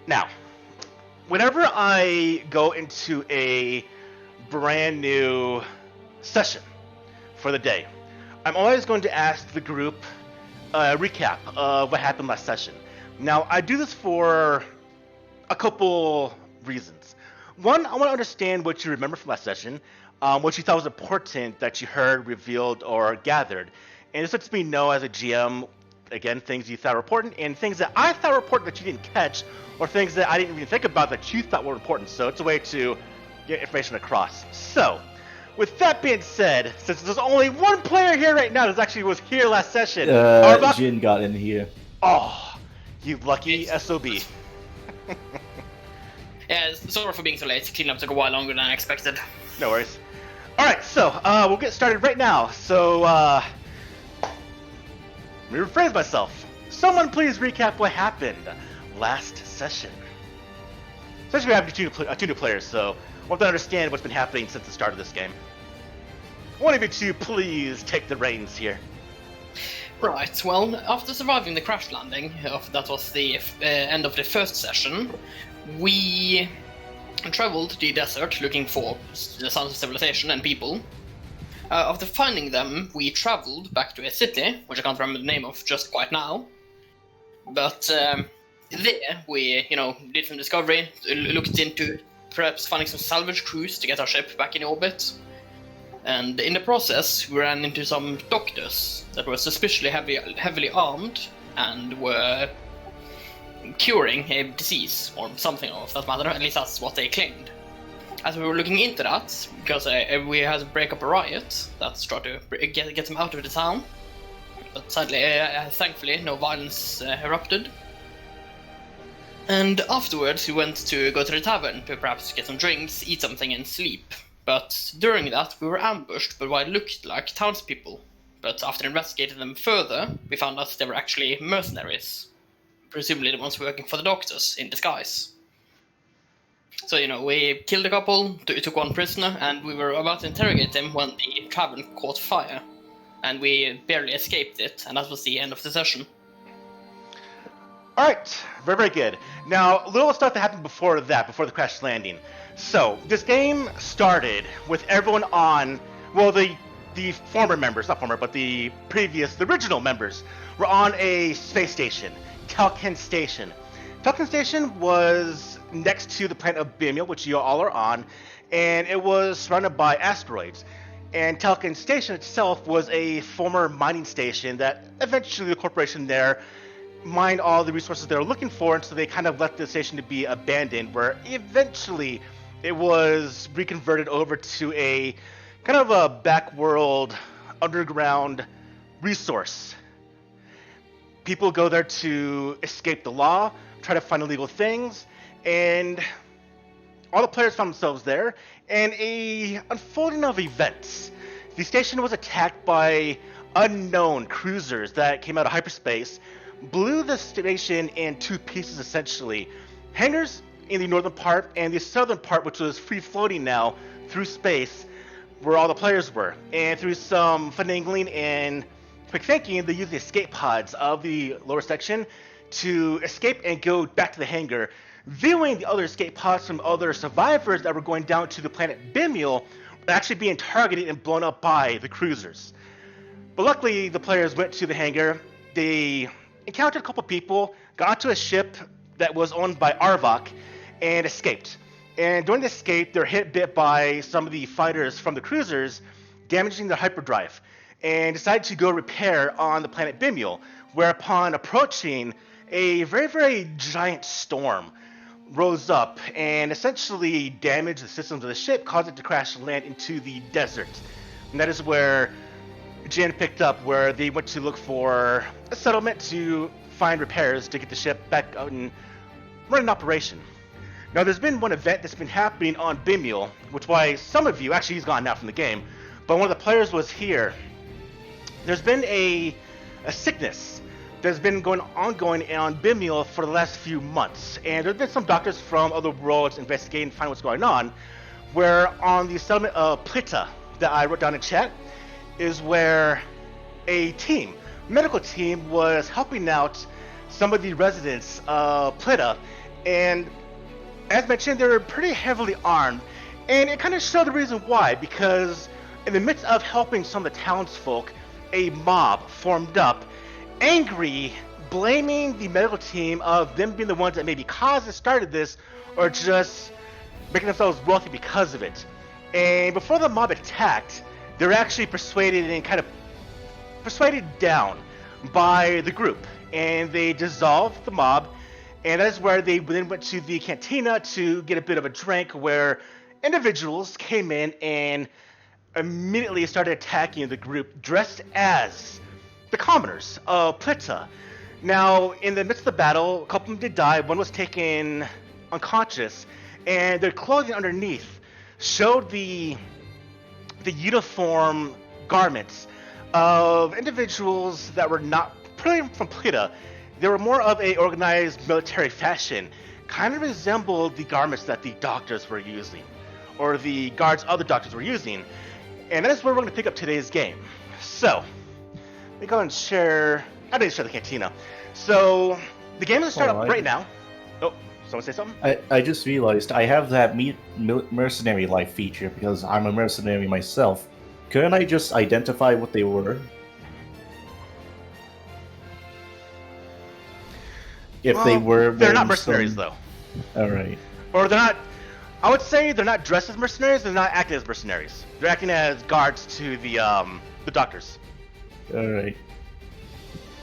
Now, whenever I go into a brand new session for the day, I'm always going to ask the group a recap of what happened last session. Now, I do this for a couple reasons. One, I want to understand what you remember from last session, what you thought was important that you heard, revealed, or gathered. And this lets me know as a GM, again, things you thought were important, and things that I thought were important that you didn't catch, or things that I didn't even think about that you thought were important. So it's a way to get information across. So, with that being said, since there's only one player here right now that actually was here last session, Jin got in here. Oh, you lucky SOB. Yeah, sorry for being so late. Cleanup took a while longer than I expected. No worries. Alright, so, we'll get started right now. So, let me rephrase myself. Someone please recap what happened last session. Especially we have two new players, so I want to understand what's been happening since the start of this game. One of you two please take the reins here. Right, well, after surviving the crash landing, that was the end of the first session, we traveled the desert looking for the Sons of Civilization and people. After finding them, we traveled back to a city, which I can't remember the name of just quite now. But there we, did some discovery, looked into perhaps finding some salvage crews to get our ship back in orbit. And in the process, we ran into some doctors that were suspiciously heavily armed and were curing a disease, or something of that matter, at least that's what they claimed. As we were looking into that, because we had to break up a riot that's tried to get them out of the town, but sadly, thankfully, no violence erupted. And afterwards, we went to go to the tavern to perhaps get some drinks, eat something, and sleep. But during that, we were ambushed by what looked like townspeople. But after investigating them further, we found out they were actually mercenaries. Presumably the ones working for the doctors in disguise. So, we killed a couple, took one prisoner, and we were about to interrogate him when the tavern caught fire. And we barely escaped it, and that was the end of the session. Alright, very, very good. Now, a little stuff that happened before that, before the crash landing. So, this game started with everyone on, well, the former members, not former, but the original members, were on a space station, Talkin Station. Talkin Station was next to the planet of Bimil, which you all are on, and it was surrounded by asteroids. And Talkin Station itself was a former mining station that eventually the corporation there mined all the resources they were looking for, and so they kind of left the station to be abandoned, where eventually it was reconverted over to a kind of a backworld, underground resource. People go there to escape the law, try to find illegal things, and all the players found themselves there, and a unfolding of events. The station was attacked by unknown cruisers that came out of hyperspace, blew the station in two pieces essentially. Hangars in the northern part and the southern part, which was free floating now through space, where all the players were. And through some finagling and quick thinking, they used the escape pods of the lower section to escape and go back to the hangar, viewing the other escape pods from other survivors that were going down to the planet Bimil, actually being targeted and blown up by the cruisers. But luckily, the players went to the hangar. They encountered a couple people, got to a ship that was owned by Arvok, and escaped. And during the escape, they're hit bit by some of the fighters from the cruisers, damaging their hyperdrive, and decided to go repair on the planet Bimil, whereupon approaching, a very, very giant storm rose up and essentially damaged the systems of the ship, caused it to crash and land into the desert. And that is where Jin picked up, where they went to look for a settlement to find repairs to get the ship back out and run an operation. Now, there's been one event that's been happening on Bimil, which why some of you, actually he's gone now from the game, but one of the players was here. There's been a sickness that's been ongoing on Bimil for the last few months, and there's been some doctors from other worlds investigating and find what's going on, where on the settlement of Plita that I wrote down in chat is where a medical team was helping out some of the residents of Plita And as mentioned, they're pretty heavily armed, and it kind of showed the reason why, because in the midst of helping some of the townsfolk, a mob formed up, angry, blaming the medical team of them being the ones that maybe caused and started this, or just making themselves wealthy because of it. And before the mob attacked, they were actually persuaded down by the group, and they dissolved the mob, and that is where they then went to the cantina to get a bit of a drink, where individuals came in and immediately started attacking the group dressed as the commoners of Plita. Now, in the midst of the battle, a couple of them did die, one was taken unconscious, and their clothing underneath showed the uniform garments of individuals that were not pretty from Plita. They were more of a organized military fashion, kind of resembled the garments that the doctors were using, or the guards other doctors were using. And that is where we're going to pick up today's game. So, let me go and share. I didn't share the cantina. So, the game is going to start up right now. Oh, someone say something? I just realized I have that mercenary life feature because I'm a mercenary myself. Couldn't I just identify what they were? If they were... They're not mercenaries, though. Alright. Or they're not... I would say they're not dressed as mercenaries, they're not acting as mercenaries. They're acting as guards to the doctors. Alright.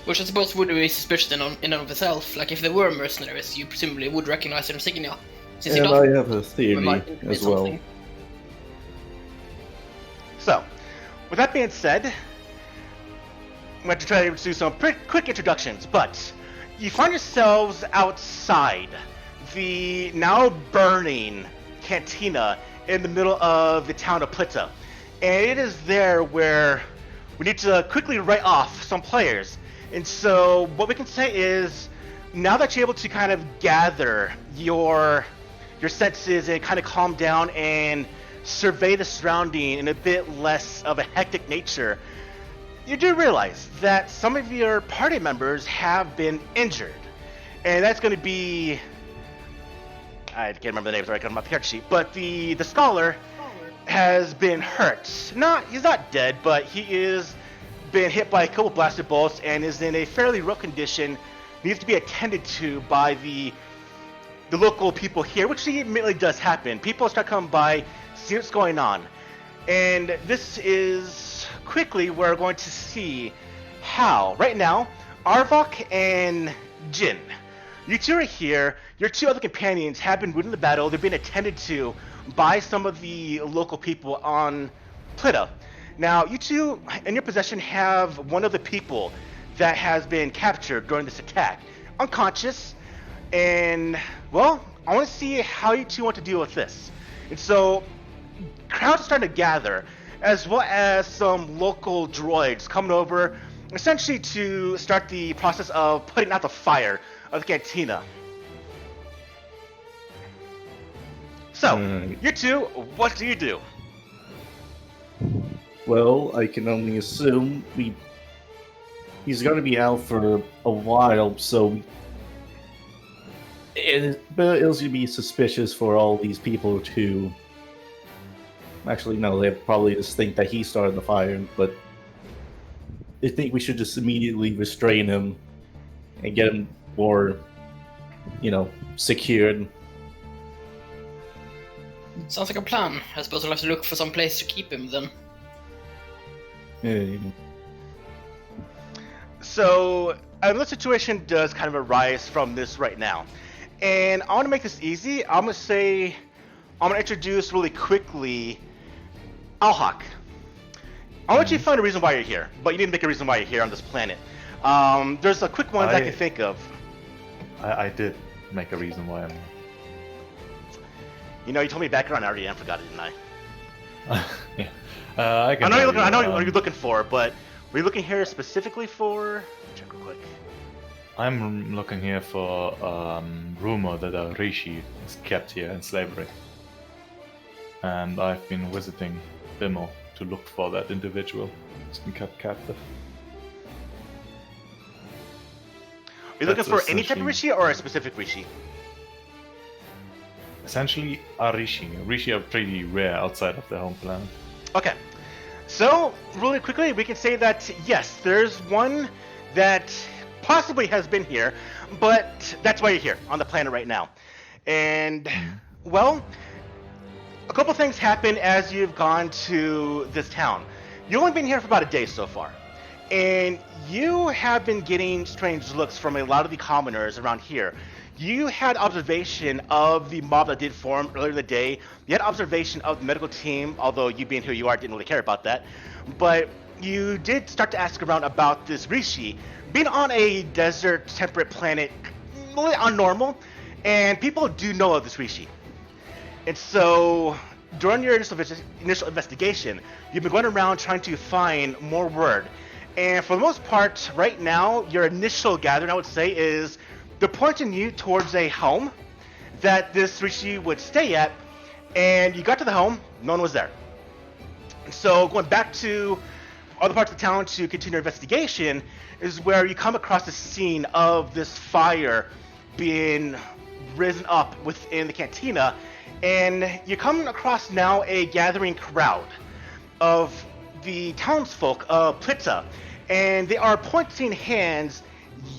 Which I suppose would be suspicious in and of itself. Like, if they were mercenaries, you presumably would recognize their insignia. Since And I have a theory as well. Something. So, with that being said, I'm going to try to do some pretty quick introductions, but you find yourselves outside the now burning cantina in the middle of the town of Plita. And it is there where we need to quickly write off some players. And so what we can say is, now that you're able to kind of gather your senses and kind of calm down and survey the surrounding in a bit less of a hectic nature, you do realize that some of your party members have been injured. And that's going to be... I can't remember the names right on my character sheet, but the scholar has been hurt. He's not dead, but he is been hit by a couple blasted bolts and is in a fairly rough condition. Needs to be attended to by the local people here, which immediately does happen. People start coming by, see what's going on, and this is quickly we're going to see how right now Arvok and Jin. You two are here. Your two other companions have been wounded in the battle. They've been attended to by some of the local people on Plita. Now, you two, in your possession, have one of the people that has been captured during this attack. Unconscious, and, well, I want to see how you two want to deal with this. And so, crowds are starting to gather, as well as some local droids coming over, essentially to start the process of putting out the fire of the cantina. So, you two, what do you do? Well, I can only assume he's going to be out for a while, so but it'll be suspicious for all these people to... Actually, no, they probably just think that he started the fire, but I think we should just immediately restrain him and get him more, secured. Sounds like a plan. I suppose I'll have to look for some place to keep him then. Yeah. So, another situation does kind of arise from this right now. And I want to make this easy. I'm going to introduce really quickly Alhak. I want you to find a reason why you're here, but you need to make a reason why you're here on this planet. There's a quick one that I can think of. I did make a reason why I'm here. You told me background already, and I forgot it, didn't I? Yeah. I know what you're looking for, but were you looking here specifically for... Check real quick. I'm looking here for rumor that a Rishi is kept here in slavery. And I've been visiting Bimo to look for that individual who's been kept captive. Are you looking for any type of Rishi or a specific Rishi? Essentially, Arishi. Arishi are pretty rare outside of their home planet. Okay. So, really quickly, we can say that, yes, there's one that possibly has been here, but that's why you're here, on the planet right now. And, well, a couple things happen as you've gone to this town. You've only been here for about a day so far. And you have been getting strange looks from a lot of the commoners around here. You had observation of the mob that did form earlier in the day. You had observation of the medical team, although you being who you are didn't really care about that. But you did start to ask around about this Rishi being on a desert temperate planet, really unnormal, and people do know of this Rishi. And so during your initial investigation, you've been going around trying to find more word. And for the most part, right now, your initial gathering, I would say, is they're pointing you towards a home that this Rishi would stay at, and you got to the home, no one was there. So going back to other parts of the town to continue your investigation is where you come across the scene of this fire being risen up within the cantina, and you come across now a gathering crowd of the townsfolk of Plitza, and they are pointing hands,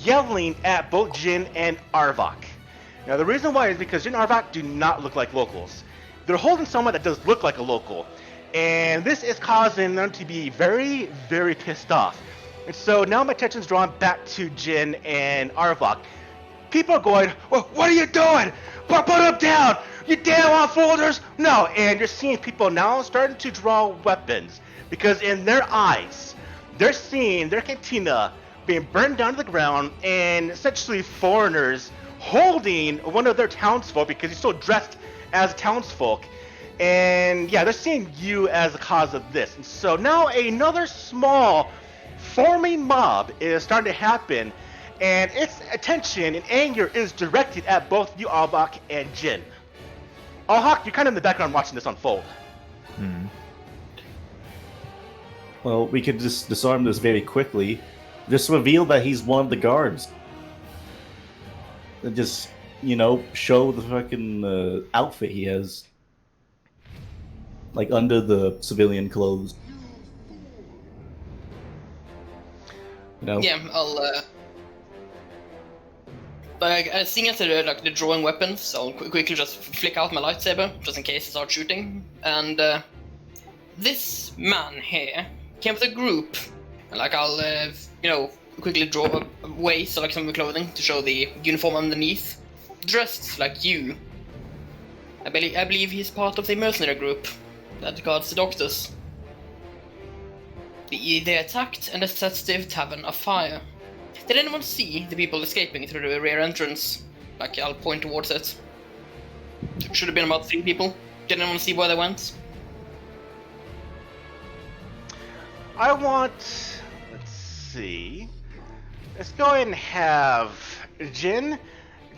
yelling at both Jin and Arvok. Now the reason why is because Jin and Arvok do not look like locals. They're holding someone that does look like a local, and this is causing them to be very, very pissed off. And so now my attention's drawn back to Jin and Arvok. People are going, well, what are you doing? Put them down! You damn folders! No, and you're seeing people now starting to draw weapons, because in their eyes, they're seeing their cantina being burned down to the ground, and essentially foreigners holding one of their townsfolk because he's still dressed as townsfolk. And yeah, they're seeing you as the cause of this. And so now another small forming mob is starting to happen, and its attention and anger is directed at both you, Albach, and Jin. Alhak, you're kind of in the background watching this unfold. Well, we could just disarm this very quickly. Just reveal that he's one of the guards. And just, show the fucking outfit he has. Like, under the civilian clothes. Yeah, I'll, seeing as they're drawing weapons, I'll quickly just flick out my lightsaber, just in case they start shooting. And, this man here came with a group. I'll, quickly draw away, so some of the clothing to show the uniform underneath. Dressed like you. I believe he's part of the mercenary group that guards the doctors. They attacked and set the tavern afire. Did anyone see the people escaping through the rear entrance? I'll point towards it. Should have been about 3 people. Did anyone see where they went? I want... let's see... let's go ahead and have Jin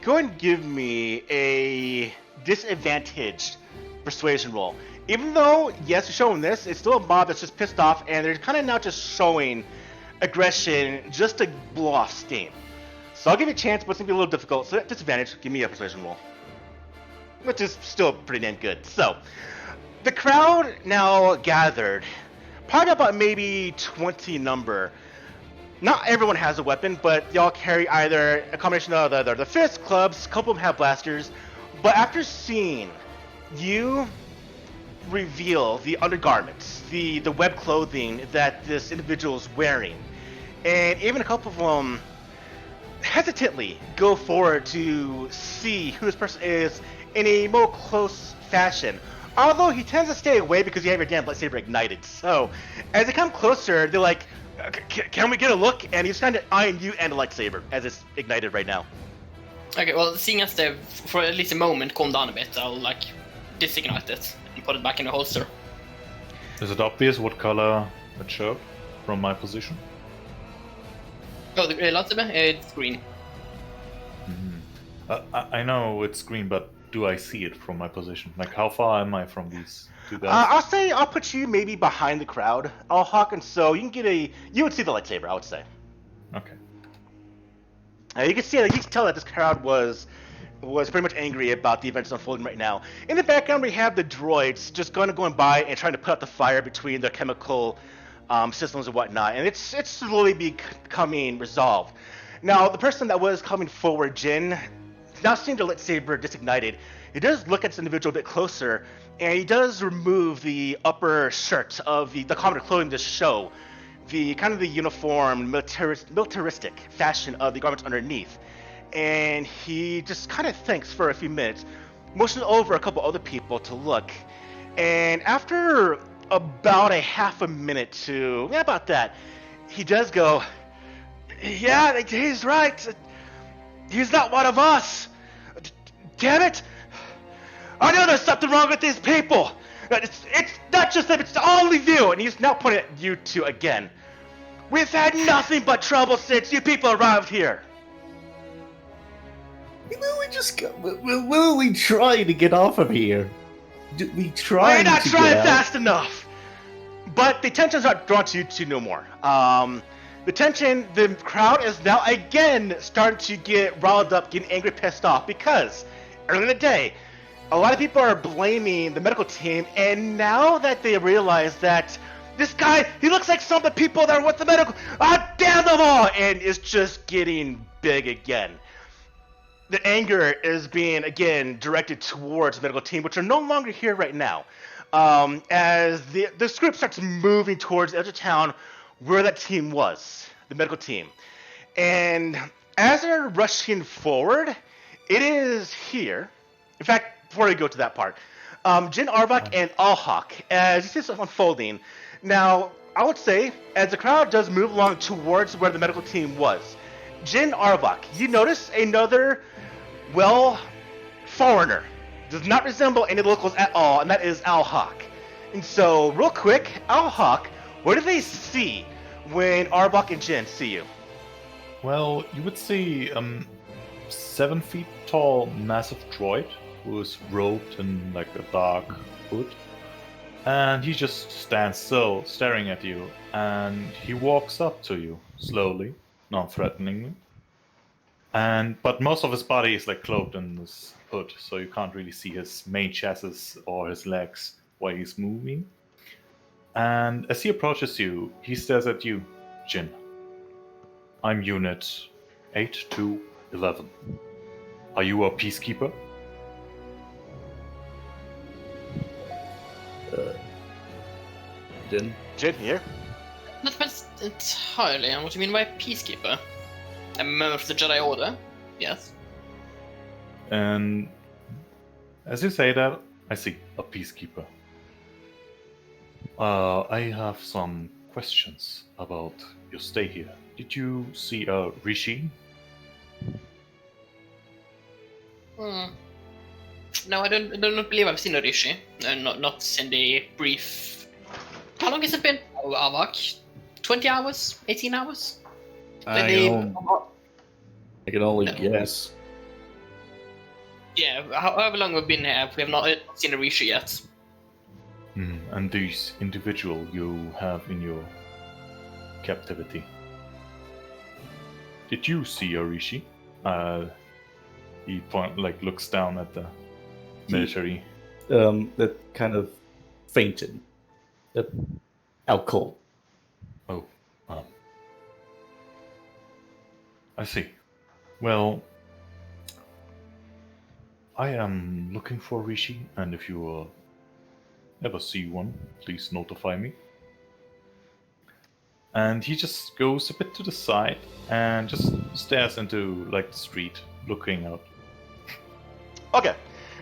go and give me a disadvantaged persuasion roll. Even though, yes, you're showing this, it's still a mob that's just pissed off, and they're kind of now just showing aggression just to blow off steam. So I'll give you a chance, but it's going to be a little difficult. So at disadvantage, give me a persuasion roll. Which is still pretty damn good. So, the crowd now gathered, probably about maybe 20 number. Not everyone has a weapon, but they all carry either a combination of the fists, clubs, a couple of them have blasters. But after seeing you reveal the undergarments, the web clothing that this individual is wearing, and even a couple of them hesitantly go forward to see who this person is in a more close fashion. Although he tends to stay away because you have your damn lightsaber ignited. So as they come closer, they're like, can we get a look? And he's kind of eyeing you and the lightsaber as it's ignited right now. Okay, well, seeing as they've, for at least a moment, calmed down a bit, I'll, disignite it and put it back in the holster. Is it obvious what color it showed from my position? Oh, the lightsaber? It's green. I know it's green, but do I see it from my position? How far am I from these two guys? I'll say I'll put you maybe behind the crowd, Hawk, and so you can get you would see the lightsaber, I would say. Okay. You can tell that this crowd was was pretty much angry about the events unfolding right now. In the background, we have the droids just going by and trying to put out the fire between the chemical systems and whatnot, and it's slowly becoming resolved. Now, the person that was coming forward, Jin, now seeing the lightsaber disignited, he does look at this individual a bit closer, and he does remove the upper shirt of the common clothing to show the kind of the uniform, militaristic fashion of the garments underneath. And he just kind of thinks for a few minutes, motions over a couple other people to look, and after about a half a minute to, yeah, about that, he does go, yeah, he's right. He's not one of us. Damn it. I know there's something wrong with these people. It's not just them, it's all of you. And he's now pointing at you two again. We've had nothing but trouble since you people arrived here. Will we try to get off of here? We try. We're not to trying get out. fast enough. But the tensions are drawn to you two no more. The crowd is now again starting to get riled up, getting angry, pissed off, because early in the day, a lot of people are blaming the medical team, and now that they realize that this guy, he looks like some of the people that are with the medical, damn them all, and it's just getting big again. The anger is being, again, directed towards the medical team, which are no longer here right now. As this group starts moving towards the edge of town where that team was, the medical team. And as they're rushing forward, it is here. In fact, before we go to that part, Jin Arbok and Alhawk, as you see this unfolding, now, I would say, as the crowd does move along towards where the medical team was, Jin Arbok, you notice another, well, foreigner. Does not resemble any of the locals at all, and that is Alhawk. And so, real quick, Alhawk, what do they see when Arbok and Jin see you? Well, you would see 7 feet tall, massive droid who is robed in like a dark hood, and he just stands still, staring at you. And he walks up to you slowly, non-threateningly. But most of his body is like cloaked in this hood, so you can't really see his main chassis or his legs while he's moving. And as he approaches you, he stares at you, Jin. I'm Unit 8211. Are you a peacekeeper? Jin? Jin, here? That depends entirely on what you mean by peacekeeper. A member of the Jedi Order, yes. And as you say that, I see a peacekeeper. I have some questions about your stay here. Did you see a Rishi? No, I don't believe I've seen a Rishi. Not in the brief. How long has it been? Avak? 20 hours? 18 hours? I can only guess. Yeah, however long we've been here, we have not seen a Rishi yet. And this individual you have in your captivity. Did you see a Rishi? He looks down at the military. That kind of fainted. Out cold. Oh, I see. Well, I am looking for Rishi, and if you ever see one, please notify me. And he just goes a bit to the side and just stares into the street, looking out. Okay,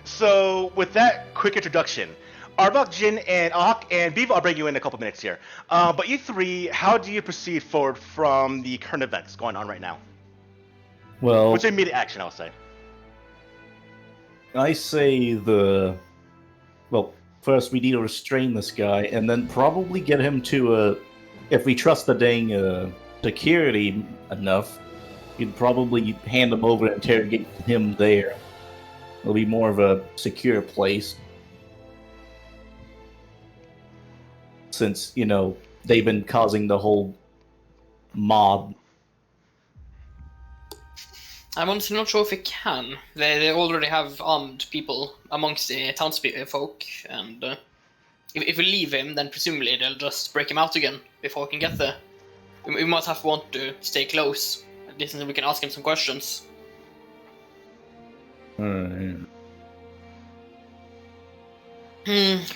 so with that quick introduction, Arbok, Jin, and Ak, and Beav, I'll bring you in a couple minutes here. But you three, how do you proceed forward from the current events going on right now? Well, What's your immediate action, I'll say? I say first we need to restrain this guy, and then probably get him to if we trust the dang security enough, you'd probably hand him over and interrogate him there. It'll be more of a secure place. Since, they've been causing the whole mob. I'm honestly not sure if we can. They already have armed people amongst the townsfolk, and if we leave him, then presumably they'll just break him out again before we can get there. We might have want to stay close. At least we can ask him some questions.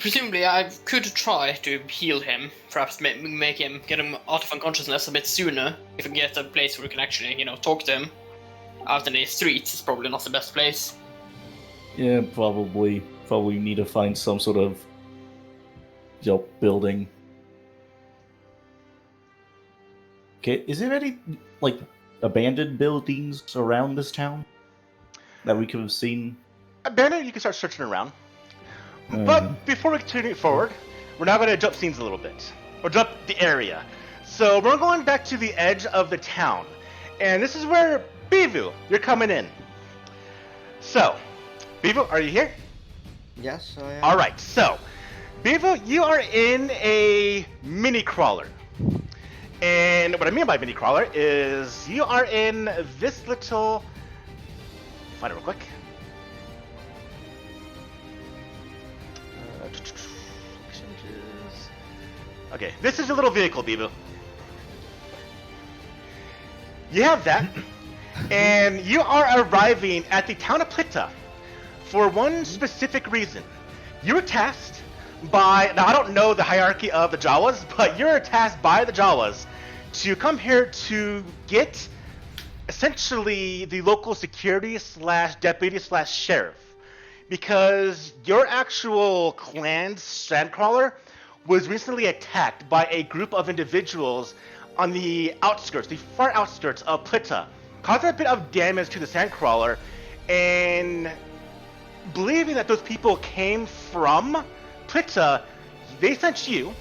Presumably, I could try to heal him. Perhaps get him out of unconsciousness a bit sooner. If we get a place where we can actually, talk to him. Out in the streets is probably not the best place. Yeah, probably need to find some sort of building. Okay, is there any abandoned buildings around this town that we could have seen? Abandoned, you can start searching around. But before we continue forward, we're now going to jump scenes a little bit, or jump the area. So we're going back to the edge of the town, and this is where Bivu, you're coming in. So, Bivu, are you here? Yes, I am. Alright, so, Bivu, you are in a mini crawler. And what I mean by mini crawler is you are in this little... Find it real quick. Exchanges. Okay, this is a little vehicle, Bivu. You have that. And you are arriving at the town of Plitta for one specific reason. You were tasked by, now I don't know the hierarchy of the Jawas, but you're tasked by the Jawas to come here to get essentially the local security / deputy / sheriff. Because your actual clan's Sandcrawler was recently attacked by a group of individuals on the outskirts, the far outskirts of Plitta, causing a bit of damage to the Sandcrawler, and believing that those people came from Plitta, they sent you,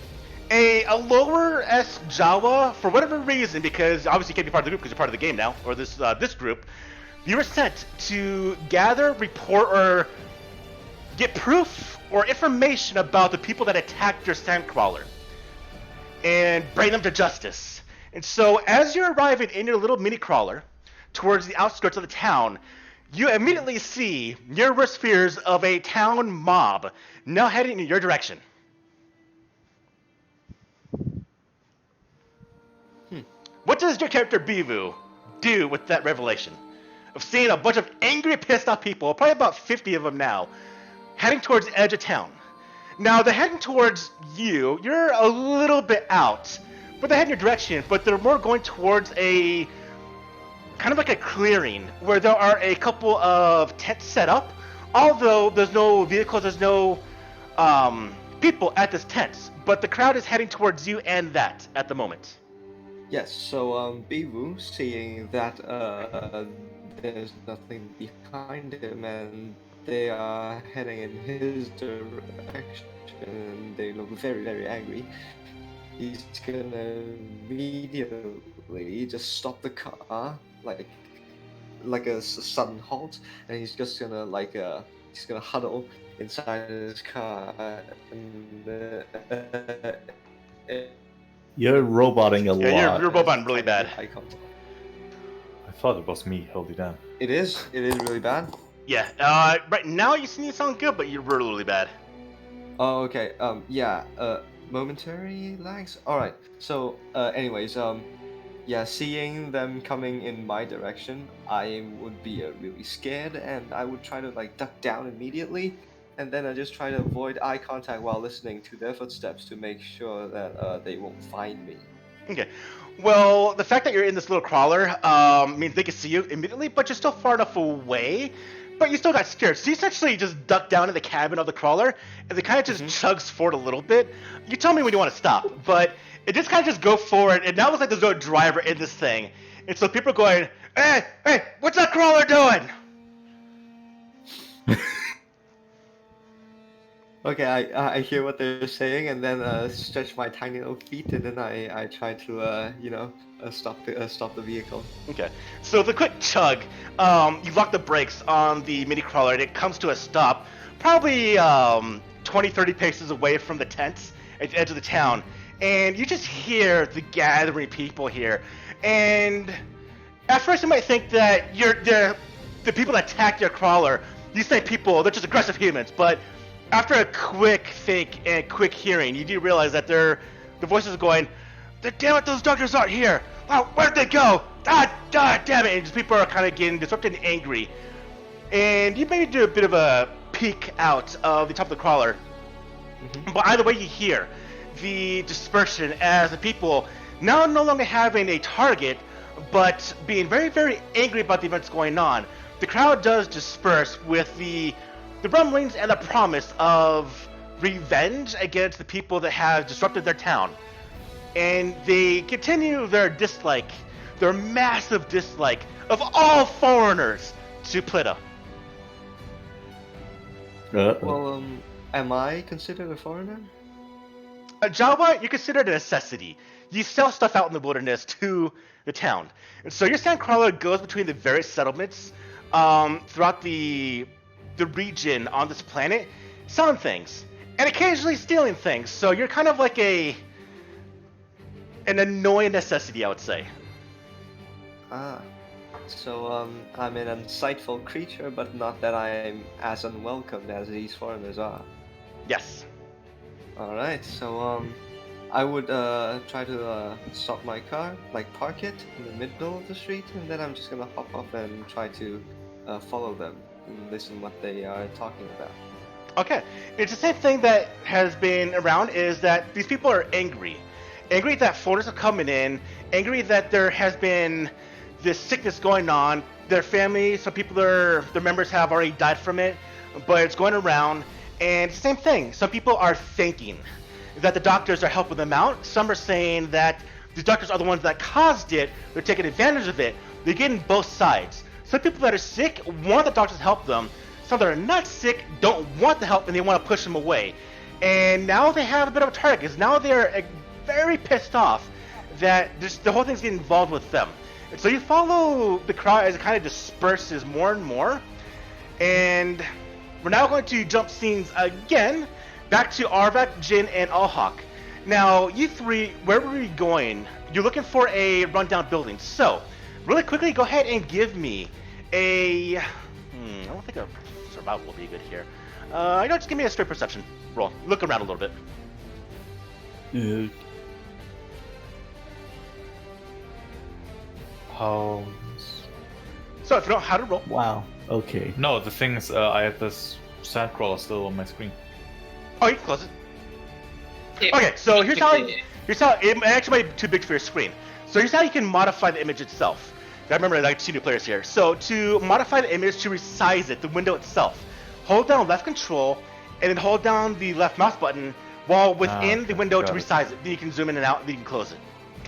a lower-esque Jawa, for whatever reason, because obviously you can't be part of the group because you're part of the game now, or this group. You were sent to gather, report, or get proof or information about the people that attacked your Sandcrawler, and bring them to justice. And so, as you're arriving in your little mini crawler towards the outskirts of the town, you immediately see your worst fears of a town mob now heading in your direction. What does your character Bivu do with that revelation of seeing a bunch of angry, pissed off people, probably about 50 of them now, heading towards the edge of town? Now, they're heading towards you. You're a little bit out, but they're heading your direction, but they're more going towards a kind of like a clearing where there are a couple of tents set up. Although there's no vehicles, there's no people at this tent, but the crowd is heading towards you and that at the moment. Yes, so Bivu, seeing that there's nothing behind him and they are heading in his direction and they look very, very angry, he's gonna immediately just stop the car, like a sudden halt, and he's just gonna he's gonna huddle inside his car and You're roboting a lot. Yeah, you're roboting really bad. eye contact. I thought it was me. Hold it down. It is really bad. Yeah, right now you sound good, but you're really, really bad. Oh, okay. Momentary lags. All right. So, anyways, yeah, seeing them coming in my direction, I would be really scared, and I would try to duck down immediately, and then I just try to avoid eye contact while listening to their footsteps to make sure that they won't find me. Okay. Well, the fact that you're in this little crawler means they can see you immediately, but you're still far enough away. But you still got scared, so you essentially just duck down in the cabin of the crawler, and it kind of just chugs forward a little bit. You tell me when you want to stop, but it just kind of just go forward, and now it's like there's no driver in this thing. And so people are going, hey, what's that crawler doing? Okay, I hear what they're saying, and then stretch my tiny little feet, and then I try to stop the vehicle. Okay, so the quick chug, you lock the brakes on the mini crawler, and it comes to a stop, probably 20-30 paces away from the tents at the edge of the town, and you just hear the gathering people here, and At first, you might think that the people that attacked your crawler, these same people, they're just aggressive humans. But after a quick think and quick hearing, you do realize that the voices are going, "Damn it, those doctors aren't here! Wow, where'd they go? Ah, damn it!" And just people are kind of getting disrupted and angry. And you maybe do a bit of a peek out of the top of the crawler. But either way, you hear the dispersion as the people now no longer having a target, but being very, very angry about the events going on. The crowd does disperse with the rumblings and the promise of revenge against the people that have disrupted their town. And they continue their dislike, their massive dislike of all foreigners to Plita. Well, am I considered a foreigner? Jawa, you're considered a necessity. You sell stuff out in the wilderness to the town. And so your sandcrawler goes between the various settlements throughout the region on this planet, selling things. And occasionally stealing things. So you're kind of like an annoying necessity, I would say. Ah. So, I'm an insightful creature, but not that I am as unwelcome as these foreigners are. Yes. Alright, so, I would, try to, stop my car, like park it in the middle of the street, and then I'm just gonna hop off and try to, follow them and listen what they are talking about. Okay. It's the same thing that has been around, is that these people are angry. Angry that foreigners are coming in, angry that there has been this sickness going on. Their family, some people, their members have already died from it, but it's going around. And same thing, some people are thinking that the doctors are helping them out. Some are saying that the doctors are the ones that caused it, they're taking advantage of it. They're getting both sides. Some people that are sick want the doctors to help them. Some that are not sick don't want the help and they want to push them away. And now they have a bit of a target, because now they're very pissed off that the whole thing's getting involved with them. And so you follow the crowd as it kind of disperses more and more. And we're now going to jump scenes again back to Arvak, Jin, and Alhawk. Now, you three, where were we going? You're looking for a rundown building. So, really quickly, go ahead and give me a... I don't think a survival will be good here. Just give me a straight perception roll. Look around a little bit. How? So, if you don't know how to roll... Wow. Okay. No, the thing is, I have this sandcrawler still on my screen. Oh, you can close it. Yeah. Okay, so here's how it actually might be too big for your screen. So here's how you can modify the image itself. I remember like 2 new players here. So to modify the image, to resize it, the window itself, hold down left control and then hold down the left mouse button while within the window to resize it. Then you can zoom in and out, then you can close it.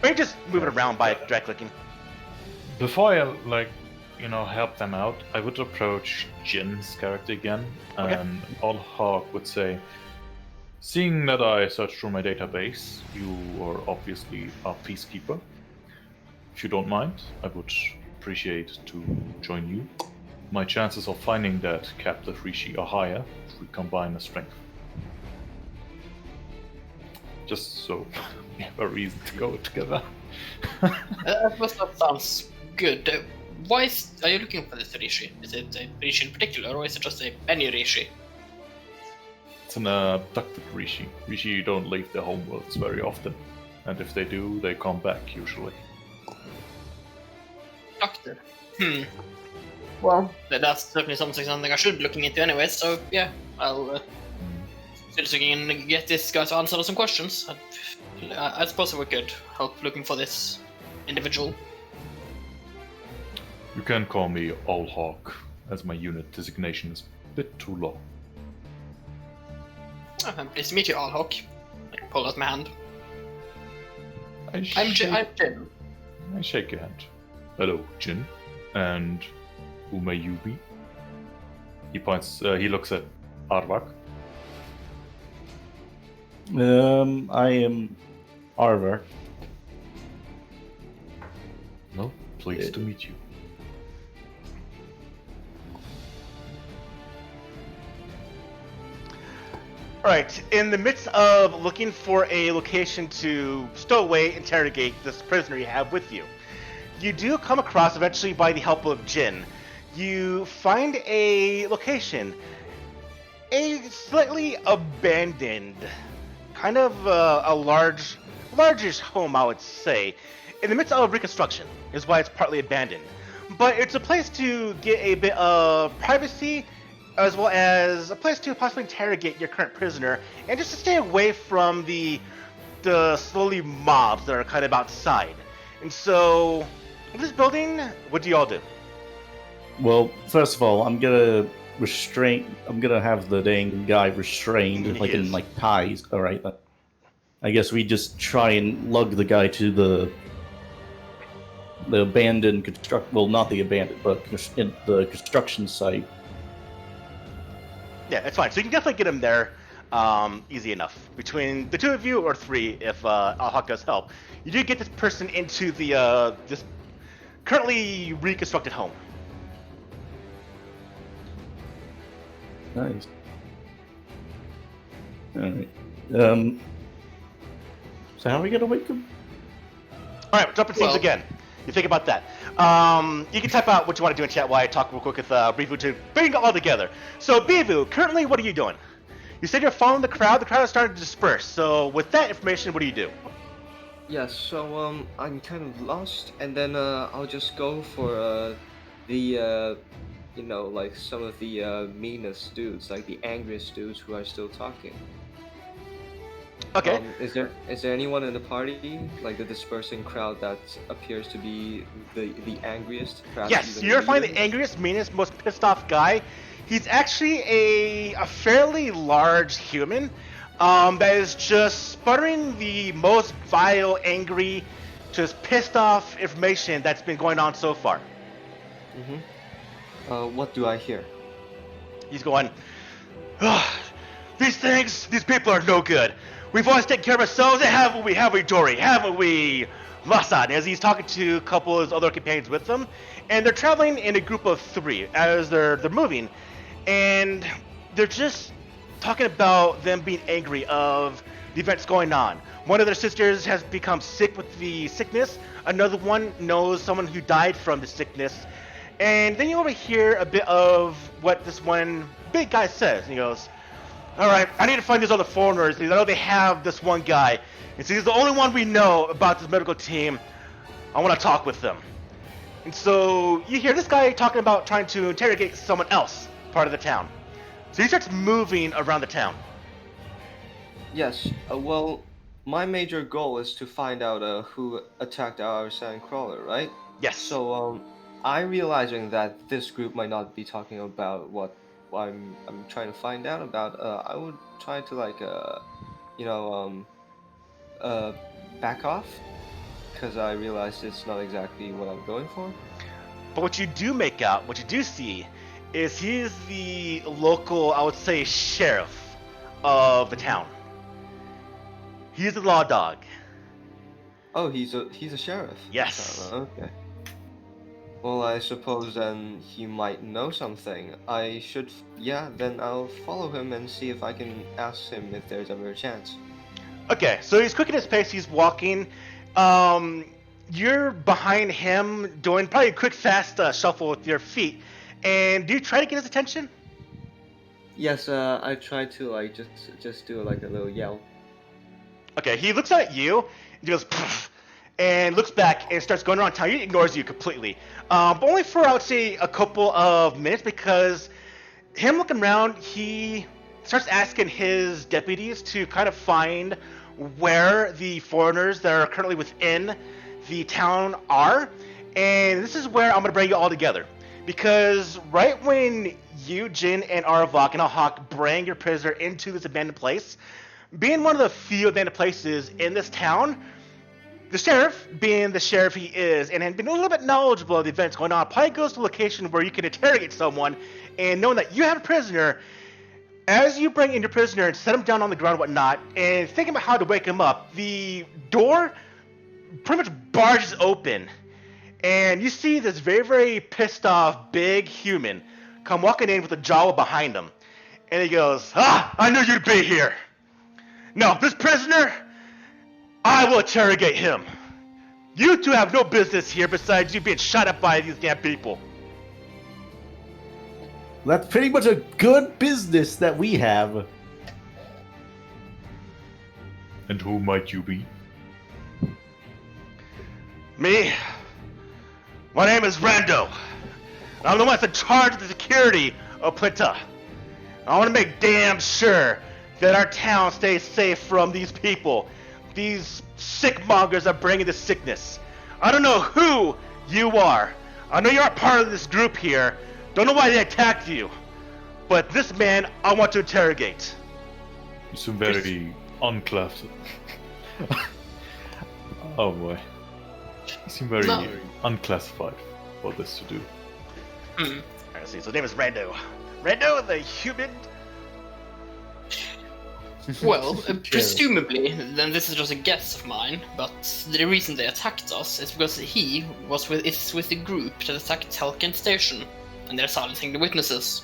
Or you just move it around by drag clicking. Before I help them out, I would approach Jin's character again, and Alhawk would say, "Seeing that I searched through my database, you are obviously a peacekeeper. If you don't mind, I would appreciate to join you. My chances of finding that captive Rishi are higher if we combine our strength. Just so we have a reason to go together." That sounds good. Why are you looking for this Rishi? Is it a Rishi in particular, or is it just any Rishi? It's an abducted Rishi. Rishi don't leave their homeworlds very often, and if they do, they come back usually. Doctor. Well, that's certainly something I should be looking into anyway, so yeah, I'll see if I can get this guy to answer some questions. I suppose we could help looking for this individual. You can call me Alhawk, as my unit designation is a bit too long. Oh, I'm pleased to meet you, Alhawk. I pull out my hand. I'm shake- Jin. I shake your hand. Hello, Jin. And who may you be? He points. He looks at Arvak. I am Arvar. Well, pleased to meet you. Alright, in the midst of looking for a location to stow away, interrogate this prisoner you have with you, you do come across, eventually by the help of Jin, you find a location, a slightly abandoned, kind of a largish home, I would say, in the midst of reconstruction, is why it's partly abandoned. But it's a place to get a bit of privacy, as well as a place to possibly interrogate your current prisoner, and just to stay away from the slowly mobs that are kind of outside. And so, in this building, what do you all do? Well, first of all, I'm gonna have the dang guy restrained, He like in is. like ties. All right. I guess we just try and lug the guy to the abandoned well, not the abandoned, but in the construction site. Yeah, it's fine. So you can definitely get him there, easy enough. Between the two of you, or three, if Alhawk does help, you do get this person into the this currently reconstructed home. Nice. All right. So how are we gonna wake him? All right, jumping scenes Well- again. You think about that. You can type out what you want to do in chat while I talk real quick with Bivu to bring it all together. So Bivu, currently, what are you doing? You said you're following the crowd. The crowd is starting to disperse. So with that information, what do you do? Yes, so I'm kind of lost, and then I'll just go for the you know, like some of the meanest dudes, like the angriest dudes who are still talking. Okay. Is there anyone in the party, like the dispersing crowd, that appears to be the angriest? Perhaps Yes, even you're finding leader? the angriest, meanest, most pissed off guy. He's actually a fairly large human that is just sputtering the most vile, angry, just pissed off information that's been going on so far. What do I hear? He's going, "Ugh, these people are no good. We've always taken care of ourselves, haven't we, Dory? Haven't we, Masan?" As he's talking to a couple of his other companions with them, and they're traveling in a group of three as they're moving, and they're just talking about them being angry of the events going on. One of their sisters has become sick with the sickness. Another one knows someone who died from the sickness. And then you overhear a bit of what this one big guy says. And he goes, "All right, I need to find these other foreigners. Because I know they have this one guy. And so he's the only one we know about this medical team. I want to talk with them." And so you hear this guy talking about trying to interrogate someone else, part of the town. So he starts moving around the town. Yes. Well, my major goal is to find out who attacked our Sandcrawler, right? Yes. So I realizing that this group might not be talking about what I'm trying to find out about. I would try to like back off, because I realized it's not exactly what I'm going for. But what you do make out, what you do see, is he is the local, I would say, sheriff of the town. He's the law dog. Oh, he's a sheriff. Yes. Okay. Well, I suppose then he might know something. I should, then I'll follow him and see if I can ask him if there's ever a chance. Okay, so he's quick at his pace, he's walking. You're behind him, doing probably a quick, fast shuffle with your feet. And do you try to get his attention? Yes, I tried to like just do like a little yell. Okay, he looks at you, he goes, "Pfft," and looks back and starts going around town. He ignores you completely. But only for, I would say, a couple of minutes, because him looking around, he starts asking his deputies to kind of find where the foreigners that are currently within the town are. And this is where I'm going to bring you all together. Because right when you, Jin, and Arvok and Alhawk bring your prisoner into this abandoned place, being one of the few abandoned places in this town, the sheriff, being the sheriff he is, and been a little bit knowledgeable of the events going on, probably goes to a location where you can interrogate someone, and knowing that you have a prisoner, as you bring in your prisoner and set him down on the ground and whatnot, and thinking about how to wake him up, the door pretty much barges open, and you see this very, very pissed off big human come walking in with a jaw behind him. And he goes, "Ah, I knew you'd be here. No, this prisoner, I will interrogate him." You two have no business here besides you being shot up by these damn people. That's pretty much a good business that we have. And who might you be? Me? My name is Rando. I'm the one that's in charge of the security of Plita. I want to make damn sure that our town stays safe from these people. These sickmongers are bringing the sickness. I don't know who you are. I know you're a part of this group here. Don't know why they attacked you. But this man, I want to interrogate. You seem very unclassed. Oh boy. You seem very unclassified for this to do. Alright, let's see. So his name is Rando. Rando, the human. Well, presumably, then this is just a guess of mine, but the reason they attacked us is because he is with the group that attacked Telkin Station, and they're silencing the witnesses.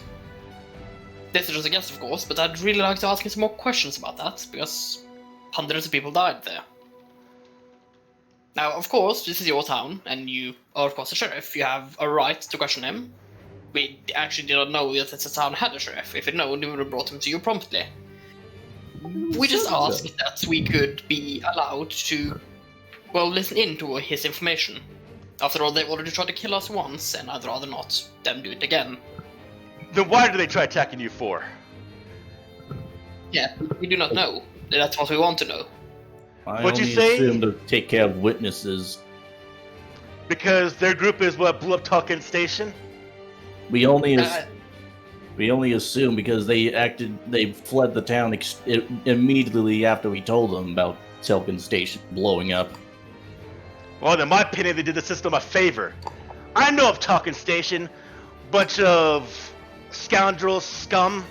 This is just a guess, of course, but I'd really like to ask him some more questions about that, because hundreds of people died there. Now, of course, this is your town, and you are, of course, a sheriff. You have a right to question him. We actually did not know that the town had a sheriff. If it known, we would have brought him to you promptly. We just asked that we could be allowed to, well, listen in to his information. After all, they've already tried to kill us once, and I'd rather not them do it again. Then why do they try attacking you for? Yeah, we do not know. That's what we want to know. I What'd you only say? assume to take care of witnesses. Because their group is what blew up Tulkin Station? We only assume because they fled the town immediately after we told them about Telkin Station blowing up. Well, in my opinion, they did the system a favor. I know of Tulkin Station. Bunch of scoundrels, scum.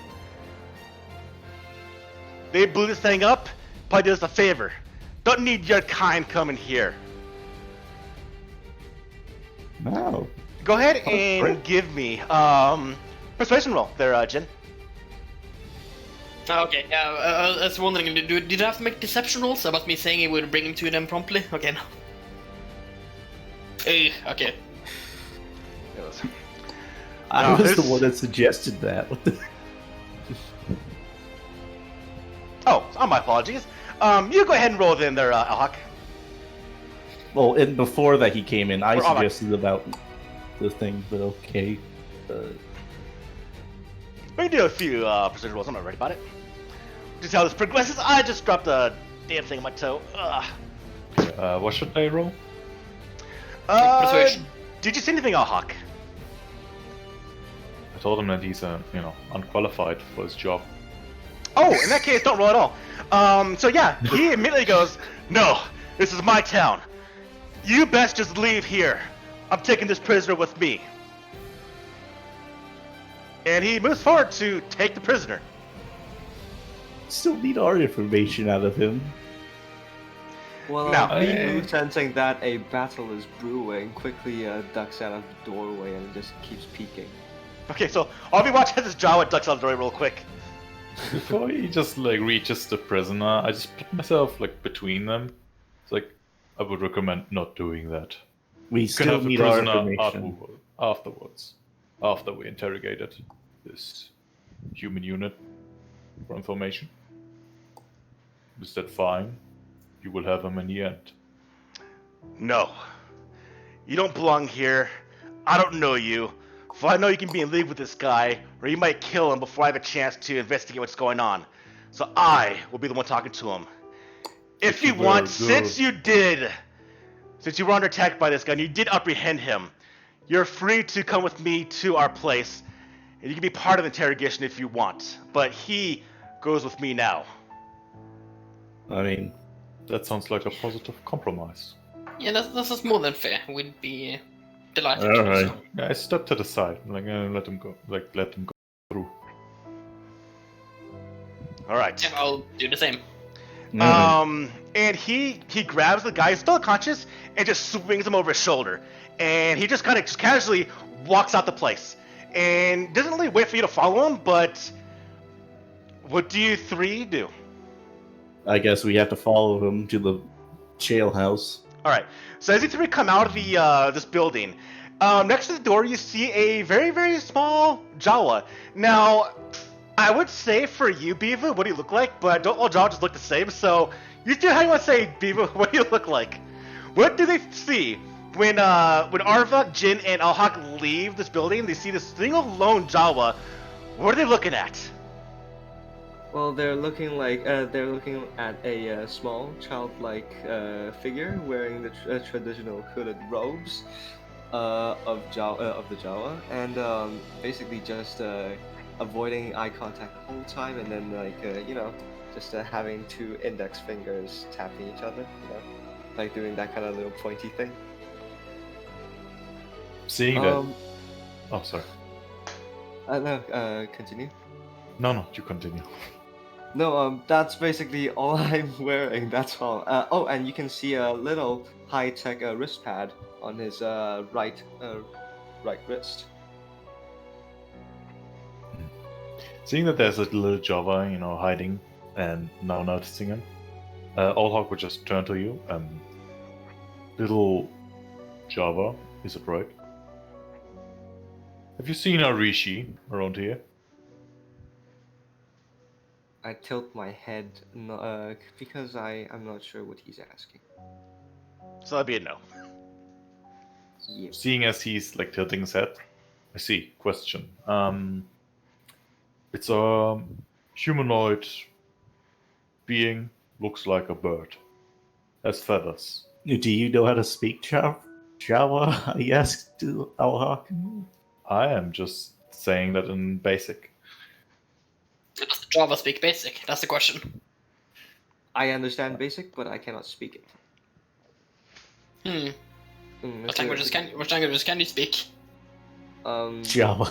They blew this thing up. Probably did us a favor. Don't need your kind coming here. No. Go ahead and great. give me persuasion roll there, Jin. Okay, I was wondering, did I have to make deception rolls about me saying it would bring him to them promptly? Okay, no. Okay. I No, was the this- one that suggested that. What the? Oh, my apologies. You go ahead and roll then there, Alhak. Well, and before that he came in, I Or Alhak. suggested about the thing, but okay. We can do a few percentage rolls. I'm not worried about it. Just how this progresses. I just dropped a damn thing on my toe. Ugh. What should I roll? Persuasion. Did you see anything, Alhak? I told him that he's unqualified for his job. Oh, in that case, don't roll at all. So yeah, he immediately goes, "No, this is my town. You best just leave here. I'm taking this prisoner with me." And he moves forward to take the prisoner. Still need our information out of him. Well, Now- Bibu, sensing that a battle is brewing, quickly ducks out of the doorway and just keeps peeking. Okay, so I'll be watching this Jawa ducks out the door real quick. Before he just reaches the prisoner, I just put myself between them. It's I would recommend not doing that. We You can still have the need our prisoner information. afterwards, after we interrogated this human unit for information. Is that fine? You will have him in the end. No. You don't belong here. I don't know you. For I know you can be in league with this guy, or you might kill him before I have a chance to investigate what's going on. So I will be the one talking to him. If you Very want, good. since you were under attack by this guy and you did apprehend him, you're free to come with me to our place, and you can be part of the interrogation if you want. But he goes with me now. I mean, That sounds like a positive compromise. Yeah, that's more than fair. We'd be delighted All to do right. so. Yeah, I step to the side, let him go, let him go through. All right. Yeah, I'll do the same. And he grabs the guy who's still unconscious and just swings him over his shoulder, and he just kind of casually walks out the place, and doesn't really wait for you to follow him. But what do you three do? I guess we have to follow him to the jailhouse. All right. So as you three come out of the this building, next to the door you see a very very small Jawa. Now, I would say for you, Beavu, what do you look like? But don't all Jawas look the same. So you two, how do you want to say, Beavu? What do you look like? What do they see when Arva, Jin, and Alhak leave this building? They see this single lone Jawa. What are they looking at? Well, they're looking at a small childlike figure wearing the traditional hooded robes of the Jawa, and basically just avoiding eye contact the whole time, and then just having two index fingers tapping each other, like doing that kind of little pointy thing. Seeing that. Oh, sorry. No, continue. No, you continue. No, that's basically all I'm wearing. That's all. Oh, and you can see a little high-tech wrist pad on his right wrist. Seeing that there's a little Java, hiding and now noticing him, Allhawk would just turn to you. Little Java, is it right? Have you seen Arishi around here? I tilt my head because I'm not sure what he's asking. So that'd be a no. Yeah. Seeing as he's like tilting his head, I see. Question. It's a humanoid being, looks like a bird, has feathers. Do you know how to speak Jawa? I asked to Alhawk. I am just saying that in basic. Does Java speak basic? That's the question. I understand basic, but I cannot speak it. What languages can you speak? Java.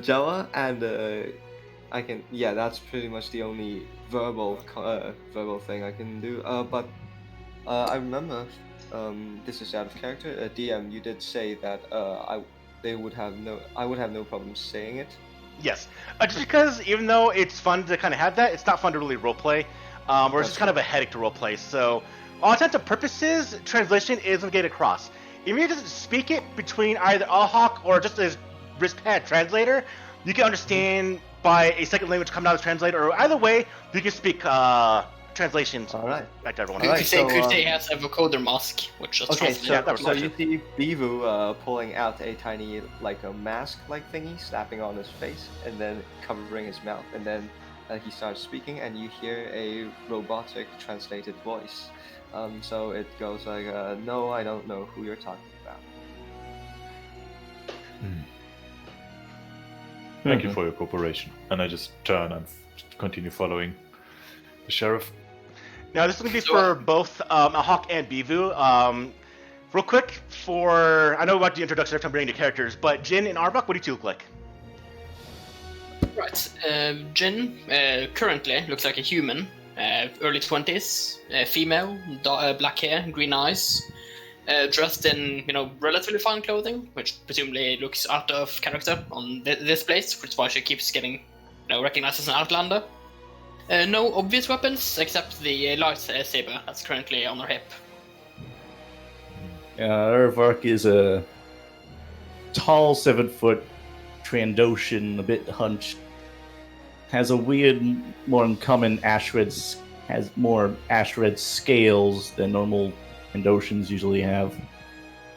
Java, and I can. Yeah, that's pretty much the only verbal thing I can do. But I remember, this is out of character. DM, you did say that I would have no problem saying it. Yes, just because even though it's fun to kind of have that, it's not fun to really roleplay, or it's just kind of a headache to roleplay. So, all intents and purposes, translation is going to get across. Even if you just speak it between either Alhawk or just his wristpad translator, you can understand by a second language coming out of the translator, or either way, you can speak translations. All right. Back to everyone. Alright, so, Kute has a vocoder mask, which just Okay, translates. so you see Beavu pulling out a tiny, like a mask-like thingy, snapping on his face, and then covering his mouth, and then he starts speaking, and you hear a robotic translated voice. So it goes like, "No, I don't know who you're talking about." Thank you for your cooperation. And I just turn and continue following the sheriff. Now this is going to be for both Alhawk and Beavu. Real quick, I know about the introduction every time bringing the characters, but Jin and Arbok, what do you two look like? Right. Jin currently looks like a human, early 20s, female, black hair, green eyes, dressed in relatively fine clothing, which presumably looks out of character on this place, which is why she keeps getting recognized as an outlander. No obvious weapons except the lightsaber that's currently on her hip. Urvark is a tall 7-foot Trandoshan, a bit hunched. Has a weird, more uncommon has more Ashred scales than normal Trandoshans usually have.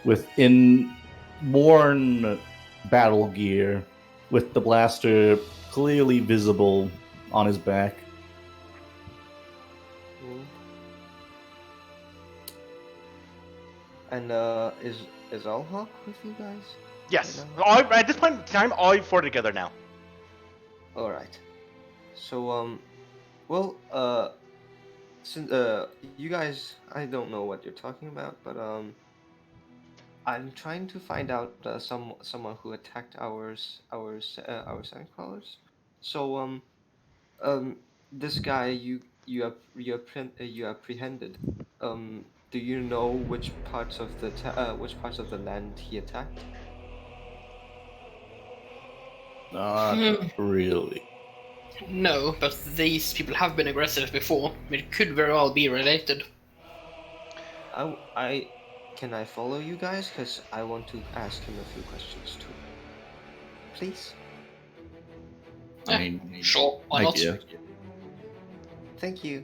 Within worn battle gear, with the blaster clearly visible on his back. And is Alhawk with you guys? Yes. At this point in time, all you four together now. All right. So since you guys, I don't know what you're talking about, but I'm trying to find out someone who attacked our sandcrawlers. So this guy you apprehended. Do you know which parts of the land he attacked? Not really. No, but these people have been aggressive before. It could very well be related. Can I follow you guys? Because I want to ask him a few questions too. Please. Yeah, I mean, sure, why not? idea. Thank you.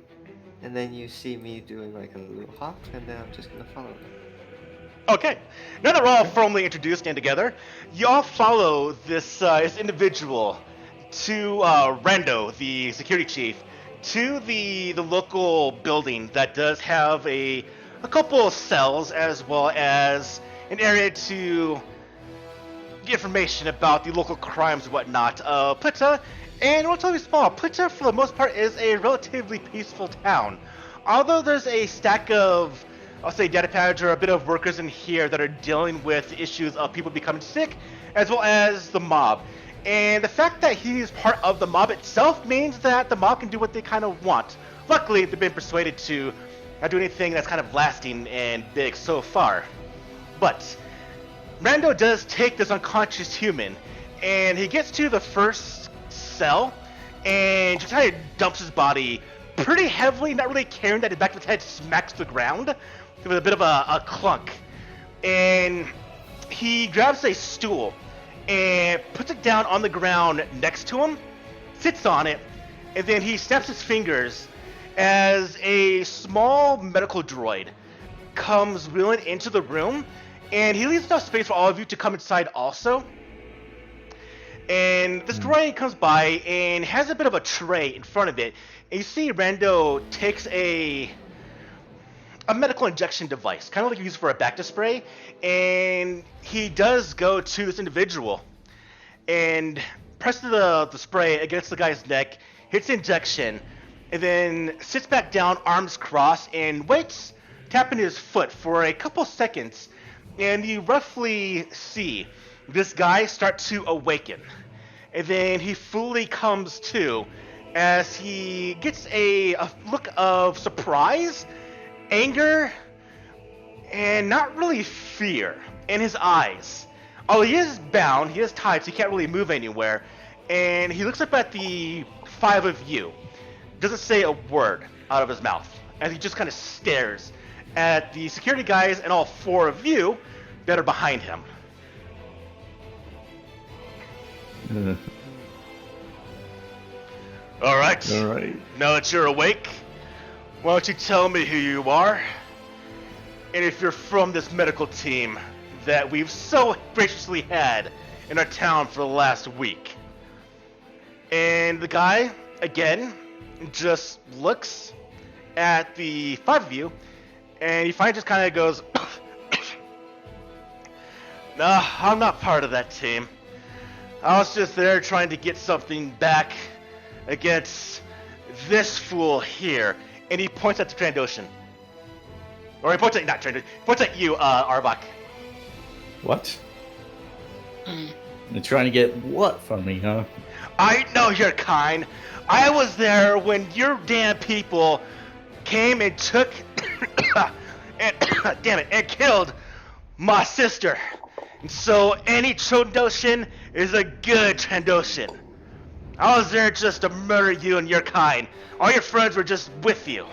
And then you see me doing like a little hop, and then I'm just gonna follow them. Okay, now that we're all formally introduced and together, y'all follow this individual to Rando, the security chief, to the local building that does have a couple of cells as well as an area to get information about the local crimes and whatnot. Plitta, and relatively small. Plitta, for the most part, is a relatively peaceful town. Although there's a stack of, I'll say, data pads or a bit of workers in here that are dealing with issues of people becoming sick, as well as the mob. And the fact that he's part of the mob itself means that the mob can do what they kind of want. Luckily, they've been persuaded to not do anything that's kind of lasting and big so far. But Rando does take this unconscious human, and he gets to the first cell, and just kind of dumps his body pretty heavily, not really caring that the back of his head smacks the ground with a bit of a clunk. And he grabs a stool and puts it down on the ground next to him, sits on it, and then he snaps his fingers as a small medical droid comes wheeling into the room, and he leaves enough space for all of you to come inside also. And this droid comes by and has a bit of a tray in front of it, and you see Rando takes a medical injection device, kind of like you use for a Bacta spray, and he does go to this individual and presses the spray against the guy's neck, hits the injection, and then sits back down, arms crossed, and waits, tapping his foot for a couple seconds, and you roughly see this guy start to awaken. And then he fully comes to as he gets a look of surprise, anger, and not really fear in his eyes. Oh, he is bound, he is tied, so he can't really move anywhere. And he looks up at the five of you. Doesn't say a word out of his mouth. And he just kind of stares at the security guys and all four of you that are behind him. Alright. Now that you're awake, why don't you tell me who you are? And if you're from this medical team that we've so graciously had in our town for the last week. And the guy, again, just looks at the five of you, and he finally just kind of goes, Nah, I'm not part of that team. I was just there trying to get something back against this fool here. And he points at the Trandoshan. Or he points at, not Trandoshan, he points at you, Arbok. What? You're trying to get what from me, huh? I know you're kind. I was there when your damn people came and took and damn it, and killed my sister. And so any Trandoshan is a good Trandoshan. I was there just to murder you and your kind. All your friends were just with you.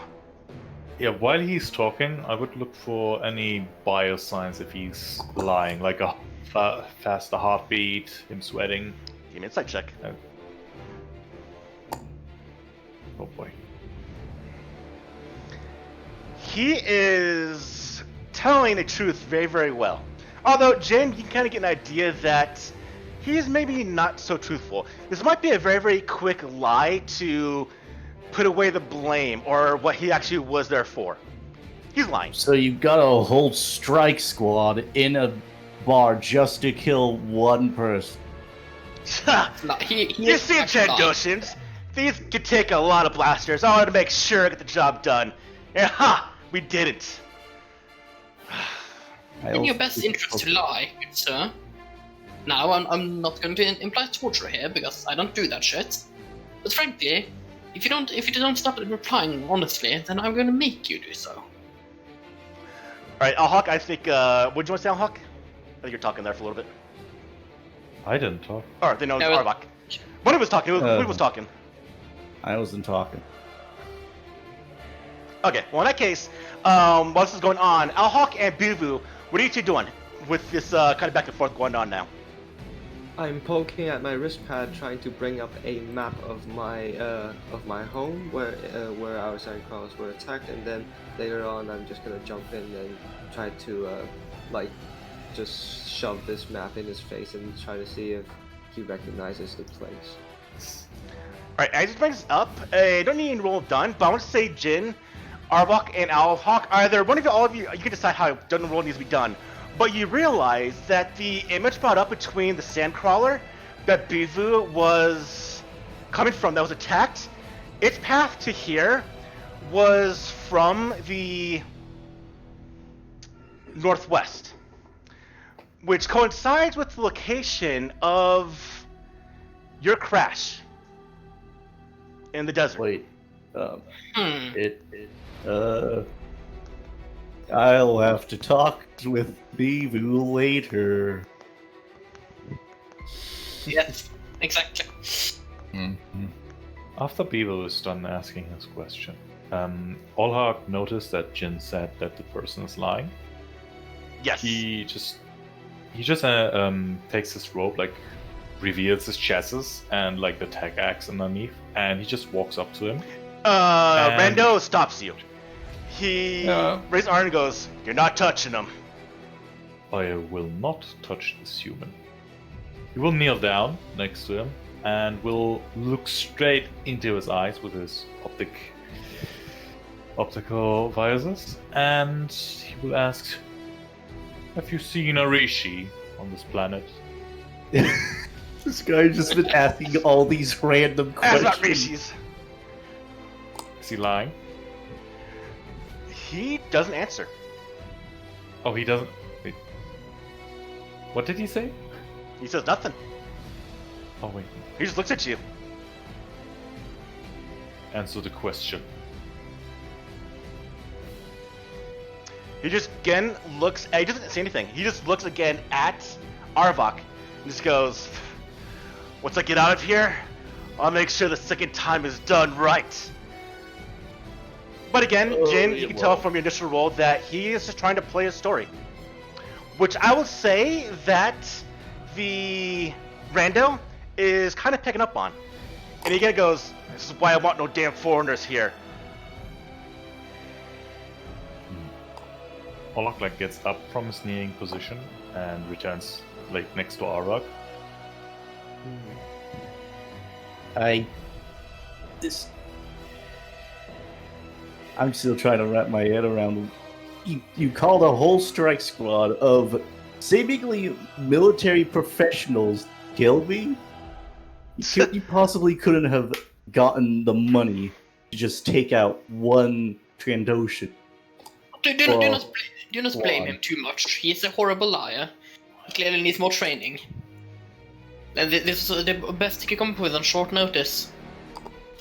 Yeah, while he's talking, I would look for any biosigns if he's lying, like a faster heartbeat, him sweating. Give me an insight check. Oh boy. He is telling the truth very, very well. Although, Jen, you can kind of get an idea that he's maybe not so truthful. This might be a very, very quick lie to put away the blame or what he actually was there for. He's lying. So you've got a whole strike squad in a bar just to kill one person. No, he You is see, actually lying. Trandoshans, these could take a lot of blasters. I wanted to make sure I get the job done. And we didn't. In your best interest to lie, good sir. Now, I'm not going to imply torture here because I don't do that shit. But frankly, if you don't stop replying honestly, then I'm going to make you do so. All right, Hawk. I think. What do you want to say, Hawk? I think you're talking there for a little bit. I didn't talk. All right, then no, No, Arbok. One of us talking. Who was talking? I wasn't talking. Okay, well in that case, while this is going on, Alhawk and Bivu, what are you two doing with this kind of back and forth going on now? I'm poking at my wrist pad, trying to bring up a map of my home where our Sandcrawlers were attacked, and then later on I'm just gonna jump in and try to just shove this map in his face and try to see if he recognizes the place. Alright, as it brings up, I don't need any roll done, but I want to say Jin, Arbok, and Alhawk, either one of you, all of you, you can decide how the roll needs to be done. But you realize that the image brought up between the Sandcrawler that Bivu was coming from, that was attacked, its path to here was from the northwest, which coincides with the location of your crash in the desert. Wait. I'll have to talk with Bivu later. Yes, exactly. After Bevo is done asking his question, Olhak noticed that Jin said that the person is lying. Yes. He just takes his robe, like reveals his chassis and like the tag axe underneath, and he just walks up to him. Rando stops you. He Yeah. raises arm and goes, "You're not touching him." I will not touch this human. He will kneel down next to him and will look straight into his eyes with his optical visors, and he will ask, "Have you seen a Rishi on this planet?" This guy's just been asking all these random That's questions. not Rishi's. Is he lying? He doesn't answer. Oh, he doesn't. Wait. What did he say? He says nothing. Oh wait. He just looks at you. Answer the question. He just again looks. He doesn't say anything. He just looks again at Arvok and just goes, "Once I get out of here, I'll make sure the second time is done right." But again, Jin, you can tell from your initial roll that he is just trying to play his story. Which I will say that the Rando is kind of picking up on. And he again goes, "This is why I want no damn foreigners here." Olak like gets up from his kneeling position and returns like next to Arok. I'm still trying to wrap my head around. You called a whole strike squad of seemingly military professionals kill me? You possibly couldn't have gotten the money to just take out one Trandoshan. Do not blame him too much. He's a horrible liar. He clearly needs more training. And this is the best he can come up with on short notice.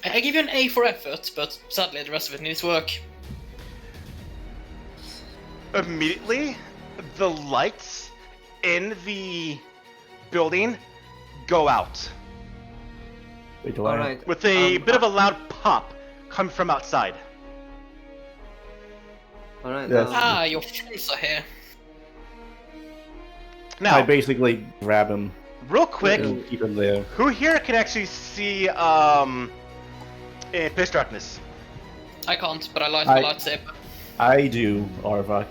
I give you an A for effort, but sadly the rest of it needs work. Immediately, the lights in the building go out Wait, do I? Alright. with a bit of a loud pop coming from outside. Alright. Yes. Your friends are here. Now, I basically grab him real quick, and keep him there. who here can actually see in pitch darkness? I can't, but I light my lightsaber. I do, Arvok.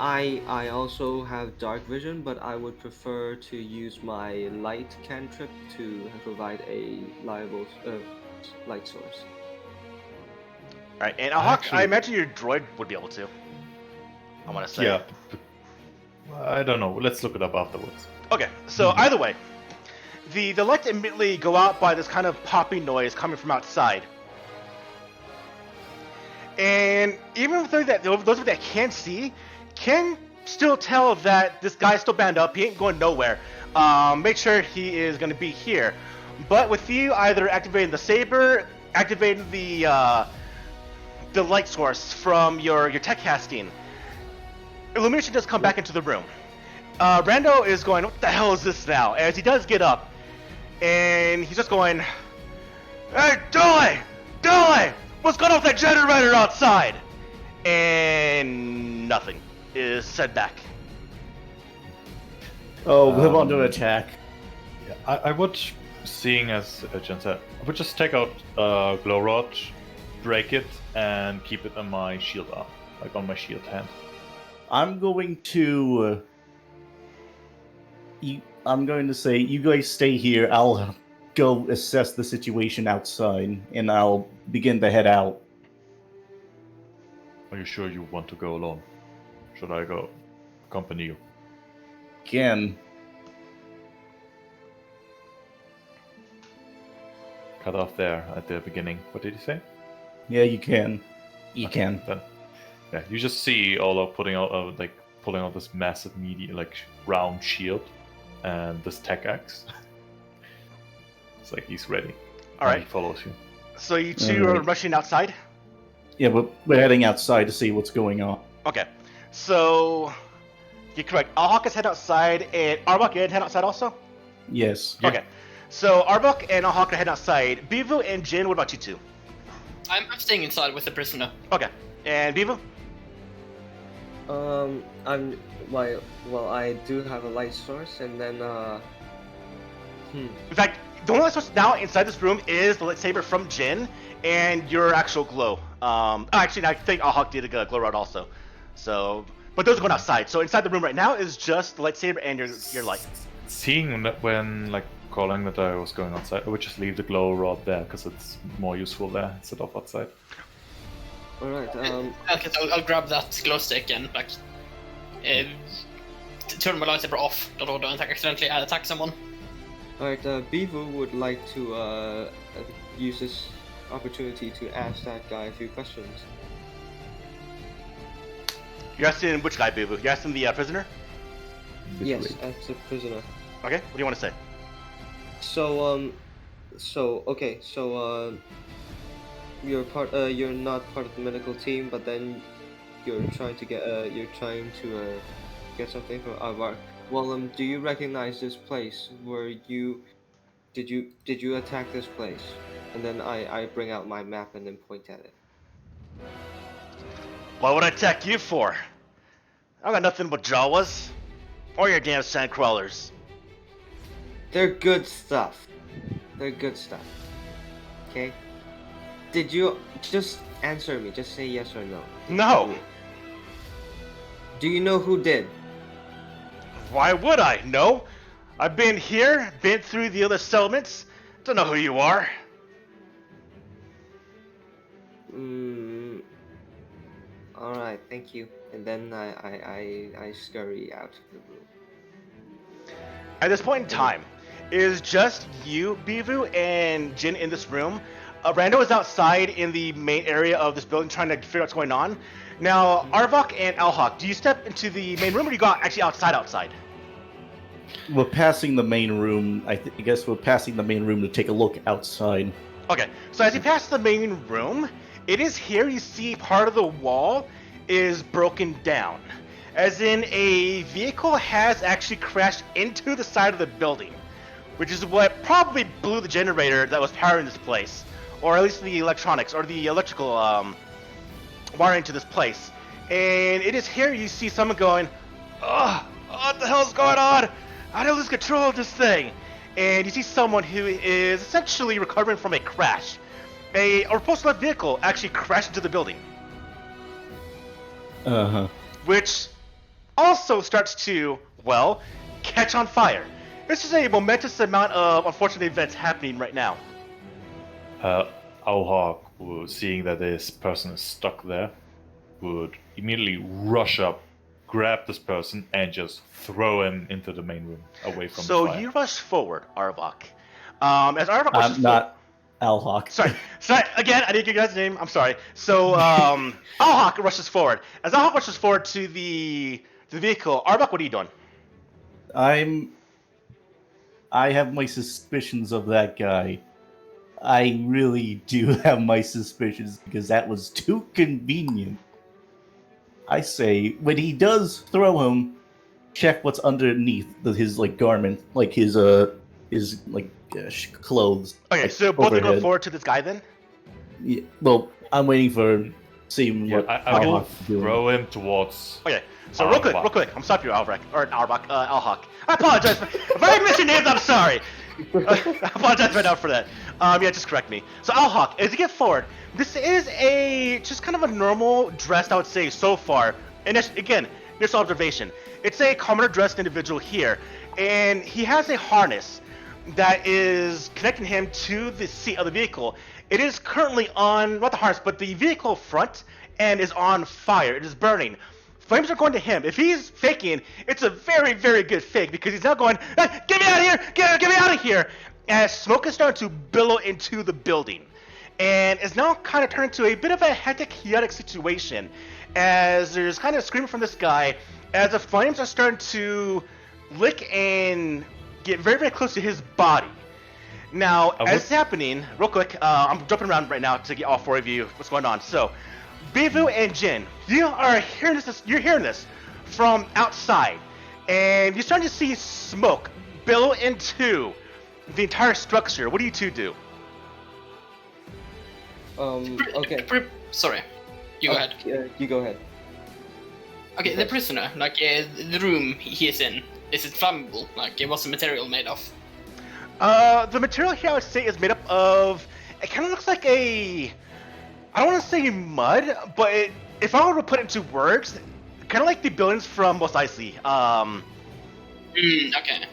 I also have dark vision, but I would prefer to use my light cantrip to provide a reliable light source. Alright, and Hawk, Actually- I imagine your droid would be able to. I want to say. Yeah. I don't know. Let's look it up afterwards. Okay, so either way, the lights immediately go out by this kind of popping noise coming from outside. And even those of you that can't see, can still tell that this guy's still banned up. He ain't going nowhere. Make sure he is going to be here. But with you either activating the saber, activating the light source from your tech casting, illumination does come back into the room. Rando is going, "What the hell is this now?" As he does get up, and he's just going, "Hey, Dolly! Dolly! What's going on with that generator outside? And nothing is said back. Oh, we're under attack. Yeah, I would, seeing as Jen said, I would just take out glow rod, break it, and keep it on my shield arm, like on my shield hand. I'm going to. I'm going to say you guys stay here. I'll go assess the situation outside, and I'll begin to head out. Are you sure you want to go alone? Should I go accompany you? Again, Cut off there at the beginning. What did he say? yeah, you can. You can. Then, yeah, you just see Olo pulling out this massive, round shield and this tech axe. It's like he's ready. All And right. he follows you. So you two are Alright. rushing outside? Yeah, but we're heading outside to see what's going on. Okay. So you're correct. Alhawk is head outside, and Arbok, you're head outside also? Yes. Yeah. Okay. So Arbok and Alhawk are heading outside. Bivu and Jin, what about you two? I'm staying inside with the prisoner. Okay. And Bivu? I do have a light source, and then In fact, the only light source now inside this room is the lightsaber from Jin and your actual glow. Actually, I think Alhawk did a glow rod also. So, but those are going outside. So inside the room right now is just the lightsaber and your light. Seeing that when calling that I was going outside, I would just leave the glow rod there because it's more useful there instead of outside. all right. Okay, so I'll grab that glow stick and turn my lightsaber off. Don't accidentally attack someone. All right. Bivu would like to use this opportunity to ask that guy a few questions. You're asking which guy, Bivu? You're asking the prisoner? Yes, as a prisoner. Okay. What do you want to say? So you're not part of the medical team, but then you're trying to get something from Avar. Well, do you recognize this place? Did you attack this place? And then I bring out my map and then point at it. What would I attack you for? I got nothing but Jawas. Or your damn sand crawlers. They're good stuff. They're good stuff. Okay? Did you just answer me? Just say yes or no. No. Do you know who did? Why would I? No. I've been here, been through the other settlements. Don't know who you are. Alright, thank you. And then I scurry out of the room. At this point in time, it is just you, Bivu, and Jin in this room. Rando is outside in the main area of this building trying to figure out what's going on. Now, Arvok and Alhawk, do you step into the main room or do you go actually outside? We're passing the main room. I guess we're passing the main room to take a look outside. Okay, so as you pass the main room, it is here you see part of the wall is broken down. As in a vehicle has actually crashed into the side of the building, which is what probably blew the generator that was powering this place. Or at least the electronics, or the electrical wiring to this place. And it is here you see someone going, "Ugh, what the hell's going on? I don't lose control of this thing." And you see someone who is essentially recovering from a crash. A repulsor vehicle actually crashed into the building, which also starts to, well, catch on fire. This is a momentous amount of unfortunate events happening right now. Alhawk, seeing that this person is stuck there, would immediately rush up, grab this person, and just throw him into the main room, away from the So fire. you rush forward, Arbok. As Arbok rushes I'm not Alhawk. Sorry, again, I didn't get your guys' name. I'm sorry. So, Alhawk rushes forward. As Alhawk rushes forward to the vehicle, Arbok, what are you doing? I have my suspicions of that guy. I really do have my suspicions because that was too convenient. I say, when he does throw him, check what's underneath his garment, his clothes. Okay, so both of you go overhead. forward to this guy then? Yeah, well, I'm waiting for seeing Yeah, what I will Alhawk's doing. throw him towards. Okay, so real quick, I'm stopping you, Alvrak, or Alhawk. I apologize. If I miss your names, I'm sorry. I apologize right now for that. Yeah, just correct me. So Alhawk, as you get forward, this is just kind of a normal dressed, I would say, so far. And again, this observation. It's a commoner dressed individual here, and he has a harness that is connecting him to the seat of the vehicle. It is currently on, not the harness, but the vehicle front, and is on fire. It is burning. Flames are going to him. If he's faking, it's a very, very good fake, because he's now going, get me out of here! Get me out of here! As smoke is starting to billow into the building. And is now kind of turned into a bit of a hectic, chaotic situation, as there's kind of screaming from this guy, as the flames are starting to lick and get very, very close to his body. Now, as it's happening, real quick, I'm jumping around right now to get all four of you what's going on. So, Bivu and Jin, you are hearing this. You're hearing this from outside, and you're starting to see smoke billow into the entire structure. What do you two do? Okay. Sorry. You go ahead. You go ahead. Okay, the prisoner, like the room he is in, is it flammable? Like, what's the material made of? The material here I would say is made up of. It kind of looks like a. I don't want to say mud, but if I were to put it into words, kind of like the buildings from Mos Eisley. Okay.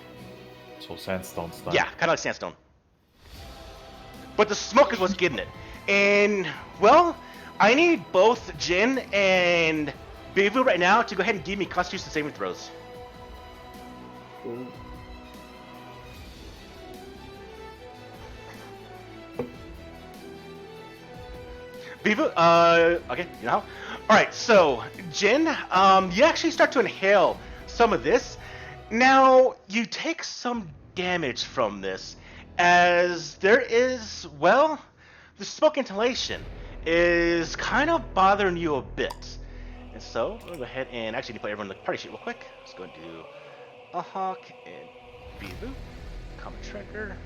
So sandstone style. Yeah, kind of like sandstone. But the smoke is what's getting it. And, well, I need both Jin and Bivu right now to go ahead and give me Constitution saving throws. Ooh. Bivu, okay, you know. Alright, so, Jin, you actually start to inhale some of this. Now, you take some damage from this, as there is, well, the smoke inhalation is kind of bothering you a bit. And so, we'll go ahead and actually play everyone in the party sheet real quick. Let's go and do Alhawk and Bivu. Common tracker.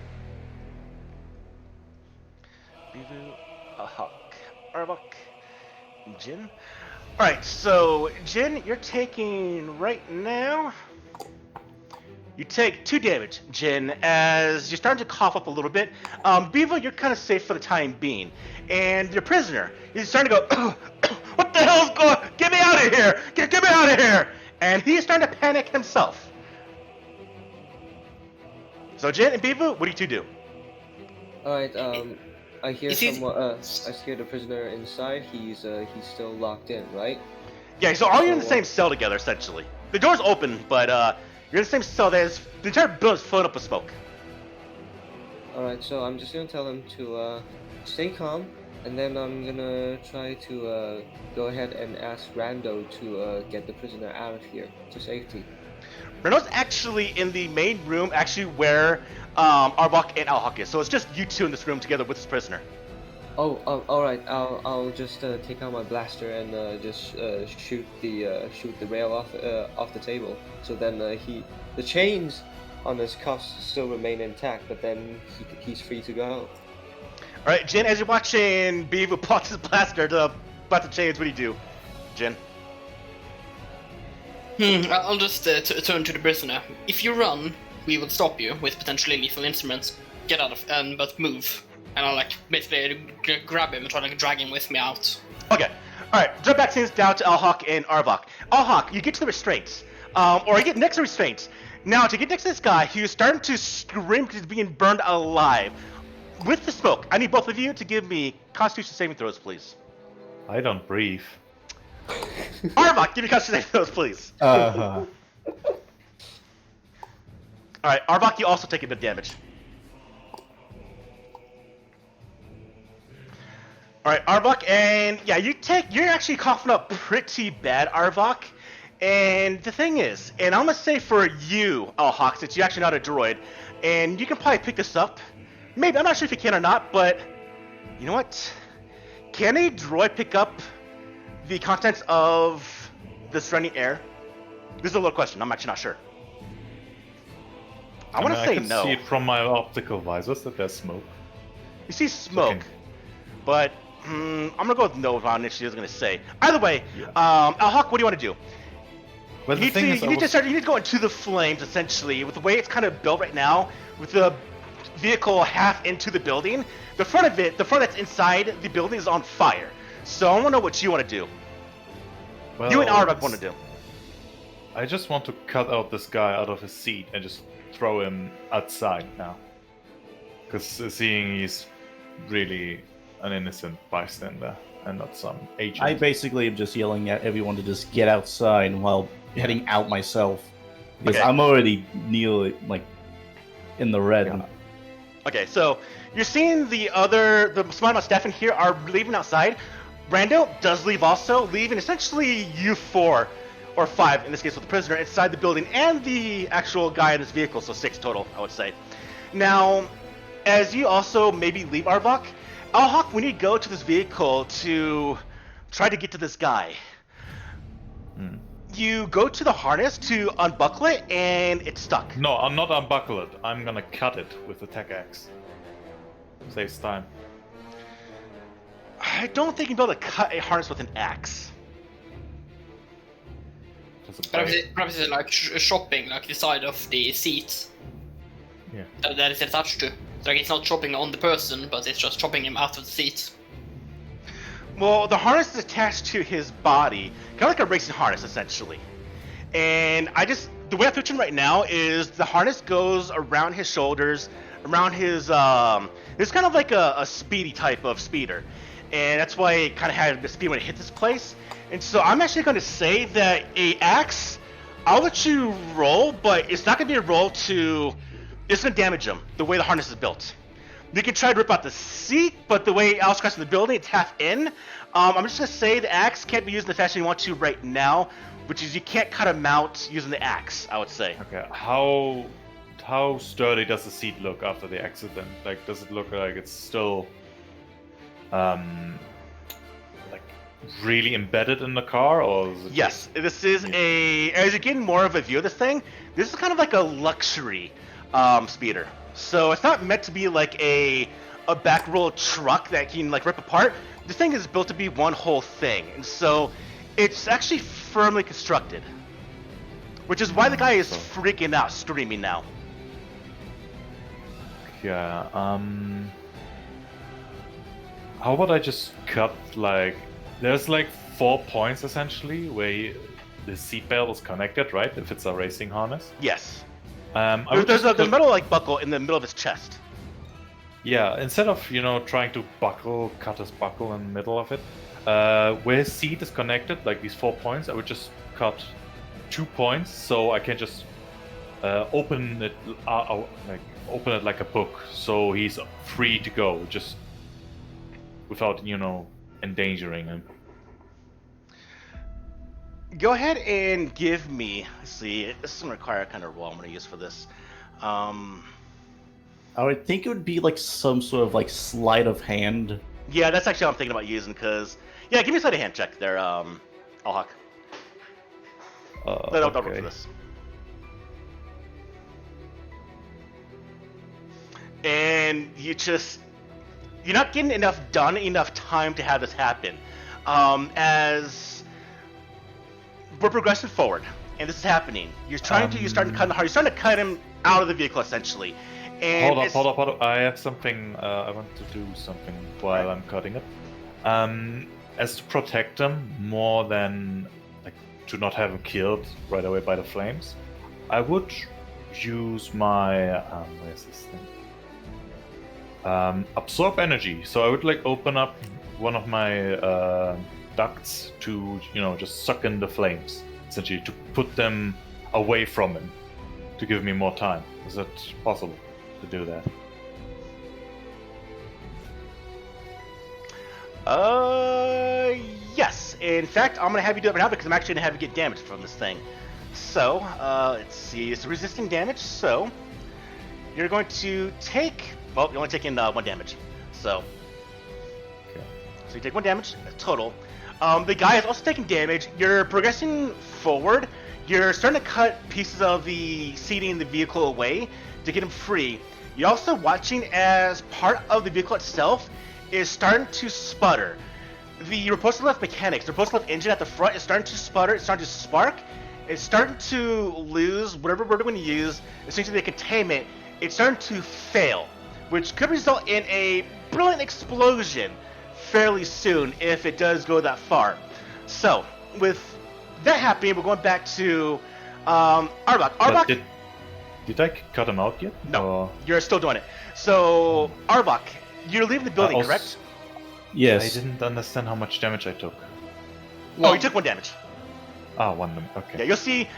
Bivu, Alhawk, Arbok, and Jin. Alright, so Jin, you're taking right now. You take 2 damage, Jin, as you're starting to cough up a little bit. Bivu, you're kind of safe for the time being. And your prisoner, he's starting to go, what the hell's going on? Get me out of here! Get me out of here! And he's starting to panic himself. So Jin and Bivu, what do you two do? Alright, I hear Is he- someone, I hear the prisoner inside. He's still locked in, right? Yeah, so all you're in the So, same cell together, essentially. The door's open, but you're in the same cell. The entire building's filled up with smoke. Alright, so I'm just gonna tell him to stay calm, and then I'm gonna try to go ahead and ask Rando to get the prisoner out of here to safety. Renault's actually in the main room, actually where Arbok and Alhawk is. So it's just you two in this room together with this prisoner. Oh, alright. I'll just take out my blaster and just shoot the rail off the table. So then the chains on his cuffs still remain intact, but then he's free to go. All right, Jin, as you're watching Bivu pull his blaster to butt the chains, what do you do, Jin? I'll just turn to the prisoner. If you run, we will stop you with potentially lethal instruments. Get out of but move. And I'll basically grab him and try to drag him with me out. Okay. All right. Jump back scenes down to Alhawk and Arbok. Alhawk, you get to the restraints, or you get next to restraints. Now, to get next to this guy, he's starting to scream because he's being burned alive. With the smoke, I need both of you to give me Constitution saving throws, please. I don't breathe. Arbok, give me Constitution saving throws, please. Uh-huh. All right, Arbok, you also take a bit of damage. All right, Arbok, and yeah, you're actually coughing up pretty bad, Arbok. And the thing is, and I'm gonna say for you, Alhawk, since you're actually not a droid, and you can probably pick this up. Maybe, I'm not sure if you can or not, but you know what? Can a droid pick up the contents of the surrounding air? This is a little question. I'm actually not sure. I want to say I can no. see from my optical visors that there's smoke. You see smoke, Okay. but I'm gonna go with no on it. She was gonna say. Either way, Alhawk, what do you want to do? Well, You need to go into the flames essentially. With the way it's kind of built right now, with the vehicle half into the building, the front that's inside the building is on fire. So I want to know what you want to do. well, You and Arbok want to do. I just want to cut out this guy out of his seat and just throw him outside now. Because seeing he's really an innocent bystander and not some agent. I basically am just yelling at everyone to just get outside while heading out myself. Because Okay. I'm already nearly, in the red. Yeah. Okay, so you're seeing the smart amount of staff in here are leaving outside. Brando does leave also, leaving essentially you 4 or 5 in this case with the prisoner inside the building and the actual guy in this vehicle, so 6 total, I would say. Now, as you also maybe leave Arbok, Alhawk, we need to go to this vehicle to try to get to this guy. You go to the harness to unbuckle it, and it's stuck. No, I'm not unbuckle it. I'm gonna cut it with the tech axe. Saves time. I don't think you'd be able to cut a harness with an axe. Just a Perhaps, blade. perhaps it's like chopping, like the side of the seat Yeah. that it's attached to. So, like it's not chopping on the person, but it's just chopping him out of the seat. Well, the harness is attached to his body, kind of like a racing harness, essentially. And the way I'm picturing right now is the harness goes around his shoulders, around his, it's kind of like a speedy type of speeder. And that's why it kind of had the speed when it hit this place. And so I'm actually going to say that a axe, I'll let you roll, but it's not going to be a roll it's going to damage him, the way the harness is built. You can try to rip out the seat, but the way Al's crashing the building, it's half in. I'm just going to say the axe can't be used in the fashion you want to right now, which is you can't cut him out using the axe, I would say. Okay. How sturdy does the seat look after the accident? Like, does it look like it's still, like really embedded in the car, or is it Yes, this is as you're getting more of a view of this thing, this is kind of like a luxury speeder. So it's not meant to be like a back roll truck that can like rip apart. This thing is built to be one whole thing, and so it's actually firmly constructed. Which is why the guy is freaking out, screaming now. Yeah, how about I just cut, like, there's like 4 points essentially where the seatbelt is connected, right? If it's a racing harness. Yes. I would There's just a put- metal like buckle in the middle of his chest. Yeah, instead of, trying to cut his buckle in the middle of it, where his seat is connected, like these 4 points, I would just cut 2 points so I can just open it like a book, so he's free to go, just without, endangering him. Go ahead and give me. Let's see, this is gonna require a kind of roll I'm gonna use for this. I would think it would be like some sort of like sleight of hand. Yeah, that's actually what I'm thinking about using. Cause yeah, give me a sleight of hand check there, Alhawk. That'll work for this. And you're not getting enough time to have this happen. As we're progressing forward, and this is happening, you're starting to cut the heart. You're starting to cut him out of the vehicle essentially. And Hold up. I have something. I want to do something while I'm cutting it. As to protect him more than like to not have him killed right away by the flames, I would use my where's this thing? Absorb energy. So I would like open up one of my ducts to just suck in the flames, essentially to put them away from him, to give me more time. Is that possible to do that? Yes. In fact, I'm gonna have you do it right now because I'm actually gonna have you get damage from this thing. So, let's see. It's resisting damage. So, you're going to take. Well, you're only taking 1 damage. So, Okay. so you take 1 damage total. The guy is also taking damage. You're progressing forward. You're starting to cut pieces of the seating in the vehicle away to get him free. You're also watching as part of the vehicle itself is starting to sputter. The repulsive left mechanics, the repulsive left engine at the front is starting to sputter, it's starting to spark, it's starting to lose whatever word we're going to use, it seems to be a containment, it's starting to fail, which could result in a brilliant explosion fairly soon if it does go that far. So, with that happening, we're going back to Arbok. But did I cut him out yet? No, Or- you're still doing it. So, Arbok, you're leaving the building, also- correct? Yes. I didn't understand how much damage I took. Oh, you took 1 damage. Ah, 1 damage. Okay. Yeah, you'll see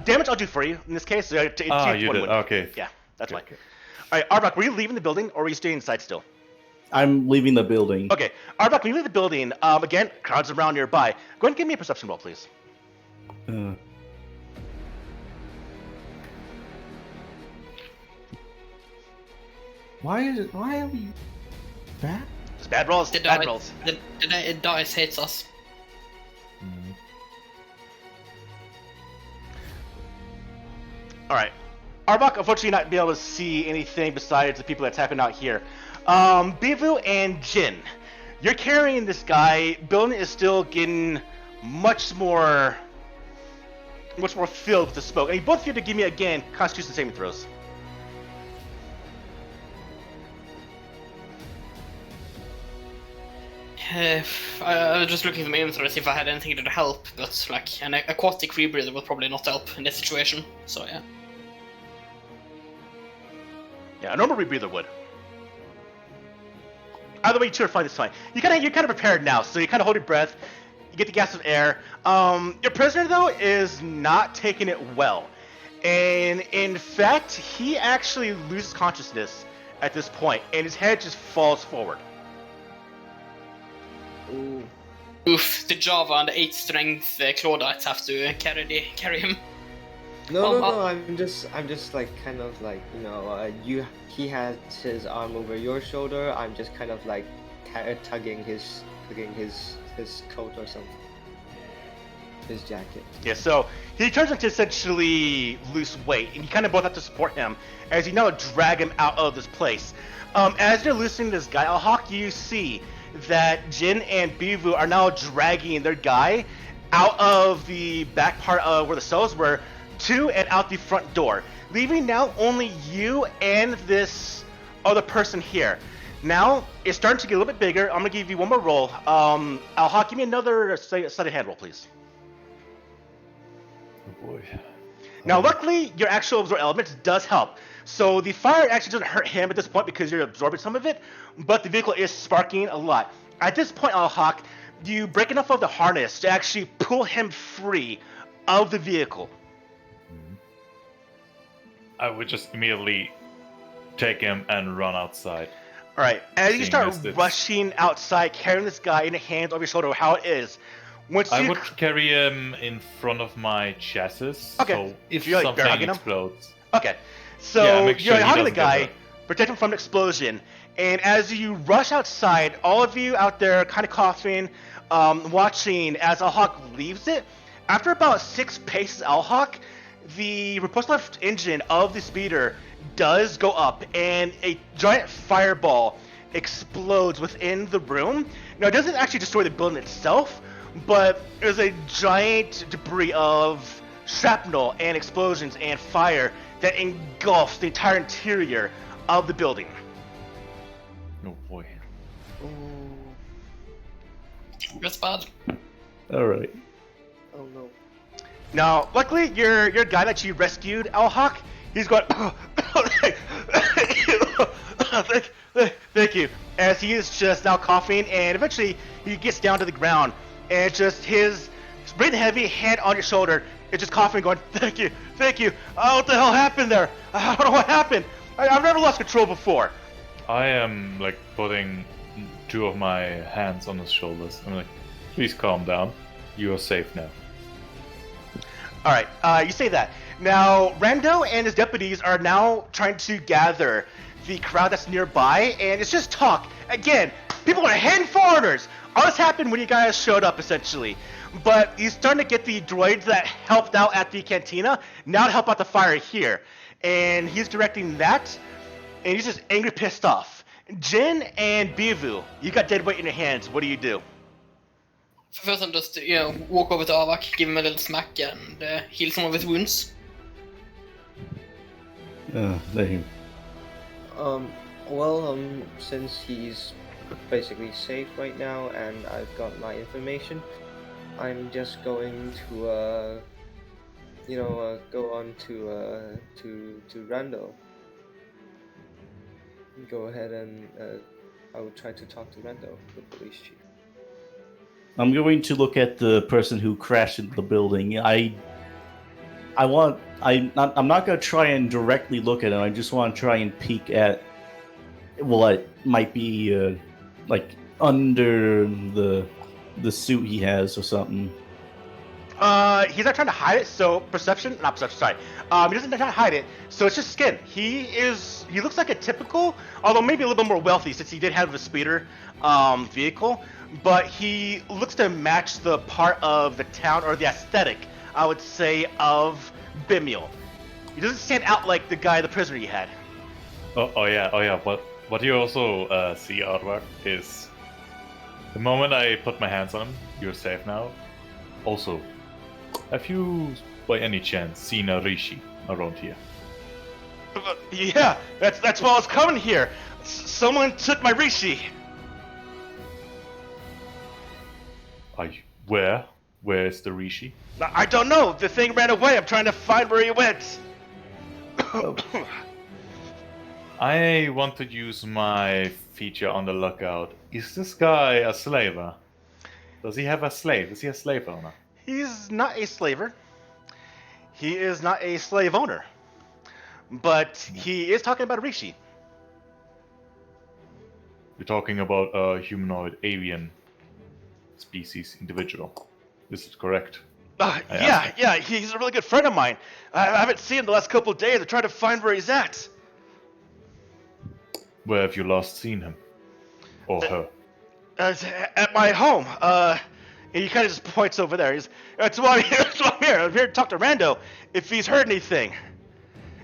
damage I'll do for you in this case. So it's Ah, each you one did. would. Okay. Yeah, that's Okay, fine. okay. All right, Arbok, were you leaving the building or were you staying inside still? I'm leaving the building. Okay, Arbok, when you leave the building, again, crowds around nearby. Go ahead and give me a perception roll, please. Why are we bad? Just bad rolls, The bad die- rolls. The dice hates us. Mm. All right. Arbok, unfortunately, not be able to see anything besides the people that's happening out here. Bivu and Jin, you're carrying this guy. Building is still getting much more filled with the smoke. And you both have to give me again Constitution saving throws. I was just looking at my inventory to see if I had anything that would help, but like an aquatic rebreather would probably not help in this situation. So yeah. Yeah, a normal rebreather would. Either way, you two are fine. It's fine. You're kind of prepared now, so you kind of hold your breath. You get the gas of air. Your prisoner though is not taking it well, and in fact, he actually loses consciousness at this point, and his head just falls forward. Ooh. Oof, the Java and the 8th strength Claudites have to carry him. No, I'm just like kind of like, you know, he has his arm over your shoulder. I'm just kind of like tugging his coat or something, his jacket. Yeah, so he turns into essentially loose weight, and you kind of both have to support him as you now drag him out of this place. As you're loosening this guy, Alhawk, you see that Jin and Bivu are now dragging their guy out of the back part of where the cells were to and out the front door, leaving now only you and this other person here. Now it's starting to get a little bit bigger. I'm gonna give you one more roll. Alhawk, give me another sleight of hand roll, please. Oh boy. Now, luckily, your actual absorb elements does help. So the fire actually doesn't hurt him at this point because you're absorbing some of it, but the vehicle is sparking a lot. At this point, Alhawk, you break enough of the harness to actually pull him free of the vehicle. I would just immediately take him and run outside. All right, as you Seeing start as it's- rushing outside, carrying this guy in your hands over your shoulder, how it is. Once I you would carry him in front of my chassis. Okay. So if You're, like, something bear hugging him? explodes. Okay, so Yeah, make sure you're he hugging the doesn't get guy, hurt. protect him from an explosion, and as you rush outside, all of you out there kind of coughing, watching as Alhawk leaves it. After about 6 paces, Alhawk, the repulsive left engine of the speeder does go up, and a giant fireball explodes within the room. Now, it doesn't actually destroy the building itself, but there's a giant debris of shrapnel and explosions and fire that engulfs the entire interior of the building. Oh boy. That's bad. All right. Oh no. Now, luckily, your guy that you rescued, Alhawk, he's going, thank you, as he is just now coughing, and eventually he gets down to the ground, and just his breathing heavy, hand on your shoulder, it's just coughing, going, thank you. Oh, what the hell happened there? I don't know what happened. I've never lost control before. I am like putting 2 of my hands on his shoulders. I'm like, please calm down. You are safe now. All right, you say that. Now, Rando and his deputies are now trying to gather the crowd that's nearby, and it's just talk. Again, people are heading for orders. All this happened when you guys showed up, essentially. But he's starting to get the droids that helped out at the cantina now to help out the fire here. And he's directing that, and he's just angry, pissed off. Jin and Bivu, you got dead weight in your hands. What do you do? First, I'm just walk over to Avak, give him a little smack, and heal some of his wounds. There. Since he's basically safe right now and I've got my information, I'm just going to, go on to Randall. Go ahead and I will try to talk to Randall, the police chief. I'm going to look at the person who crashed into the building. I'm not going to try and directly look at him. I just want to try and peek at what might be like under the suit he has or something. He's not trying to hide it, so perception, not perception, sorry. He doesn't try to hide it, so it's just skin. He looks like a typical, although maybe a little bit more wealthy since he did have a speeder vehicle, but he looks to match the part of the town, or the aesthetic, I would say, of Bimiel. He doesn't stand out like the prisoner you had. Oh yeah. What you also see, Artwork, is the moment I put my hands on him, you're safe now. Also, have you, by any chance, seen a Rishi around here? Yeah, that's why I was coming here. Someone took my Rishi. Where? Where is the Rishi? I don't know. The thing ran away. I'm trying to find where he went. I want to use my feature on the lookout. Is this guy a slaver? Does he have a slave? Is he a slave owner? He's not a slaver. He is not a slave owner. But he is talking about a Rishi. You're talking about a humanoid avian species individual. Is it correct? Yeah, he's a really good friend of mine. I haven't seen him the last couple of days. I'm trying to find where he's at. Where have you last seen him? Or her? At my home. He kind of just points over there. That's why I'm here. I'm here to talk to Rando if he's heard anything.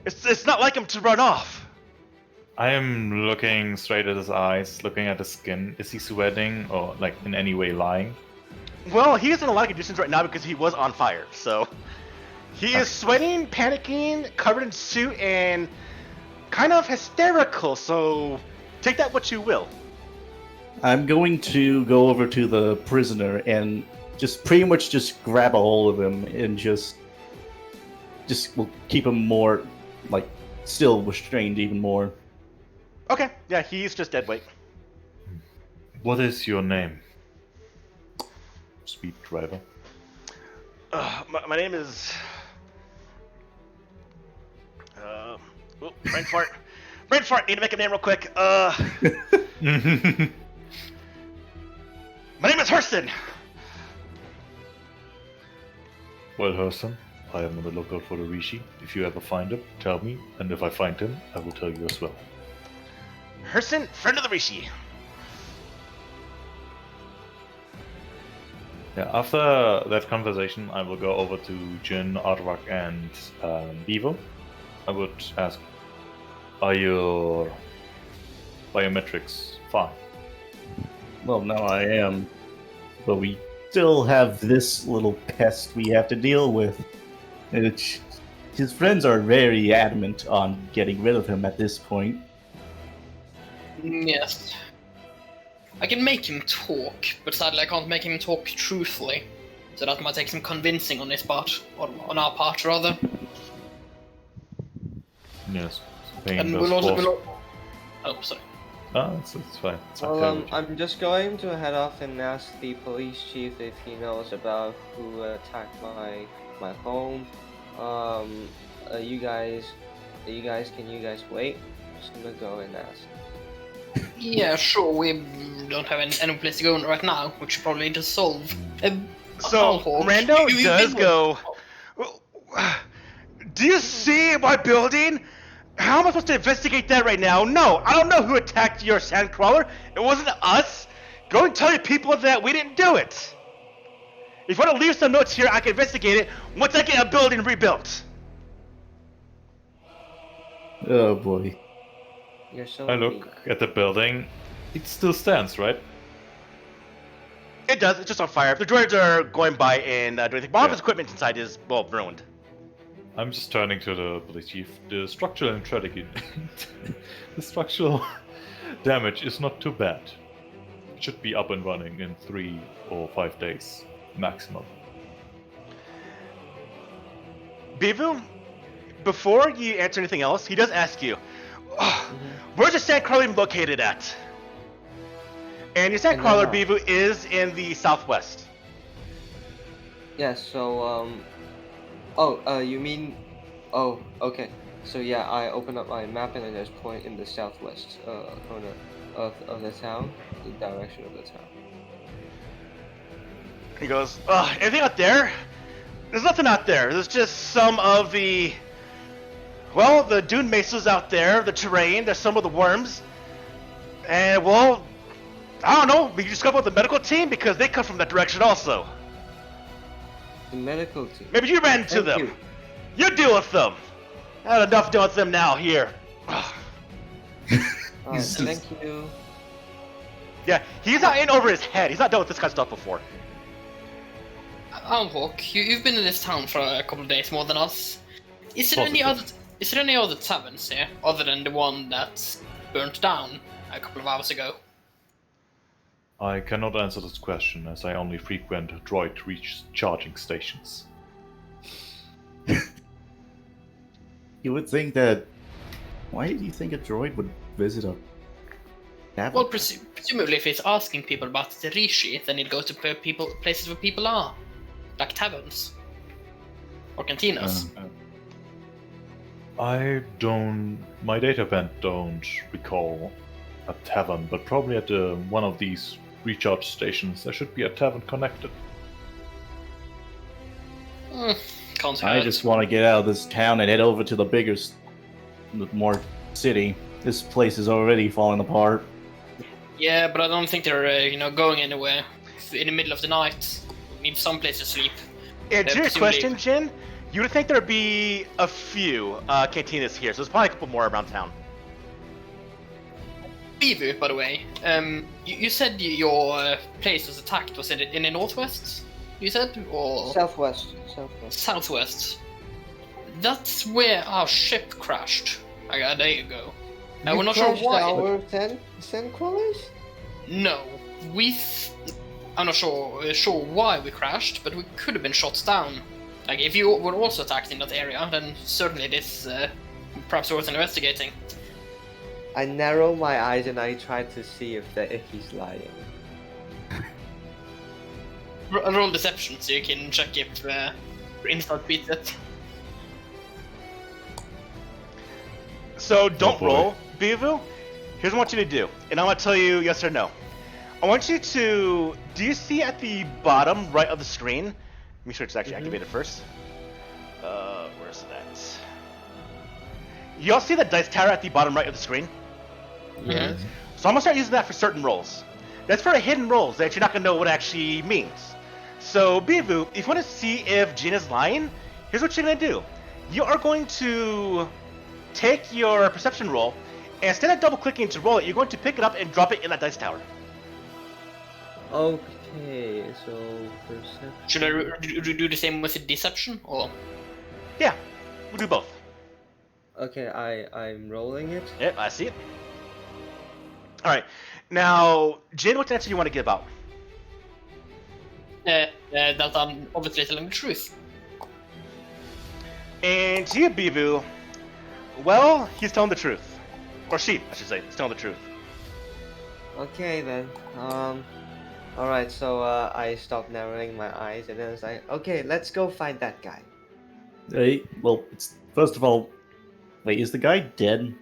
It's not like him to run off. I am looking straight at his eyes, looking at his skin. Is he sweating or like in any way lying? Well, he is in a lot of conditions right now because he was on fire. So he is sweating, panicking, covered in soot, and kind of hysterical. So take that what you will. I'm going to go over to the prisoner and just pretty much just grab a hold of him and just will keep him more, like, still restrained even more. Okay, yeah, he's just dead weight. What is your name? Speed driver. My name is... brain fart. Brain fart, need to make a name real quick. My name is Hurston. Well, Hurston, I am on the lookout for the Rishi. If you ever find him, tell me, and if I find him, I will tell you as well. Hurston, friend of the Rishi. Yeah, after that conversation, I will go over to Jin, Artvak, and Bevo. I would ask, are your biometrics fine? Well, no, I am. But we still have this little pest we have to deal with. His friends are very adamant on getting rid of him at this point. Yes. I can make him talk, but sadly I can't make him talk truthfully. So that might take some convincing on his part, or on our part rather. Yes. And we'll also... Oh, sorry. Oh, it's fine. It's Well, fine. I'm just going to head off and ask the police chief if he knows about who attacked my home. You guys, can you guys wait? I'm just gonna go and ask. Yeah, sure, we don't have any place to go right now, which you probably need to solve. So, Rando does go... Do you see my building? How am I supposed to investigate that right now? No, I don't know who attacked your sandcrawler. It wasn't us. Go and tell your people that we didn't do it. If you want to leave some notes here, I can investigate it once I get a building rebuilt. Oh boy. You're so I mean. look at the building. It still stands, right? It does. It's just on fire. The droids are going by and doing anything. All of Yeah. his equipment inside is ruined. I'm just turning to the police chief. The structural integrity, the structural damage is not too bad. It should be up and running in 3 or 5 days maximum. Bivu, before you answer anything else, he does ask you, where's your sandcrawler located at? And your sandcrawler, Bivu, is in the southwest. Yes, so, oh, you mean, oh, okay. So yeah, I open up my map and then there's point in the southwest corner of the town, the direction of the town. He goes, anything out there? There's nothing out there. There's just some of the, well, the dune mesas out there, the terrain, there's some of the worms. And, well, I don't know, we just go with the medical team because they come from that direction also. The medical team. Maybe you ran into Thank them. You deal with them. I had enough dealing with them now, here. Thank you. Yeah, he's not in over his head. He's not dealt with this kind of stuff before. Hawk, you've been in this town for a couple of days more than us. Is there any other taverns here other than the one that's burnt down a couple of hours ago? I cannot answer this question as I only frequent droid charging stations. You would think that. Why do you think a droid would visit a tavern? Well, presumably if he's asking people about the Rishi, then he'd go to places where people are. Like taverns. Or cantinas. My data band don't recall a tavern, but probably at one of these recharge stations there should be a tavern connected. Can't I hurt. just want to get out of this town and head over to the bigger, more city. This place is already falling apart. Yeah, but I don't think they're going anywhere in the middle of the night. Need some place to sleep. And to your presumably- question, Jin, you would think there'd be a few cantinas here, so there's probably a couple more around town. Beaver, by the way, you said your place was attacked. Was it in the northwest? You said, or Southwest. southwest? That's where our ship crashed. There you go. We're not sure why. Our sandcrawlers? No, I'm not sure why we crashed, but we could have been shot down. Like if you were also attacked in that area, then certainly this perhaps worth investigating. I narrow my eyes and I try to see if he's lying. Roll deception so you can check if instant beats it. So don't boy. roll, Bivu. Here's what I want you to do, and I'm gonna tell you yes or no. I want you to. Do you see at the bottom right of the screen? Make sure it's actually activated first. Where's that? You all see the dice tower at the bottom right of the screen? Yes. So I'm gonna start using that for certain rolls. That's for hidden rolls that you're not gonna know what it actually means. So Bivu, if you want to see if Jin is lying, here's what you're gonna do. You are going to take your perception roll, and instead of double clicking to roll it, you're going to pick it up and drop it in that dice tower. Okay, so perception. Should I do the same with the deception, or? Yeah, we'll do both. Okay, I'm rolling it. Yep, I see it. Alright, now, Jin, what answer do you want to give out? That I'm obviously telling the truth. And to you, Bivu, well, he's telling the truth. Or she, I should say, is telling the truth. Okay then. Alright, so I stopped narrowing my eyes and then it's like, okay, let's go find that guy. Hey, well, first of all, wait, is the guy dead?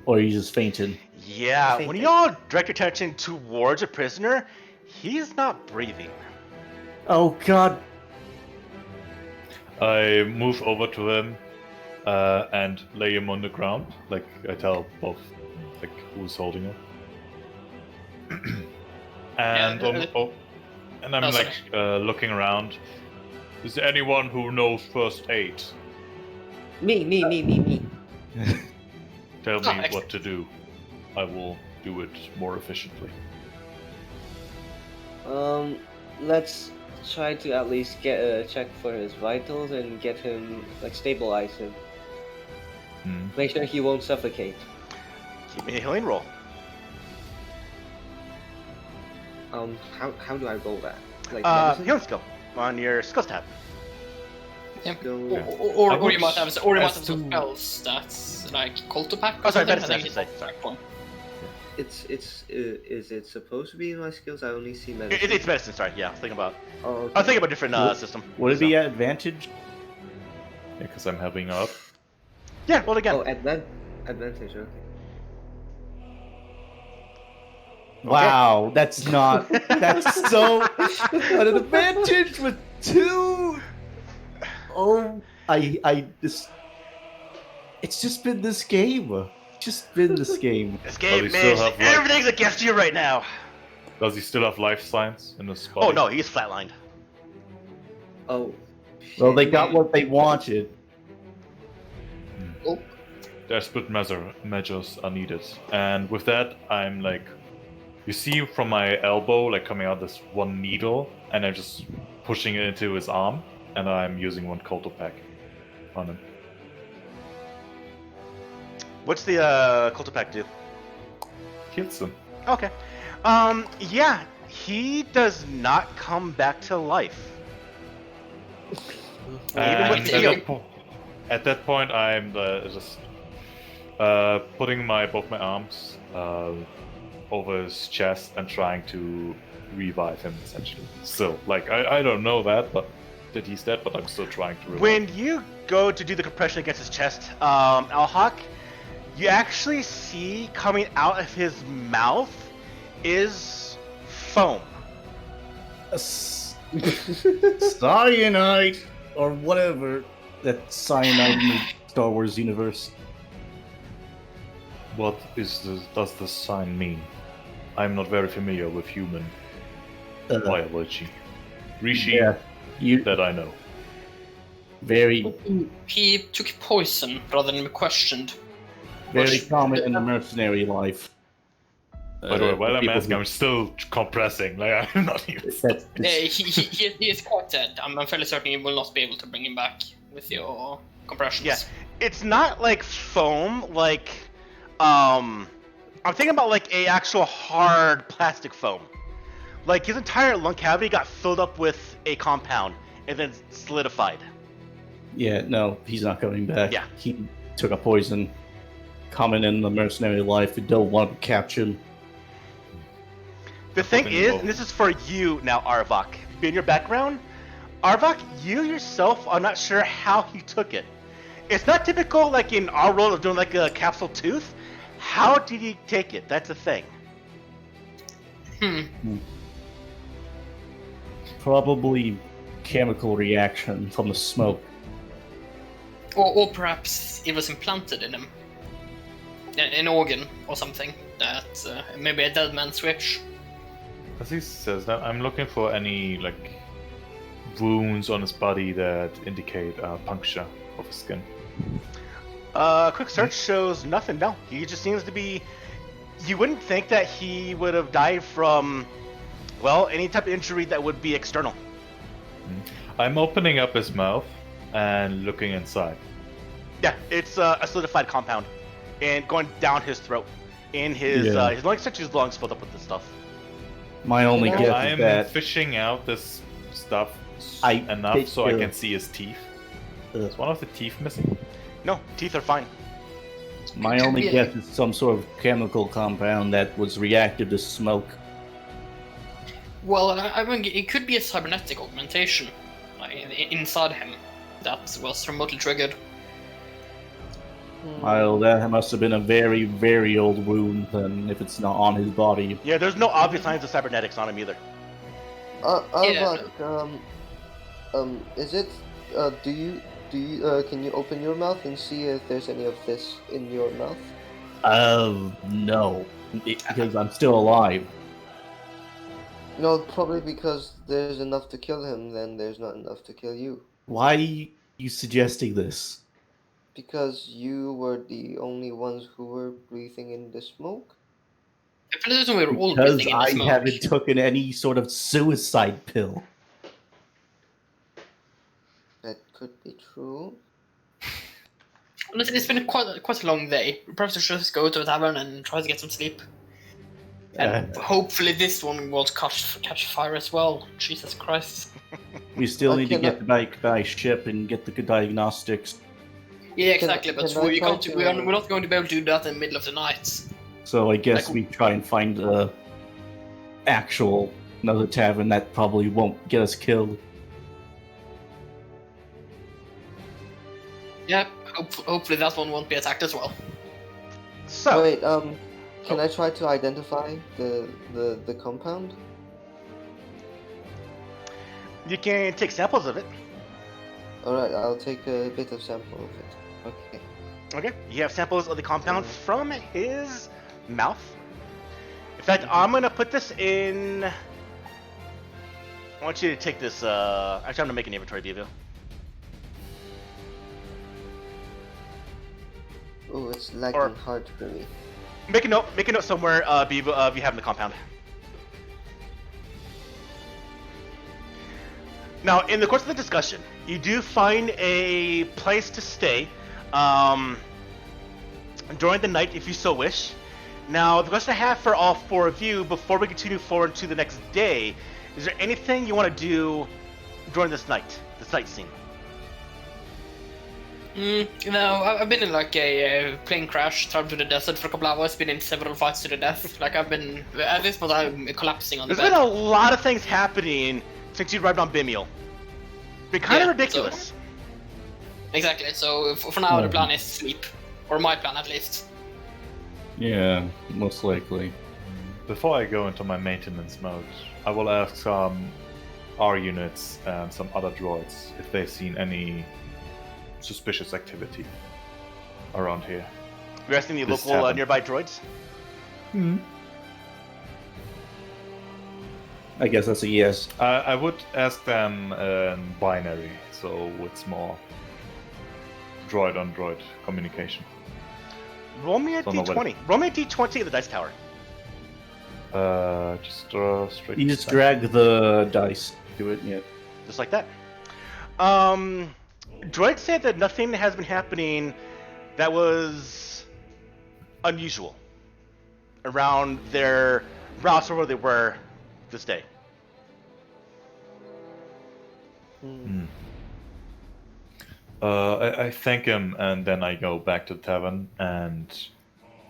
Or he just fainted? Yeah, think when that- y'all direct your attention towards a prisoner, he's not breathing. Oh God! I move over to him and lay him on the ground. Like I tell both, like who's holding him. And I'm Oh, like looking around. Is there anyone who knows first aid? Me. Tell me excellent. what to do. I will do it more efficiently. Let's try to at least get a check for his vitals and get him, like, stabilize him. Hmm. Make sure he won't suffocate. Give me a healing roll. How do I roll that? Like, medicine? Healing skill on your skills tab. Yeah. Skill- Or you might have some as spells that's like Cultopack. Oh, sorry, or something. medicine, I think should say. it's Sorry. one. Is it supposed to be in my skills? I only see It, medicine. it's medicine. Sorry. Yeah, I was thinking about. Oh, I was okay. thinking about a different Would- system. Would it so. be at advantage? Yeah, because I'm helping out. Yeah. Roll again. Oh, advantage. Okay. Wow, that's not. That's so. An advantage with 2. Oh, I just. It's just been this game. Just been this game. This Well, game, we still man, have, like- everything's against you right now. Does he still have life signs in his body? Oh no, he's flatlined. Oh. Well, they shit. got what they wanted. Desperate measures are needed. And with that, I'm like, you see from my elbow, like coming out this one needle, and I'm just pushing it into his arm, and I'm using one Cultopack on him. What's the Cultopack do? Kills him. Okay. Yeah, he does not come back to life. And with the at, heal. at that point, I'm just putting both my arms over his chest and trying to revive him, essentially. Still, like, I don't know that, but that he's dead, but I'm still trying to revive him. When you go to do the compression against his chest, Alhawk, you actually see coming out of his mouth is foam. Cyanide or whatever that cyanide in the Star Wars universe. What does the sign mean? I'm not very familiar with human biology. Rishi, Yeah, you that I know. very He took poison rather than be questioned. very common in the mercenary life. By the way, while I'm people asking, I'm still compressing. Like, I'm not even. That's, He is quite dead. I'm fairly certain you will not be able to bring him back with your compressions. Yeah, it's not like foam, like, I'm thinking about like a actual hard plastic foam. Like his entire lung cavity got filled up with a compound and then solidified. yeah, no, he's not coming back. Yeah. He took a poison. Common in the mercenary life, we don't want to capture him. The thing Hoping is, both. and this is for you now, Arvok, in your background, Arvok, you yourself are not sure how he took it. It's not typical, like in our world of doing like a capsule tooth. How did he take it? That's the thing. Probably chemical reaction from the smoke. Or perhaps it was implanted in him. An organ or something. That maybe a dead man switch. As he says that, I'm looking for any like wounds on his body that indicate puncture of his skin. Quick search shows nothing. No, he just seems to be. You wouldn't think that he would have died from, well, any type of injury that would be external. I'm opening up his mouth and looking inside. Yeah, it's a solidified compound, and going down his throat. In his Yeah. his lungs, essentially his lungs filled up with this stuff. My only guess I'm is that fishing out this stuff I enough think so I you're- can see his teeth. Is one of the teeth missing? No, teeth are fine. my Could only be a- guess is some sort of chemical compound that was reactive to smoke. Well, I mean, it could be a cybernetic augmentation inside him that was remotely triggered. Well, that must have been a very, very old wound, then, if it's not on his body. Yeah, there's no obvious signs of cybernetics on him either. Yeah. Is it? Can you open your mouth and see if there's any of this in your mouth? No. Because I'm still alive. No, probably because there's enough to kill him, then there's not enough to kill you. Why are you suggesting this? Because you were the only ones who were breathing in the smoke? I feel as though we were all Because breathing in the I smoke. haven't taken any sort of suicide pill. That could be true. Honestly, it's been quite a long day. Perhaps we should just go to a tavern and try to get some sleep. And hopefully this one won't catch fire as well. Jesus Christ. We still need to Okay, get back by ship and get the diagnostics. Yeah, exactly. But can I we try can't. to- We're not going to be able to do that in the middle of the night. So I guess Like- we try and find another tavern that probably won't get us killed. Yeah. Hopefully that one won't be attacked as well. So, Wait, can I try to identify the compound? you can take samples of it. Alright, I'll take a bit of sample of it. Okay. Okay, you have samples of the compound from his mouth. In fact, I'm gonna put this in. I want you to take this. Actually, I'm gonna make an inventory, Bevo. Oh, it's lagging Or- hard for me. Make a note. Make a note somewhere, Bevo, of you having the compound. Now, in the course of the discussion, you do find a place to stay during the night, if you so wish. Now, the question I have for all four of you, before we continue forward to the next day, is there anything you want to do during this night, the sightseeing? I've been in like a plane crash, traveled to the desert for a couple hours, been in several fights to the death. Like I've been, at this point I'm collapsing on the There's bed. been a lot of things happening since you arrived on Bimiel. Been kind of Yeah, ridiculous. Exactly, so for now the plan is sleep. Or my plan at least. Yeah, most likely. Before I go into my maintenance mode, I will ask some R units and some other droids if they've seen any suspicious activity around here. You're asking the This local happened. nearby droids? I guess that's a yes. I would ask them in binary, so it's more droid on droid communication. Roll me a Don't know what- d20. Roll me a d20 at the dice tower. Just straight. You just back. drag the dice to it, yeah. Just like that. Droids said that nothing has been happening that was unusual around their routes or where they were this day. I thank him, and then I go back to the tavern, and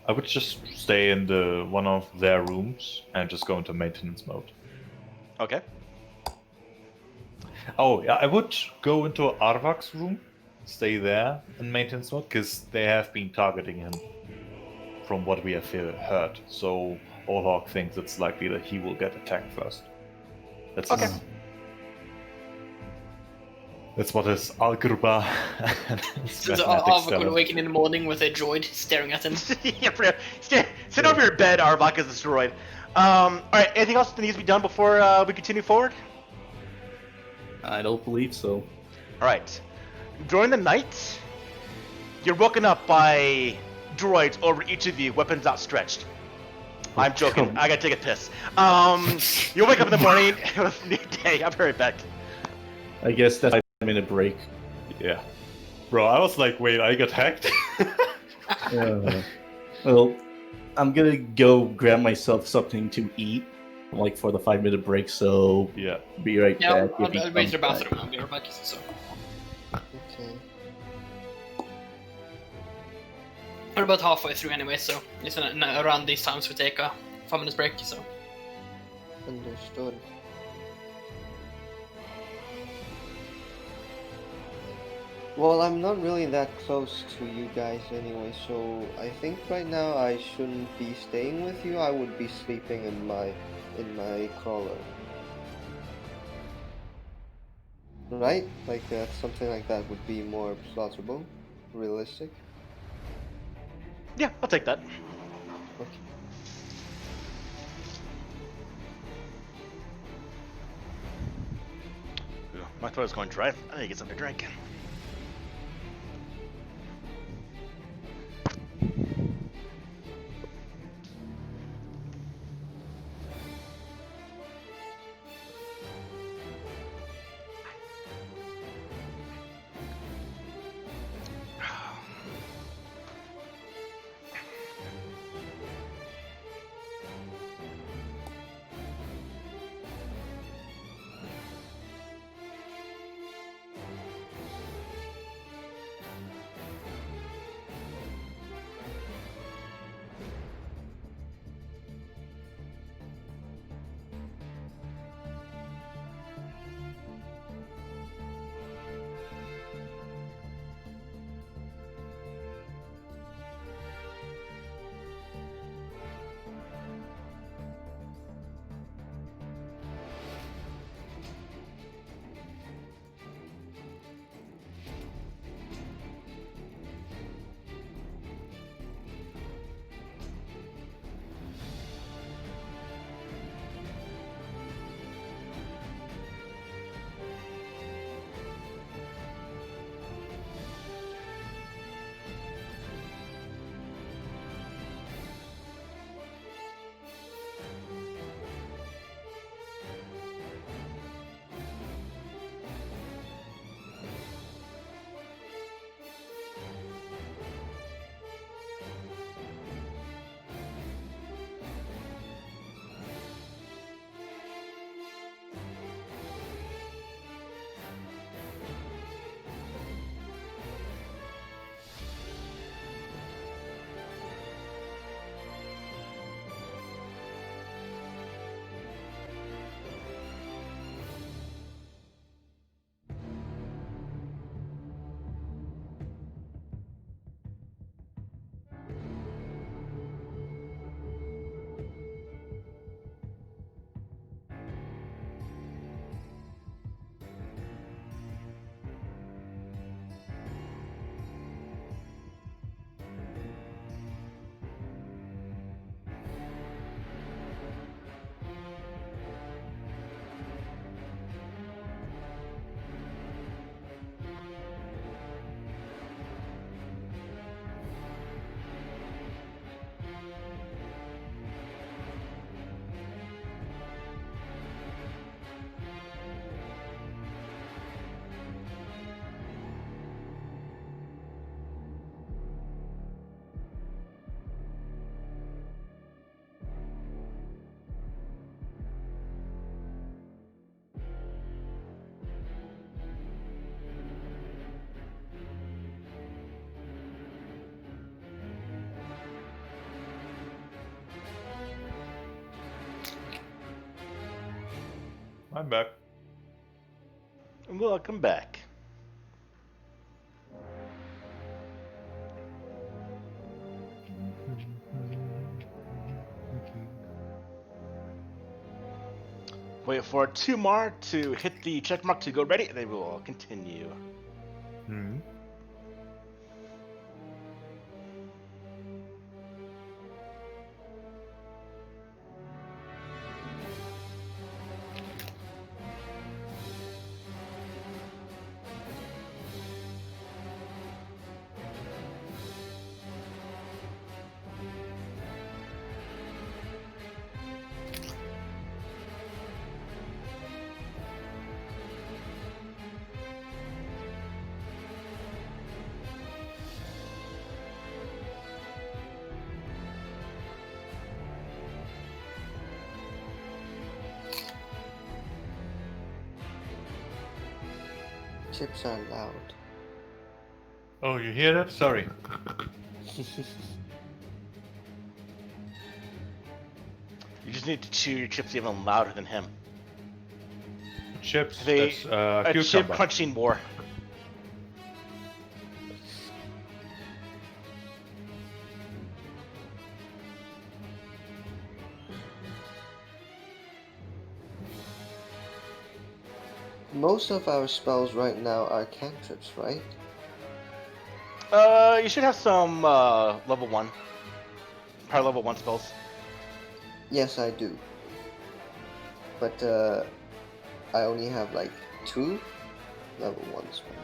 I would just stay in one of their rooms and just go into maintenance mode. Okay. Oh, yeah, I would go into Arvak's room, stay there in maintenance mode, because they have been targeting him from what we have heard. So Orhawk thinks it's likely that he will get attacked first. That's Okay. That's what his Al-Ghurba So Arvak will awaken in the morning with a droid staring at him. Yeah, sit over your bed, Arbok is destroyed. Alright, anything else that needs to be done before we continue forward? I don't believe so. Alright. During the night, you're woken up by droids over each of you, weapons outstretched. I'm joking. I gotta take a piss. You wake up in the morning with a new day. I'll be right back. I guess that's a 5-minute break. Yeah. Bro, I was like, wait, I got hacked? Well, I'm gonna go grab myself something to eat, like for the 5-minute break, so Yeah. be right Yeah, back. I'll if he wait to the comes bathroom and I'll be right back. So. Okay. We're about halfway through anyway, so it's around these times we take a 5 minutes break, so. Understood. Well, I'm not really that close to you guys anyway, so I think right now I shouldn't be staying with you. I would be sleeping in my crawler. Right? Like something like that would be more plausible, realistic. Yeah, I'll take that. Okay. Ooh, my throat is going dry. I need to get something to drink. I'm back. Welcome back. Wait for Tumar to hit the check mark to go ready, and then we will continue. Hmm. Chips are loud. Oh, you hear that? Sorry. You just need to chew your chips even louder than him. Chips. They- That's A chip cucumber. crunching more. Most of our spells right now are cantrips, right? You should have some level 1. Power level 1 spells. Yes, I do. But I only have like 2 level 1 spells.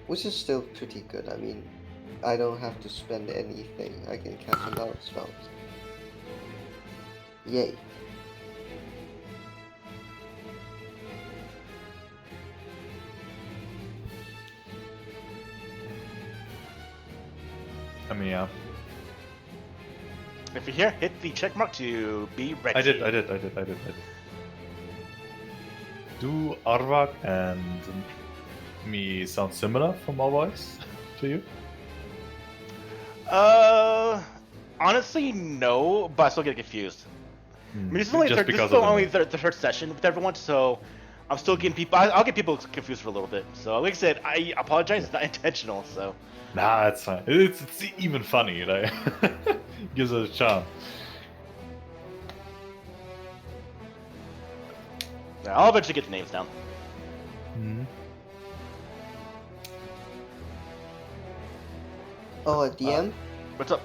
Which is still pretty good. I mean, I don't have to spend anything. I can cast a lot of spells. Yay. I mean, yeah. If you're here, hit the check mark to be ready. I did. Do Arvak and me sound similar from our voice to you? Honestly, no, but I still get confused. I mean, this is only, Just this because is of the only name. the third session with everyone, so I'm still getting people. I'll get people confused for a little bit. So, like I said, I apologize. It's not intentional. So, Nah, it's fine. It's even funny. Like, gives it a charm. yeah, I'll eventually get the names down. Oh, at DM? What's up?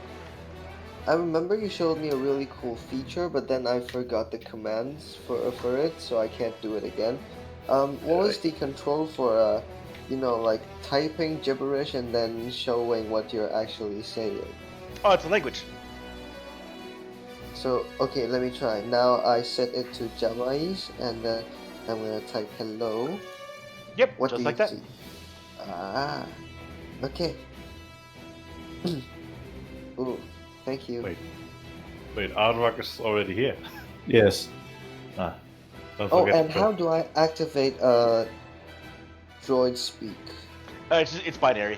I remember you showed me a really cool feature, but then I forgot the commands for it, so I can't do it again. What was the control for, you know, like typing gibberish and then showing what you're actually saying? Oh, it's a language. So, okay, let me try. Now I set it to Jamais, and I'm gonna type hello. Yep, What just do like you that. see? Ah, okay. Ooh, thank you. Wait, Arvak is already here. Yes. Ah, don't Oh, forget and to how put- do I activate droid speak? It's binary.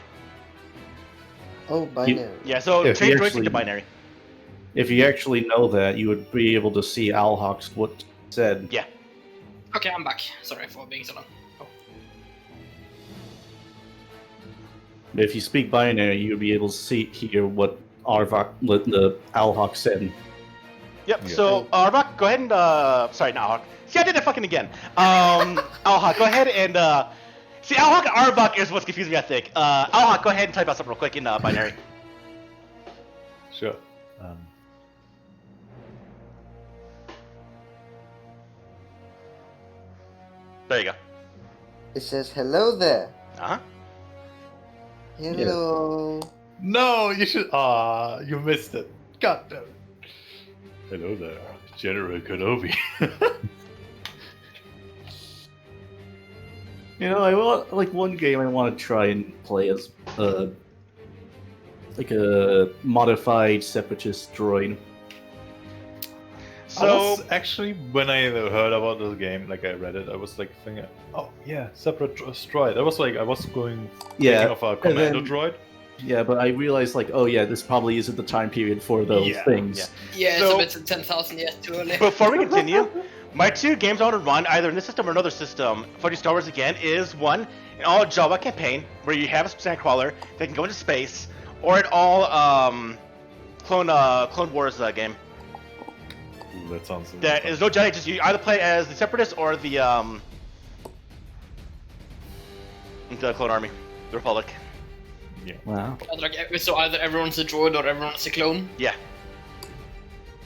Oh, binary. Yeah, so If change you joystick to actually- binary. If you actually know that, you would be able to see Alhawk's what said. Yeah. Okay, I'm back. Sorry for being so long. Oh. If you speak binary, you'll be able to hear what the Alhawk said. Yep. Yeah. So, Arbok, go ahead and sorry, not Alhawk. See, I did it fucking again. Alhawk, go ahead and see, Alhawk and Arbok is what's confusing me, I think. Alhawk, go ahead and type out something real quick in binary. Sure. There you go. It says hello there. Uh huh. Hello. No, you should. Ah, you missed it. God damn it. Hello there, General Kenobi. You know, I want like one game I want to try and play as like a modified separatist droid. I So, was actually, when I heard about this game, like I read it, I was like thinking, oh yeah, separate droid. I was going Yeah, thinking of a commando then- droid. yeah, but I realized like, oh yeah, this probably isn't the time period for those Yeah, things. yeah. Yeah, So- it's a bit 10,000 years too early. before we continue, My 2 games I want to run, either in this system or another system, for Star Wars again, is one, an all Jawa campaign, where you have a Sandcrawler that can go into space, or an all Clone Wars game. Ooh, that sounds. That is no Jedi, just you either play as the Separatists or the Clone Army, the Republic. Yeah. Wow. So either everyone's a droid or everyone's a clone. Yeah.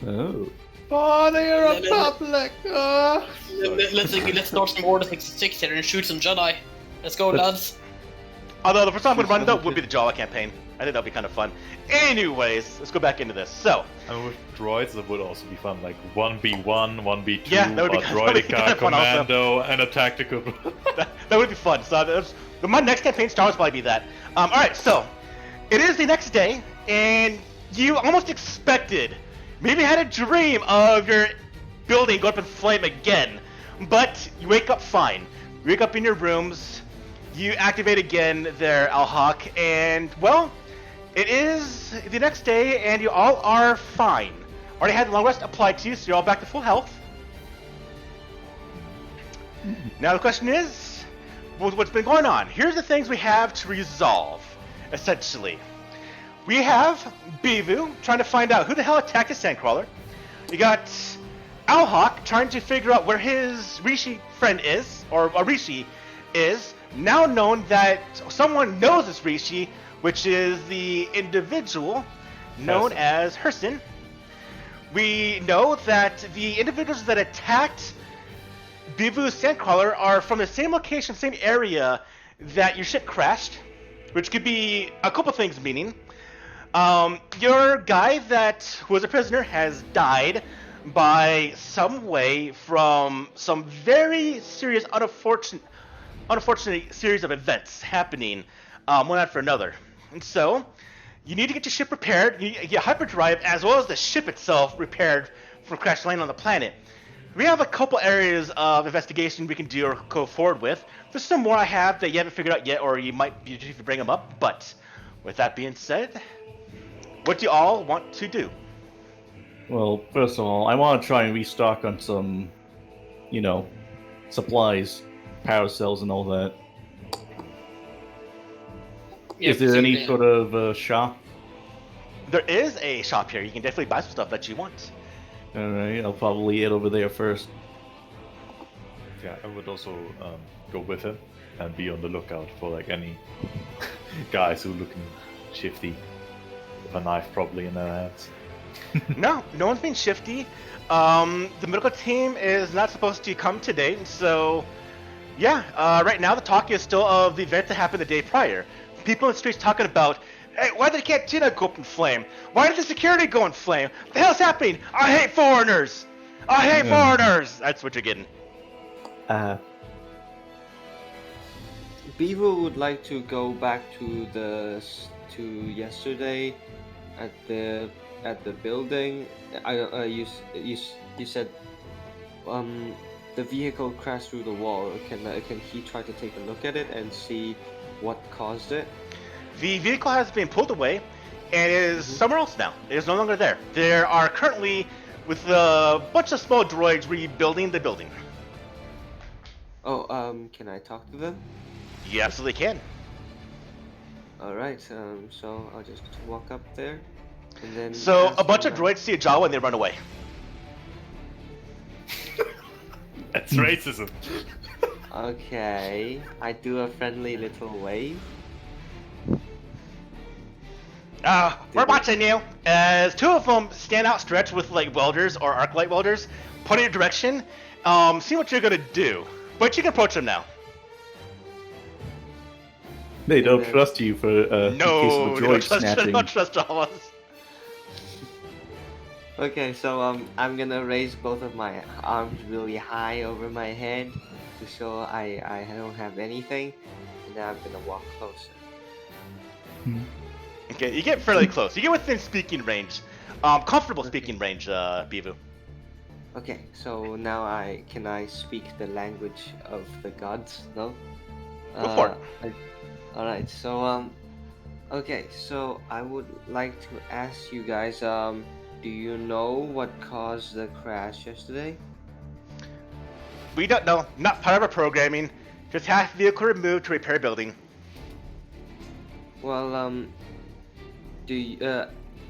Oh. Oh, they are a Let- public! Let's start some Order 66 here and shoot some Jedi. Let's go, But- lads. Although the first time I'm going to run though would be the Jawa campaign. I think that'll be kind of fun. Anyways, let's go back into this. So, And with droids, that would also be fun, like 1v1, 1v2, Yeah, that would be a kind- that would be droidica, kind of fun also. commando, and a tactical. that would be fun. So my next campaign Star Wars probably be that. All right, so it is the next day, and you almost expected, maybe had a dream of your building going up in flame again, but you wake up fine. You wake up in your rooms, you activate again their Al-Hawk, and well, it is the next day, and you all are fine. Already had the long rest applied to you, so you're all back to full health. Now the question is, what's been going on? Here's the things we have to resolve, essentially. We have Bevu trying to find out who the hell attacked his Sandcrawler. You got Al-Hawk trying to figure out where his Rishi friend is, or Rishi is, now known that someone knows this Rishi, which is the individual known Herson. as Herson. We know that the individuals that attacked Bivu's Sandcrawler are from the same location, same area that your ship crashed, which could be a couple things meaning. Your guy who was a prisoner has died by some way from some very serious, unfortunate series of events happening one after another. And so, you need to get your ship repaired, you need to get hyperdrive as well as the ship itself repaired from crash landing on the planet. We have a couple areas of investigation we can do or go forward with. There's some more I have that you haven't figured out yet, or you might be to bring them up. But with that being said, what do you all want to do? Well, first of all, I want to try and restock on some, supplies, power cells, and all that. Yeah, Is there any so, sort of shop? There is a shop here. You can definitely buy some stuff that you want. Alright, I'll probably head over there first. Yeah, I would also go with him and be on the lookout for like any guys who looking shifty with a knife probably in their hands. No one's being shifty. The medical team is not supposed to come today, so yeah. Right now the talk is still of the event that happened the day prior. People in the streets talking about, hey, why did the cantina go up in flame? Why did the security go in flame? What the hell's happening? I hate foreigners! I hate foreigners! That's what you're getting. Beaver would like to go back to yesterday at the building. You said the vehicle crashed through the wall. Can he try to take a look at it and see what caused it? The vehicle has been pulled away and is somewhere else now. It is no longer there. There are currently with a bunch of small droids rebuilding the building. Oh, can I talk to them? You absolutely can. All right. So I'll just walk up there, and then. So ask a bunch of them, droids see a Jawa and they run away. That's racism. Okay, I do a friendly little wave. We're watching you. As 2 of them stand outstretched with like welders or arc light welders, pointing your direction. See what you're gonna do. But you can approach them now. They don't Yeah. trust you for in case No, of a they droid snatching. don't trust Jawas. Okay, so I'm gonna raise both of my arms really high over my head to show I don't have anything, and then I'm gonna walk closer. Okay, you get fairly close. You get within speaking range. Comfortable speaking range, Bivu. Okay, so now can I speak the language of the gods? No. Go for it. All right, so okay, so I would like to ask you guys, do you know what caused the crash yesterday? We don't know. Not part of our programming. Just half vehicle removed to repair building. Well, do you,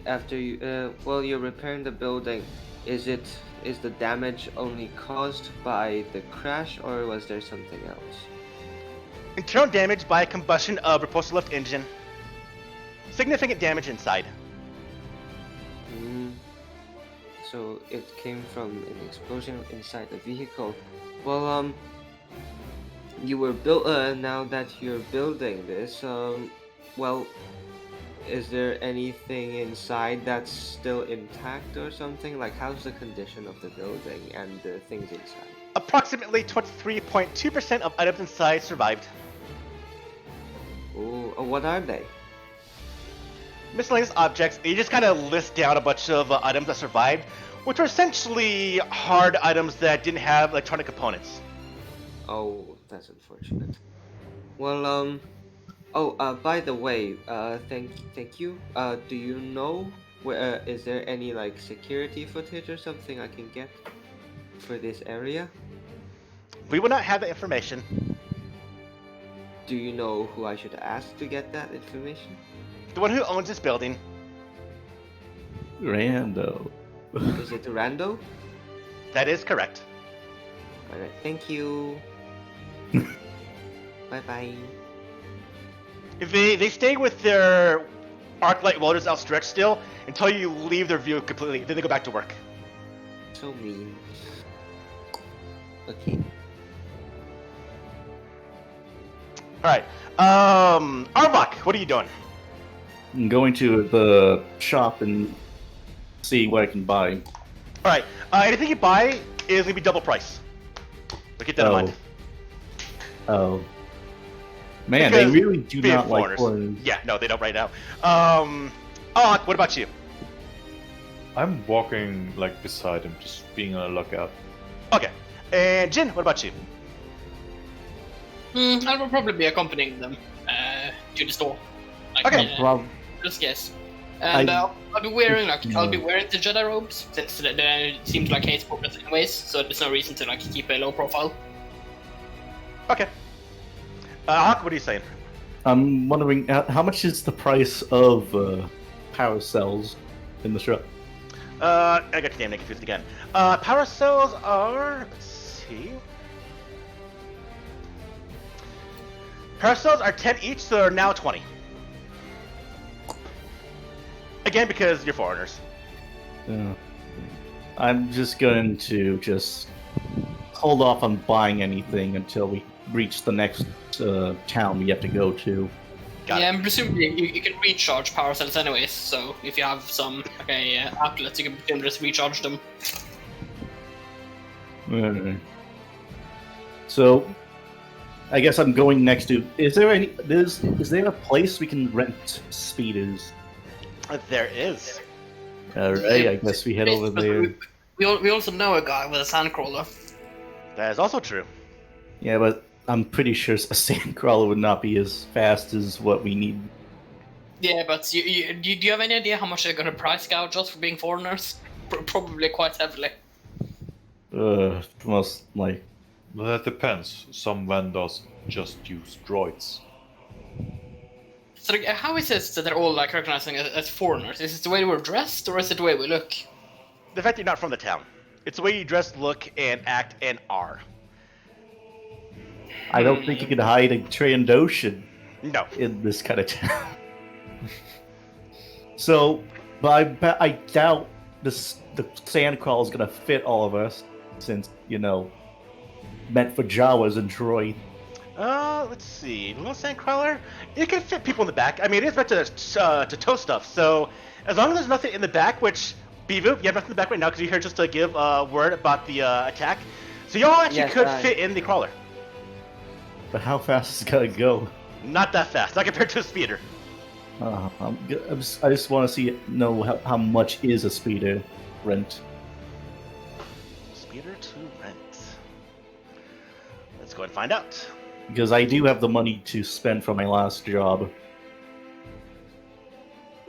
after you, while you're repairing the building, is the damage only caused by the crash, or was there something else? Internal damage by combustion of repulsor lift engine. Significant damage inside. So it came from an explosion inside the vehicle. Well, you were built. Now that you're building this, well, is there anything inside that's still intact or something? Like, how's the condition of the building and the things inside? Approximately 23.2% of items inside survived. Ooh, what are they? Miscellaneous objects, you just kind of list down a bunch of items that survived, which are essentially hard items that didn't have electronic components. Oh, that's unfortunate. Well, by the way, thank you. Do you know where, is there any, like, security footage or something I can get for this area? We will not have that information. Do you know who I should ask to get that information? The one who owns this building. Rando. Is it Rando? That is correct. Alright, thank you. Bye-bye. If they stay with their arc light welders outstretched still until you leave their view completely, then they go back to work. So mean. Okay. Alright. Arbok, what are you doing? I'm going to the shop and see what I can buy. Alright. Anything you buy is gonna be double price. So keep that in mind. Oh. Man, Because they really do being not like foreigners. foreigners. Yeah, no, they don't right now. What about you? I'm walking like beside him, just being on a lookout. Okay. And Jin, what about you? I will probably be accompanying them to the store. Like, Okay. just guess. And I'll be wearing I'll be No. wearing the Jedi robes since it seems like Hate's purpose anyways. So there's no reason to keep a low profile. Okay. Hawk, what are you saying? I'm wondering how much is the price of power cells in the shop? I got your name confused again. Power cells are. Let's see. Power cells are 10 each, so they're now 20. Again, because you're foreigners. I'm just going to hold off on buying anything until we reach the next town we have to go to. Got yeah, it. I'm presuming you can recharge power cells anyways. So if you have some outlets, you can just recharge them. Alright. So, I guess I'm going next to. Is there a place we can rent speeders? There is. Alright, I guess we head over there. We also know a guy with a sandcrawler. That is also true. Yeah, but I'm pretty sure a sandcrawler would not be as fast as what we need. Yeah, but do you have any idea how much they're gonna price gouge us for being foreigners? Probably quite heavily. Most like. Well, that depends. Some vendors just use droids. So how is it that they're all recognizing us as foreigners? Is it the way we're dressed, or is it the way we look? The fact that you're not from the town. It's the way you dress, look, and act, and are. I don't think you could hide a Trandoshan No. in this kind of town. So, but I doubt the sandcrawler is gonna fit all of us, since meant for Jawas and droid. Let's see. Little Sandcrawler? It can fit people in the back. I mean, it is meant to tow stuff, so as long as there's nothing in the back, which, Bivu, you have nothing in the back right now because you're here just to give word about the attack. So y'all actually Yes, could I- fit in the crawler. But how fast is it gonna go? Not that fast, not compared to a speeder. I just want to know how much is a speeder rent. Speeder to rent. Let's go and find out. Because I do have the money to spend from my last job.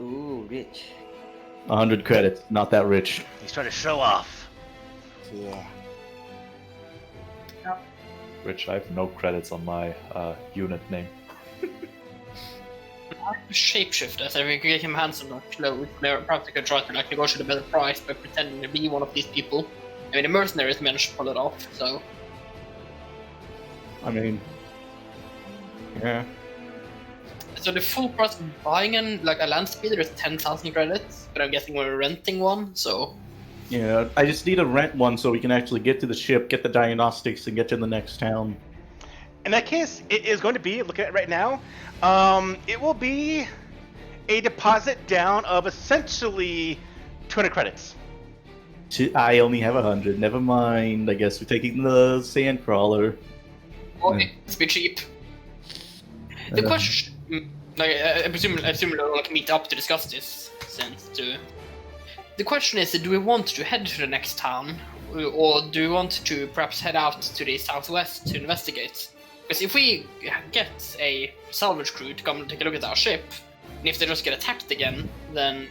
Ooh, rich. 100 credits, not that rich. He's trying to show off. Yeah. which I have no credits on my unit name. Shapeshifter, so if we could get him hands on the clothes, perhaps we could try to like negotiate a better price by pretending to be one of these people. I mean, the mercenaries managed to pull it off, so I mean, yeah. so the full price of buying a land speeder is 10,000 credits, but I'm guessing we're renting one, so Yeah, I just need to rent one so we can actually get to the ship, get the diagnostics, and get to the next town. In that case, it is going to be, looking at it right now, it will be a deposit down of essentially 200 credits. I only have 100. Never mind. I guess we're taking the Sandcrawler. okay, let's be cheap. The question, I presume we'll like meet up to discuss this, since the question is, do we want to head to the next town, or do we want to perhaps head out to the southwest to investigate? Because if we get a salvage crew to come and take a look at our ship, and if they just get attacked again, then,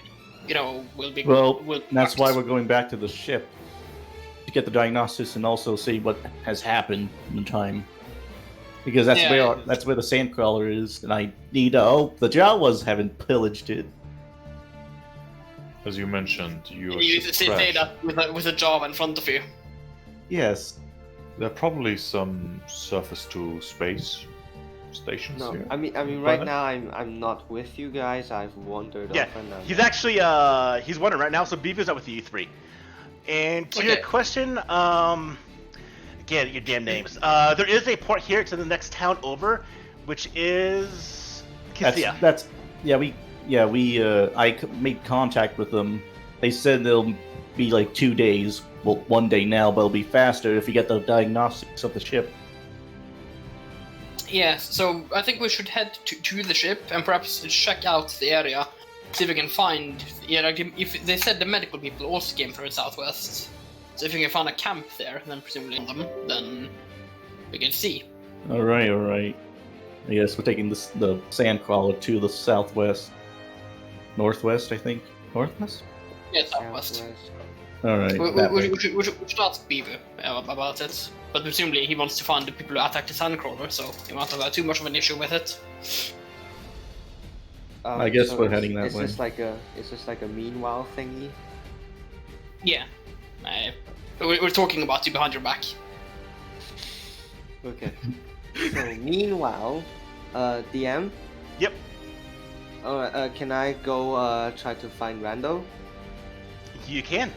you know, we'll be... Well, that's why we're going back to the ship. To get the diagnostics and also see what has happened in the time. Because that's where the Sandcrawler is, and I need to hope the Jawas haven't pillaged it. As you mentioned, You say that with a Java in front of you. Yes. There are probably some surface to space stations No, here. I mean, right now I'm not with you guys. I've wandered Yeah, off and he's actually, he's wondering right now, so Beavu's not with you three. And to your Okay. question, again, your damn names. There is a port here, it's in the next town over, which is Kisia. I made contact with them. They said they'll be like 2 days. Well, 1 day now, but it'll be faster if you get the diagnostics of the ship. Yeah, so I think we should head to the ship and perhaps check out the area, see if we can find. Yeah, like if they said the medical people also came from the southwest, so if we can find a camp there, then presumably them, then we can see. All right. I guess we're taking the Sandcrawler to the northwest, I think. Northwest? Yeah, southwest. Southwest. All right. We should ask Beaver about it, but presumably he wants to find the people who attacked the Sandcrawler, so he won't have too much of an issue with it. I guess we're heading that way. Is this like a meanwhile thingy? Yeah, we're talking about you behind your back. Okay. So meanwhile, DM. Yep. Can I go try to find Rando? You can.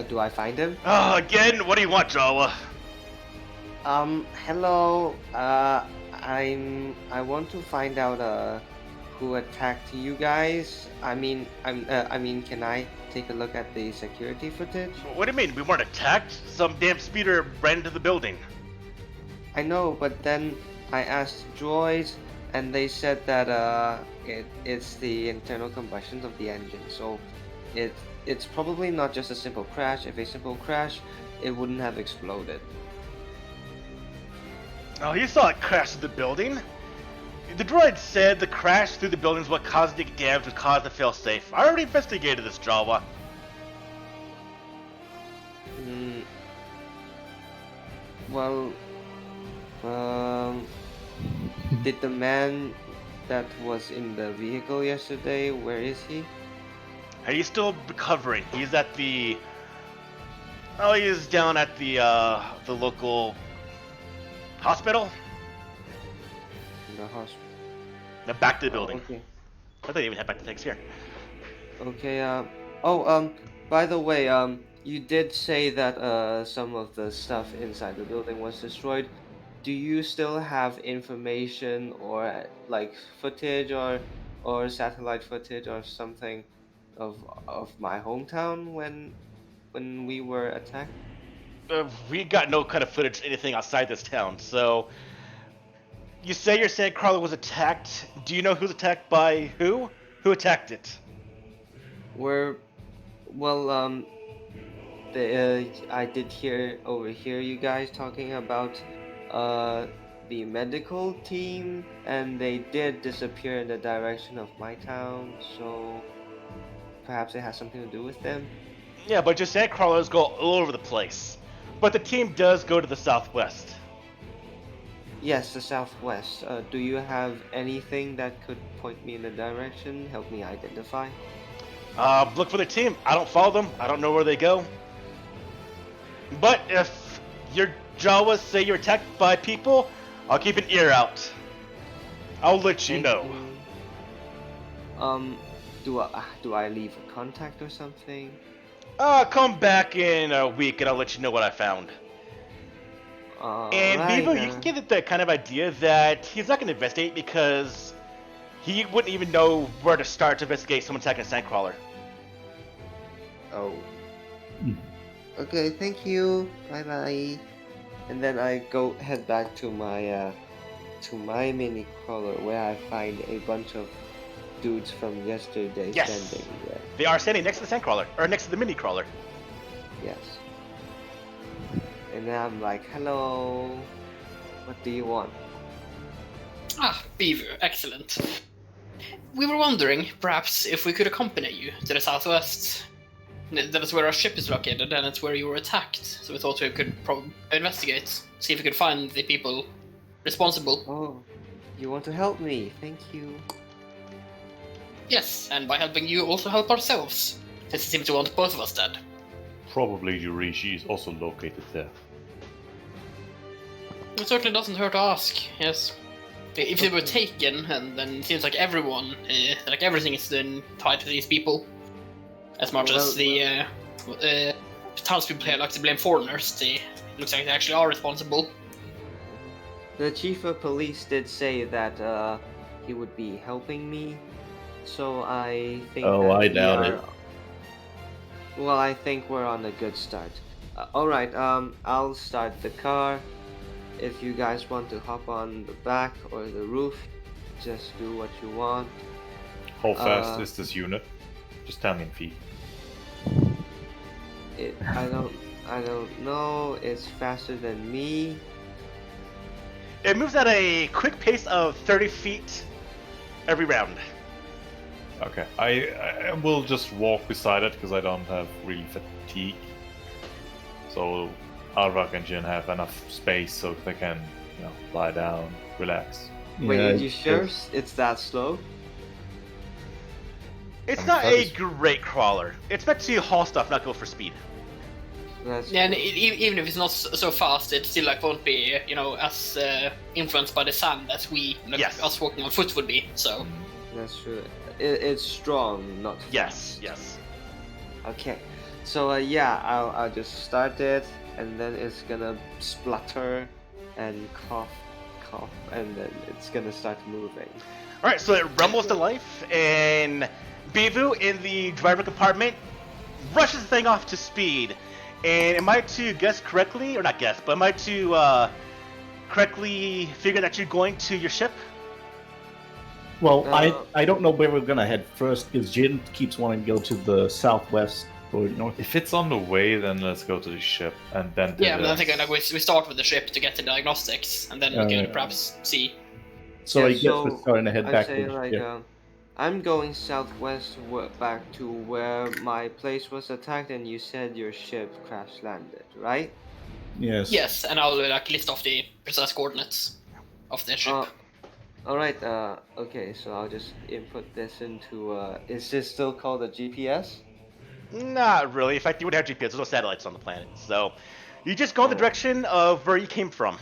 Do I find him? Oh, again, what do you want, Jawa? Hello. I want to find out who attacked you guys. I mean, can I take a look at the security footage? What do you mean? We weren't attacked? Some damn speeder ran into the building. I know, but then I asked droids, and they said that it's the internal combustion of the engine. So it's probably not just a simple crash. If a simple crash, it wouldn't have exploded. Oh, you saw it crash through the building? The droid said the crash through the building is what caused the damage and caused the failsafe. I already investigated this, Jawa. Well, did the man that was in the vehicle yesterday, where is he? He's still recovering. He's at the... Oh, he's down at the local hospital. In the hospital. Now back to the building. Okay. I thought they even had back to things here. Okay, by the way, you did say that some of the stuff inside the building was destroyed. Do you still have information or like footage or satellite footage or something of my hometown when we were attacked? We got no kind of footage, anything outside this town, so... You say your Sandcrawler was attacked. Do you know who's attacked by who? Who attacked it? I did overhear you guys talking about the medical team, and they did disappear in the direction of my town, so perhaps it has something to do with them. Yeah, but your Sandcrawlers go all over the place. but the team does go to the southwest. Yes, the southwest. Do you have anything that could point me in the direction, help me identify? Look for the team. I don't follow them. I don't know where they go. But if your Jawas say you're attacked by people, I'll keep an ear out. I'll let you Thank know. you. Do I leave a contact or something? Come back in a week and I'll let you know what I found. And Alright, Bevo, you can get the kind of idea that he's not going to investigate because he wouldn't even know where to start to investigate someone attacking a Sandcrawler. Oh. Hmm. Okay, thank you. Bye bye. And then I head back to my mini crawler where I find a bunch of dudes from yesterday Yes. standing there. They are standing next to the Sandcrawler, or next to the Mini Crawler. Yes. And then I'm like, hello. What do you want? Ah, Beaver, excellent. We were wondering, perhaps, if we could accompany you to the southwest. That is where our ship is located, and it's where you were attacked. So we thought we could investigate, see if we could find the people responsible. Oh, you want to help me? Thank you. Yes, and by helping you, also help ourselves, since it seems to want both of us dead. Probably Yurishi is also located there. It certainly doesn't hurt to ask, yes. If they were taken, and then it seems like everyone, like everything is then tied to these people. As much as the townspeople here like to blame foreigners, it looks like they actually are responsible. The chief of police did say that he would be helping me, so I think. Oh, that I we doubt are- it. Well, I think we're on a good start. All right, I'll start the car. If you guys want to hop on the back or the roof, just do what you want. How fast Uh, is this unit? Just tell me in feet. I don't know. It's faster than me. It moves at a quick pace of 30 feet every round. Okay, I will just walk beside it because I don't have really fatigue. So Alvak and Jin have enough space so they can, lie down, relax. Wait, Yeah, are you sure it's that slow? It's I'm not a focused. great crawler. It's meant to haul stuff, not go for speed. That's Yeah, and even if it's not so fast, it still like won't be, as influenced by the sand as Yes. us walking on foot would be. So that's true. It's strong, not Yes, fast. yes. Okay, so yeah, I'll just start it, and then it's gonna splutter and cough, and then it's gonna start moving. Alright, so it rumbles to life, and Bevu in the driver compartment rushes the thing off to speed. And am I to guess correctly, or not guess, but am I to correctly figure that you're going to your ship? Well, Uh, I don't know where we're gonna head first because Jin keeps wanting to go to the southwest or north. If it's on the way, then let's go to the ship and then. to yeah, but I the- think like we start with the ship to get the diagnostics, and then we can perhaps see. So Yeah, I guess we're starting to head I'd back say to the like ship. I'm going southwest back to where my place was attacked, and you said your ship crash landed, right? Yes. Yes, and I'll like list off the precise coordinates of the ship. All right. Okay, so I'll just input this into. Is this still called a GPS? Not really. In fact, you would have GPS. There's no satellites on the planet. So you just go in the Oh. direction of where you came from.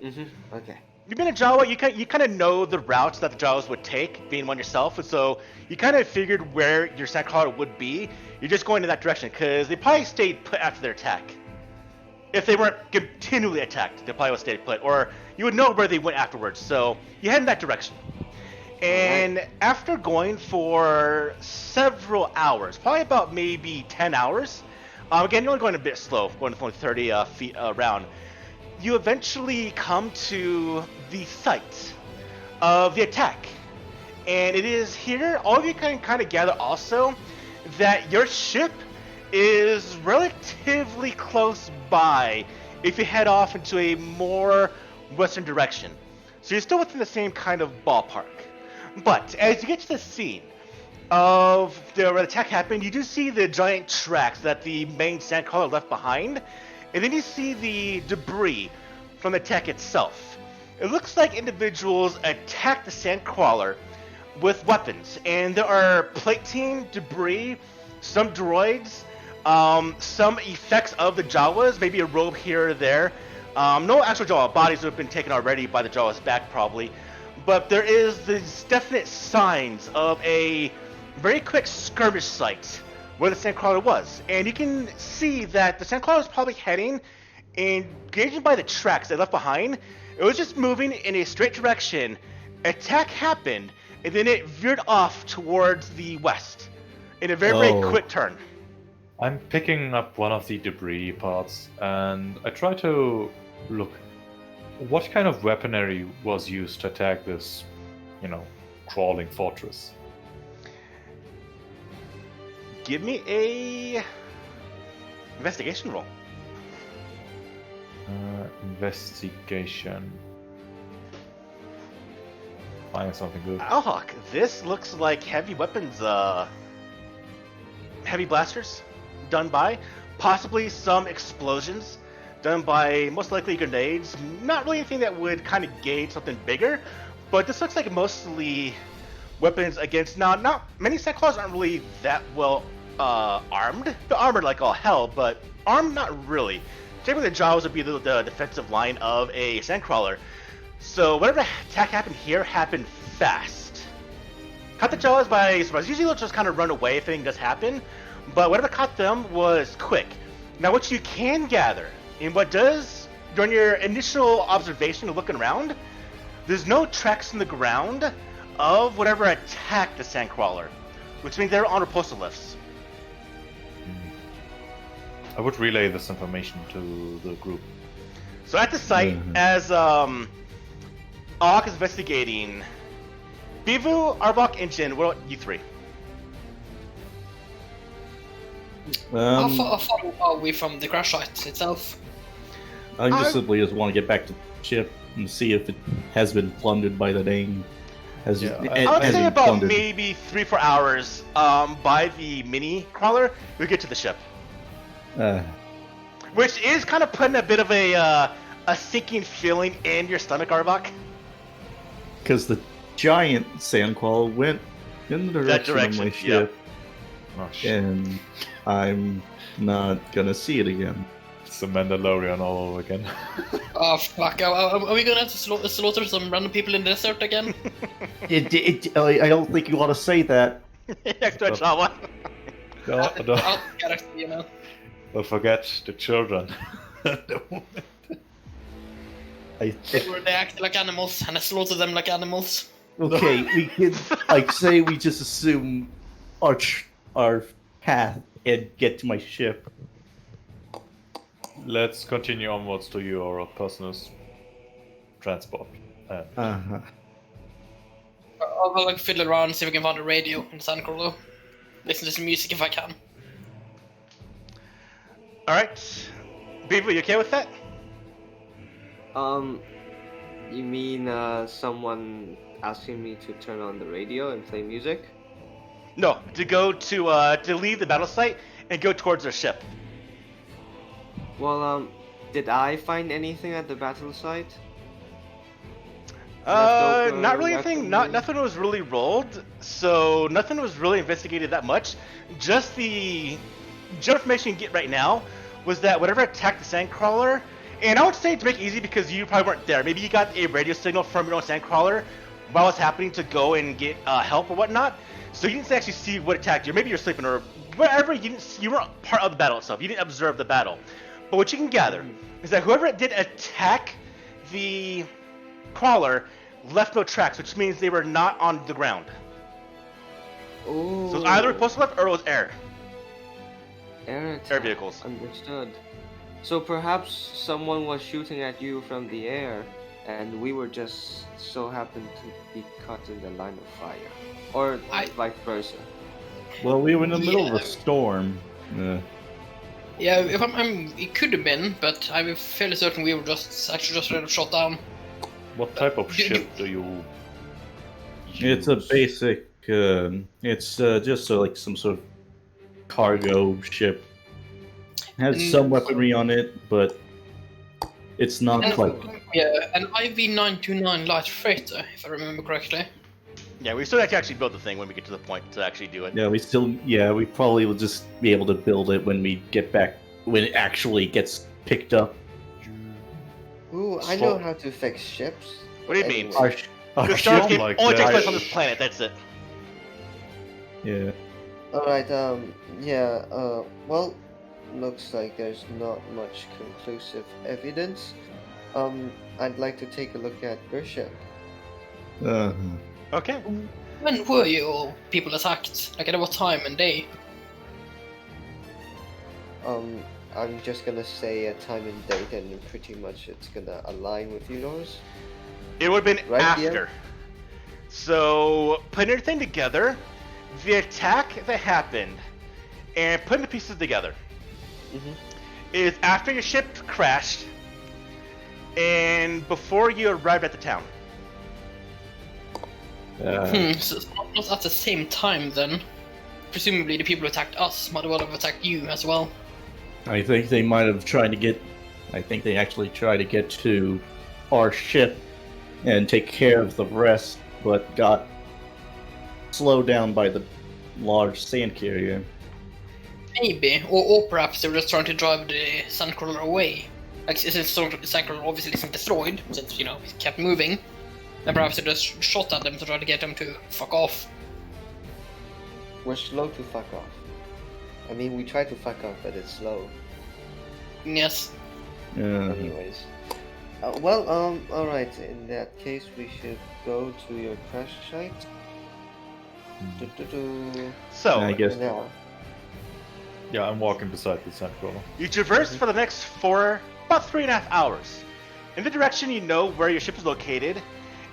Okay. You've been in Jawa, you kind of know the routes that the Jawas would take, being one yourself, and so you kind of figured where your Sandcrawler would be. You're just going in that direction, because they probably stayed put after their attack. If they weren't continually attacked, they probably would stay put, or you would know where they went afterwards, so you head in that direction. And after going for several hours, probably about maybe 10 hours, again, you're only going a bit slow, going only 30 feet around, you eventually come to the site of the attack. And it is here, all of you can kind of gather also, that your ship is relatively close by if you head off into a more western direction. So you're still within the same kind of ballpark. But as you get to the scene of where the attack happened, you do see the giant tracks that the main Sandcrawler left behind. and then you see the debris from the attack itself. It looks like individuals attacked the Sandcrawler with weapons, and there are plate team debris, some droids, some effects of the Jawas, maybe a robe here or there. No actual Jawa bodies have been taken already by the Jawas back probably, but there is these definite signs of a very quick skirmish site where the Sandcrawler was, and you can see that the Sandcrawler was probably heading, and gauging by the tracks they left behind, it was just moving in a straight direction. Attack happened, and then it veered off towards the west in a very quick turn. I'm picking up one of the debris parts, and I try to look. What kind of weaponry was used to attack this, crawling fortress? Give me a investigation roll. Investigation. Find something good. Alhawk, this looks like heavy weapons, heavy blasters done by, possibly some explosions done by most likely grenades. Not really anything that would kind of gauge something bigger, but this looks like mostly weapons against. Now, not many Sandcrawlers aren't really that well armed. They're armored like all hell, but armed not really. Typically, the Jawas would be the defensive line of a Sandcrawler. So whatever attack happened here happened fast. Caught the Jawas by surprise. Usually they'll just kind of run away if anything does happen, but whatever caught them was quick. Now what you can gather, and what does, during your initial observation of looking around, there's no tracks in the ground of whatever attacked the Sandcrawler, which means they're on repulsor lifts. I would relay this information to the group. So at the site, as Awk is investigating, Bivu, Arbok, and Jin, what about you three? How far are we from the crash site itself? I just simply want to get back to the ship and see if it has been plundered by the Dane. I would say about maybe 3-4 hours by the mini crawler, we get to the ship. Which is kind of putting a bit of a sinking feeling in your stomach, Arbok. Because the giant Sandcrawler went in the direction of my ship, Oh, shit. and I'm not gonna see it again. It's the Mandalorian all over again. Oh fuck, are we gonna have to slaughter some random people in the desert again? I don't think you ought to say that. Extra Jawa. No. I'll character, Don't forget the children. They act like animals, and I slaughter them like animals. Okay, we can say we just assume our path and get to my ship. Let's continue onwards to your personal transport. Uh-huh. I'll go fiddle around, see if we can find a radio in Sandcrawler. Listen to some music if I can. Alright. Beaver, you okay with that? You mean someone asking me to turn on the radio and play music? No, to go to leave the battle site and go towards their ship. Well, did I find anything at the battle site? Not really anything. Nothing was really rolled, so nothing was really investigated that much. Just the general information you get right now was that whatever attacked the Sandcrawler, and I would say to make it easy because you probably weren't there. Maybe you got a radio signal from your own Sandcrawler while it's happening to go and get help or whatnot. So you didn't actually see what attacked you. Maybe you're sleeping or wherever. You weren't part of the battle itself. You didn't observe the battle. But what you can gather is that whoever did attack the crawler left no tracks, which means they were not on the ground. Oh. So it was either repulsor left or it was air. Air vehicles. Understood. So perhaps someone was shooting at you from the air, and we were just so happened to be caught in the line of fire, or vice versa. Well, we were in the middle of a storm. Yeah, if it could have been, but I'm fairly certain we were just straight up shot down. What type of ship do you use? It's a basic. It's just like some sort of cargo ship. has some weaponry on it, but it's not And, quite. yeah, an IV-929 light freighter, if I remember correctly. Yeah, we still have to actually build the thing when we get to the point to actually do it. Yeah, we probably will just be able to build it when we get back, when it actually gets picked up. Ooh, I know how to fix ships. What do you mean? Anyway. The Star Wars game like only takes that. place on this planet. That's it. Yeah. Alright, well, looks like there's not much conclusive evidence. I'd like to take a look at your ship. Okay. When were you all people attacked? Like at what time and day? I'm just gonna say a time and date, and pretty much it's gonna align with yours. It would have been Right, after. Ian? So, putting everything together, the attack that happened, and putting the pieces together, Mm-hmm. is after your ship crashed, and before you arrived at the town. So it's not at the same time then. Presumably the people who attacked us might well have attacked you as well. I think they might have tried to get. I think they actually tried to get to our ship and take care of the rest, but got slowed down by the large sand carrier. Maybe, or perhaps they were just trying to drive the Sandcrawler away. Like, since the Sandcrawler obviously isn't destroyed, since, it kept moving, and perhaps they just shot at them to try to get them to fuck off. We're slow to fuck off. I mean, we try to fuck off, but it's slow. Yes. Anyways. Alright, in that case, we should go to your crash site. So, I guess. Now. Yeah, I'm walking beside the Sandcrawler. you traverse for the next about 3.5 hours. In the direction you know where your ship is located,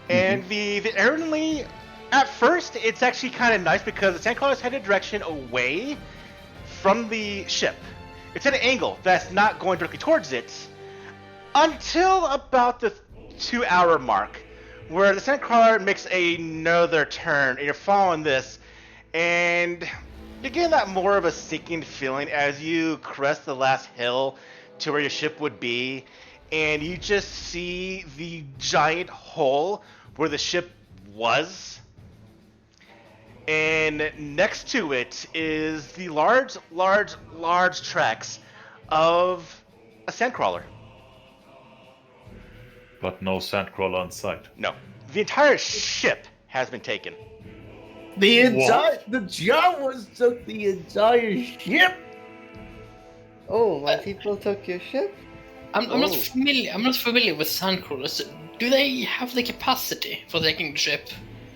and the errantly, at first, it's actually kind of nice because the Sandcrawler is headed direction away from the ship. It's at an angle that's not going directly towards it until about the 2-hour mark, where the Sandcrawler makes another turn, and you're following this, and you're getting that more of a sinking feeling as you crest the last hill to where your ship would be, and you just see the giant hole where the ship was. And next to it is the large tracks of a Sandcrawler. But no Sandcrawler on sight. No, the entire ship has been taken. The Jawas took the entire ship. Oh, my people took your ship? I'm not Oh. familiar. I'm not familiar with Sandcrawlers. Do they have the capacity for taking the ship,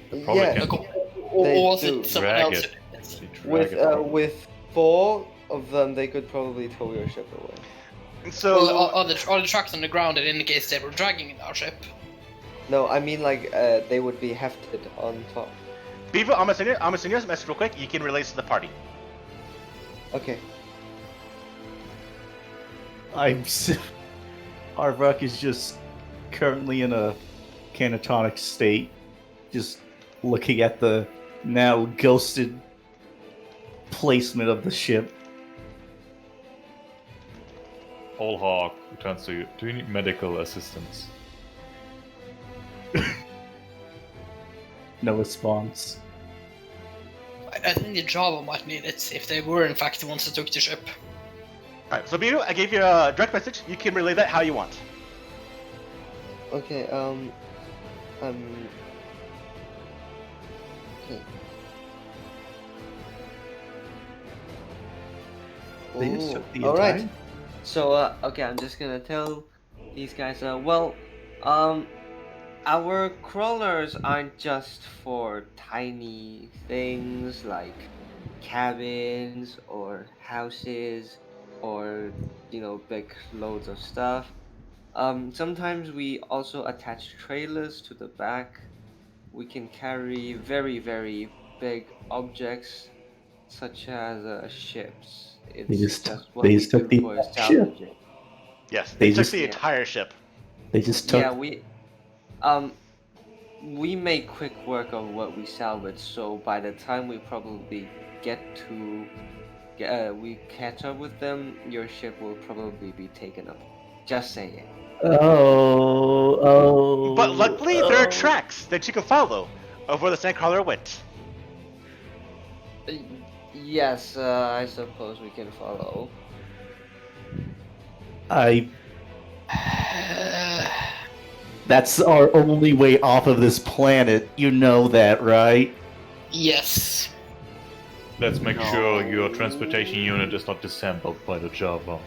Probably Yeah, can. or They was do. it someone Drag else? it. They drag with it probably. with 4 of them, they could probably tow your ship away. And so, Well, are the tracks on the ground that indicates they were dragging our ship? No, I mean they would be hefted on top. Beaver, I'm gonna send you a message real quick. You can relay this to the party. Okay. Arvak is just currently in a catatonic state, just looking at the now ghosted placement of the ship. All Hawk returns to you. Do you need medical assistance? No response. I think the Java might need it if they were in fact the ones that took the ship. Alright, so Beaver, I gave you a direct message. You can relay that how you want. Okay. Okay. They just took the All right. entire- So, okay, I'm just gonna tell these guys, our crawlers aren't just for tiny things like cabins or houses or, big loads of stuff. Sometimes we also attach trailers to the back. We can carry very, very big objects such as ships. It's what they we just took do the for ship. salvaging. Yes, They they took just- the entire ship. They just took. Yeah, we make quick work of what we salvage, so by the time we probably get to we catch up with them, your ship will probably be taken up. Just saying. Oh. But luckily, there are tracks that you can follow of where the Sandcrawler went. Yes, I suppose we can follow. That's our only way off of this planet. You know that, right? Yes. Let's make No. sure your transportation unit is not disassembled by the Java.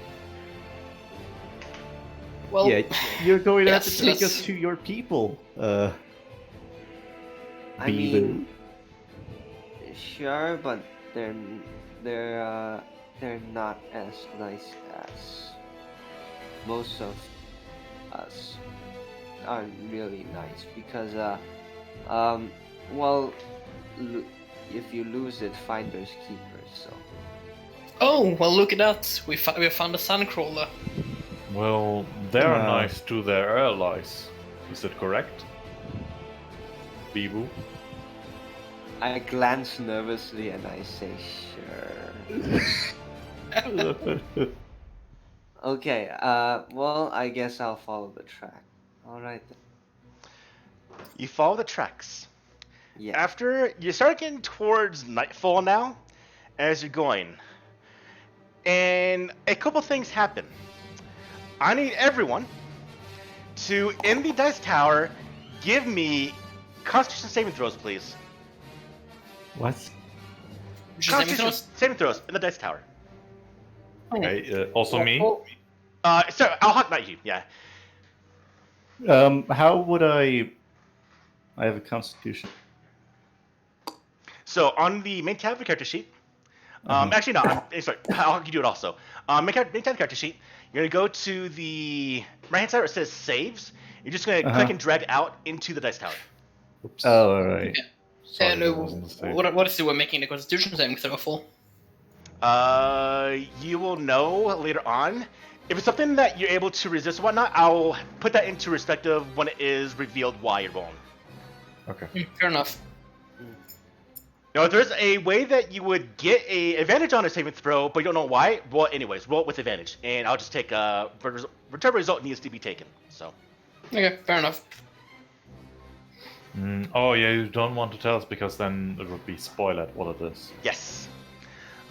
Well, Yeah, you're going to have yes, to take let's- us to your people. I Beaver. mean, sure, but they're not as nice as most of us. Aren't really nice because well, if you lose it, finders keepers. So oh, well, look at that. We found a Sandcrawler. Well, they're Uh. nice to their allies. Is that correct? Bibu? I glance nervously and I say, "Sure." Okay. Well, I guess I'll follow the track. All right then. You follow the tracks. Yeah. After you start getting towards nightfall now, as you're going, and a couple things happen. I need everyone to, in the dice tower, give me Constitution saving throws, please. What? Just let me throw- saving throws in the dice tower. Okay, also me? Sorry, I'll hawk knight you. Yeah. How would I have a constitution. So on the main tab of the character sheet, Uh-huh. actually no, sorry, I'll have you do it also. Main tab of the character sheet, you're gonna go to the right hand side where it says saves. You're just gonna click and drag out into the dice tower. Oops. Oh, alright. Sorry, And that was a mistake. what is it we're making the Constitution saving throw for? You will know later on. If it's something that you're able to resist or whatnot, I'll put that into perspective when it is revealed why you're rolling. Okay. Fair enough. Now, if there's a way that you would get a advantage on a saving throw, but you don't know why, well, anyways, roll it with advantage, and I'll just take whichever result needs to be taken. So, Okay, fair enough. Oh yeah, you don't want to tell us because then it would be spoiled what it is. yes.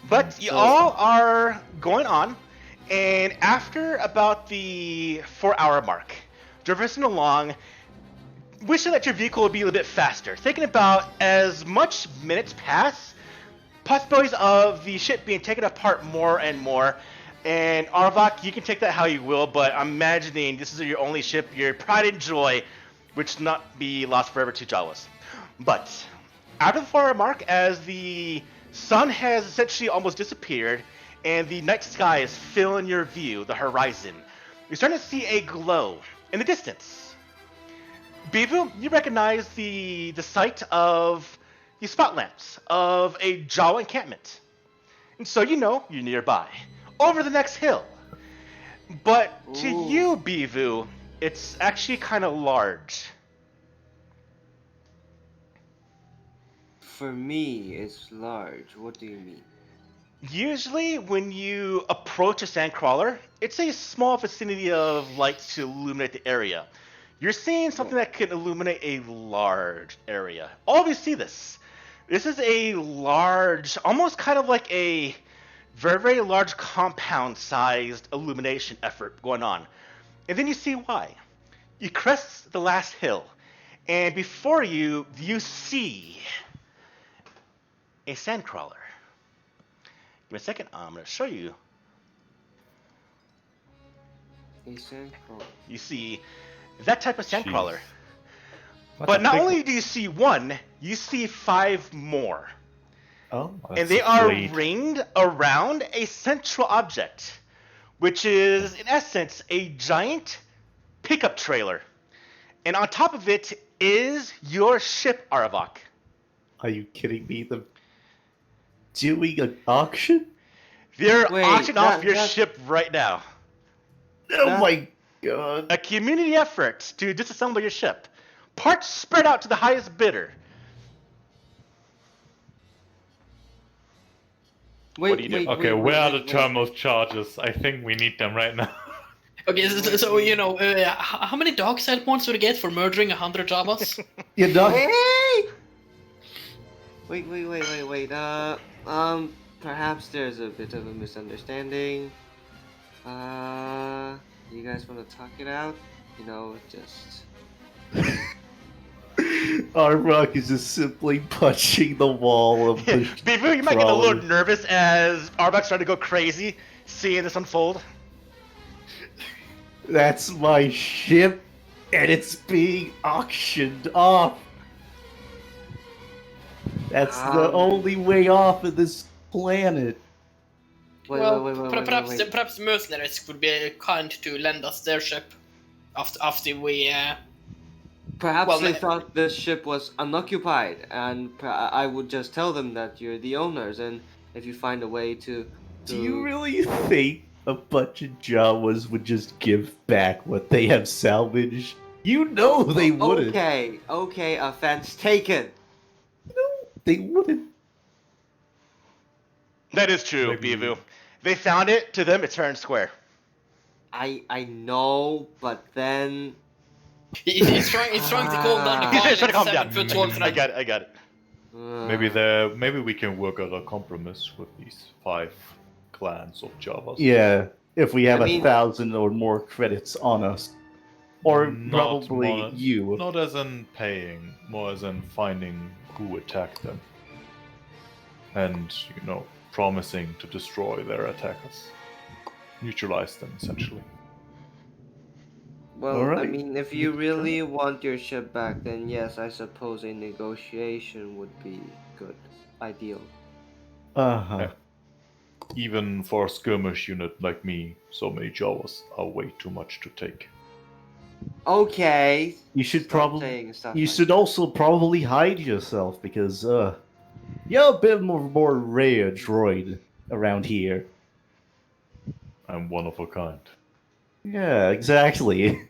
But you So- all are going on, and after about the 4-hour mark, traversing along, wishing that your vehicle would be a little bit faster. Thinking about as much minutes pass, possibilities of the ship being taken apart more and more. And Arvok, you can take that how you will, but I'm imagining this is your only ship, your pride and joy, which not be lost forever to Jawas. But after the 4-hour mark, as the sun has essentially almost disappeared and the night sky is filling your view, the horizon, you're starting to see a glow in the distance. Bivu, you recognize the site of the spot lamps of a Jawa encampment. And so you know you're nearby, over the next hill. But to Ooh. you, Bivu, it's actually kind of large. For me, it's large. What do you mean? Usually, when you approach a sandcrawler, it's a small vicinity of light to illuminate the area. You're seeing something that can illuminate a large area. All of you see this. This is a large, almost kind of like a very, very large compound-sized illumination effort going on. And then you see why. You crest the last hill, and before you, you see a sandcrawler. Give me a second. I'm going to show you. A sandcrawler. You see that type of sandcrawler. What But the not frick? only do you see one, you see 5 more. Oh, And That's they a are fleet. ringed around a central object, which is, in essence, a giant pickup trailer. And on top of it is your ship, Aravok. are you kidding me? The doing an auction? They're Wait, auctioning off that- your that- ship right now. Oh That- my god! A community effort to disassemble your ship. Parts spread out to the highest bidder. Wait, What do you do? wait, Okay, wait, where are wait, the thermal charges? I think we need them right now. Okay, so you know, how many dark side points would you get for murdering 100 Javas? You know, Wait. Perhaps there's a bit of a misunderstanding. You guys want to talk it out? You know, just. Armrock is just simply punching the wall of the. Beavu, you might get a little trolley. nervous as Arbok's starting to go crazy, seeing this unfold. That's my ship, and it's being auctioned off. That's the only way off of this planet. Wait, Well, wait. perhaps the mercenaries would be kind to lend us their ship after we. Perhaps well, they ma- thought the ship was unoccupied, and I would just tell them that you're the owners, and if you find a way to. Do you really think a bunch of Jawas would just give back what they have salvaged? You know they wouldn't. Okay, offense taken. They wouldn't. That is true, Maybe- Beavu. They found it, to them it's fair and square. I know, but then. He's trying to calm down the Ah. He's violence. trying to calm down. 7 foot tall I got it. Maybe we can work out a compromise with these 5 clans of Javas. Yeah, if we have I mean- 1,000 or more credits on us. Or Not probably more- you. Not as in paying, more as in finding who attacked them. And, promising to destroy their attackers. Neutralize them, essentially. Well, I Alright. mean, if you really want your ship back, then yes, I suppose a negotiation would be good, ideal. Uh-huh. Yeah. Even for a skirmish unit like me, so many Jawas are way too much to take. Okay. You should stop probably saying stuff you like should also probably hide yourself because you're a bit more rare droid around here. I'm one of a kind. Yeah, exactly.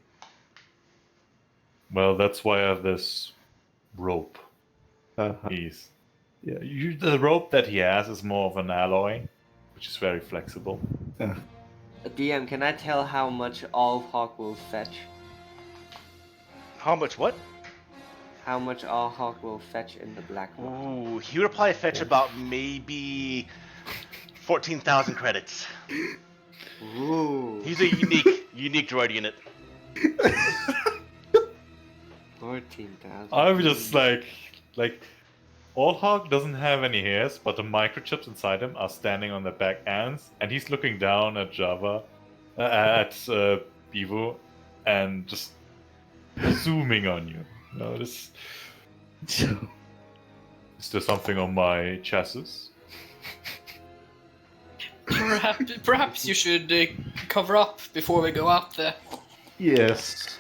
Well, that's why I have this rope. Uh-huh. The rope that he has is more of an alloy, which is very flexible. DM, can I tell how much all Hawk will fetch? How much what? How much all Hawk will fetch in the black market? Ooh, he would probably fetch about maybe 14,000 credits. Ooh. He's a unique droid unit. 14,000. I'm just like, Allhawk doesn't have any hairs, but the microchips inside him are standing on their back ends, and he's looking down at Beavu, and just zooming on you. Is there something on my chassis? Perhaps you should cover up before we go out there. Yes.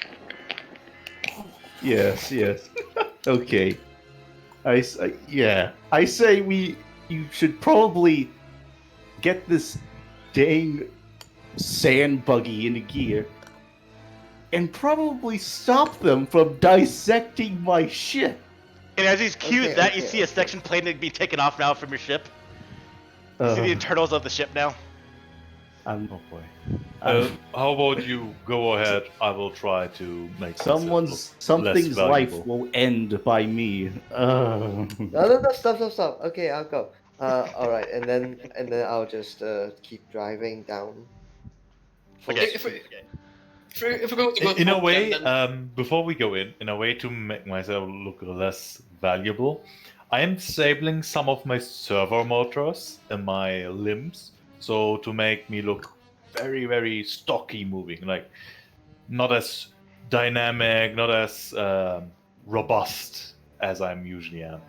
Yes. Okay. I say you should probably get this dang sand buggy into gear and probably stop them from dissecting my ship. And as he's cued Okay, that, you okay, see a okay. section plane to be taken off now from your ship. You see the internals of the ship now. I'm, Oh boy. I'm- How about you go ahead? I will try to make this look less something's life valuable. will end by me. No, stop. Okay, I'll go. Alright, and then I'll just keep driving down. Okay. If we're going to go In a to way, then- before we go in a way to make myself look less valuable, I am disabling some of my servo motors in my limbs, so to make me look very, very stocky moving, like not as dynamic, not as robust as I'm usually am.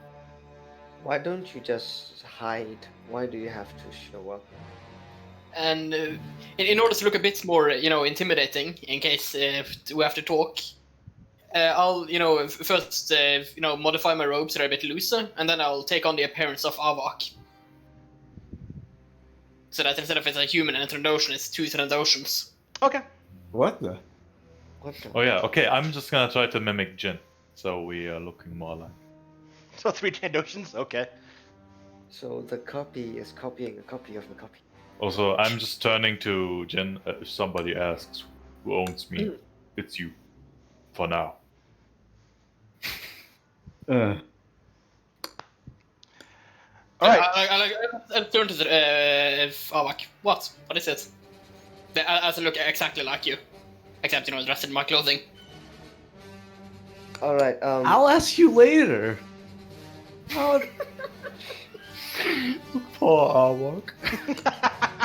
Why don't you just hide? Why do you have to show up? And in order to look a bit more, intimidating, in case we have to talk, I'll, first, modify my robes so they're a bit looser, and then I'll take on the appearance of Avak. So that instead of it's a human and a Trandoshan, it's 2 Trandoshans. Okay. What the? What the? Oh yeah, okay, I'm just gonna try to mimic Jin, so we are looking more like. So 3 Trandoshans? Okay. So the copy is copying a copy of a copy. Also, I'm just turning to Jen. If somebody asks who owns me, it's you. For now. Uh, All right. I turn to the Avak. What? What is it? As I look exactly like you, except dressed in my clothing. All right. I'll ask you later. How- Poor Arwok.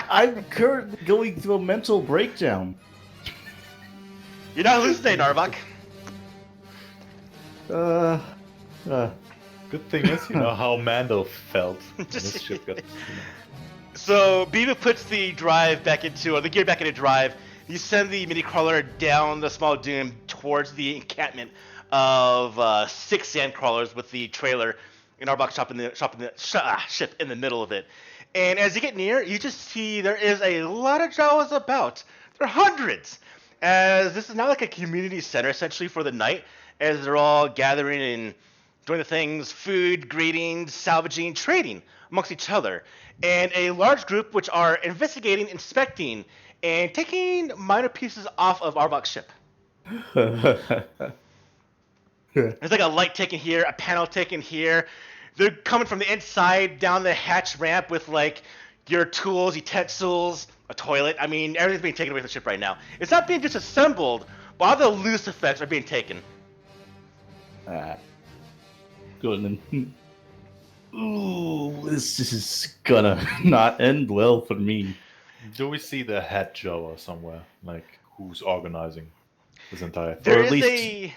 I'm currently going through a mental breakdown. You're not hallucinating, Arbok. Good thing is, you know how Mando felt when Just- his ship got. So Bibu puts the drive back into, or the gear back into drive. You send the mini crawler down the small dune towards the encampment of 6 sand crawlers with the trailer and Arbok ship in the middle of it. And as you get near, you just see there is a lot of Jawas about. There are hundreds, as this is now like a community center essentially for the night, as they're all gathering and doing the things: food, greetings, salvaging, trading amongst each other. And a large group which are investigating, inspecting, and taking minor pieces off of Arbok's ship. There's like a light taken here, a panel taken here. They're coming from the inside down the hatch ramp with like your tools, utensils, a toilet. I mean, everything's being taken away from the ship right now. It's not being disassembled, but all the loose effects are being taken. Good. Ooh, this is gonna not end well for me. Do we see the head Jawa somewhere? Like, who's organizing this entire thing? There Or at is least-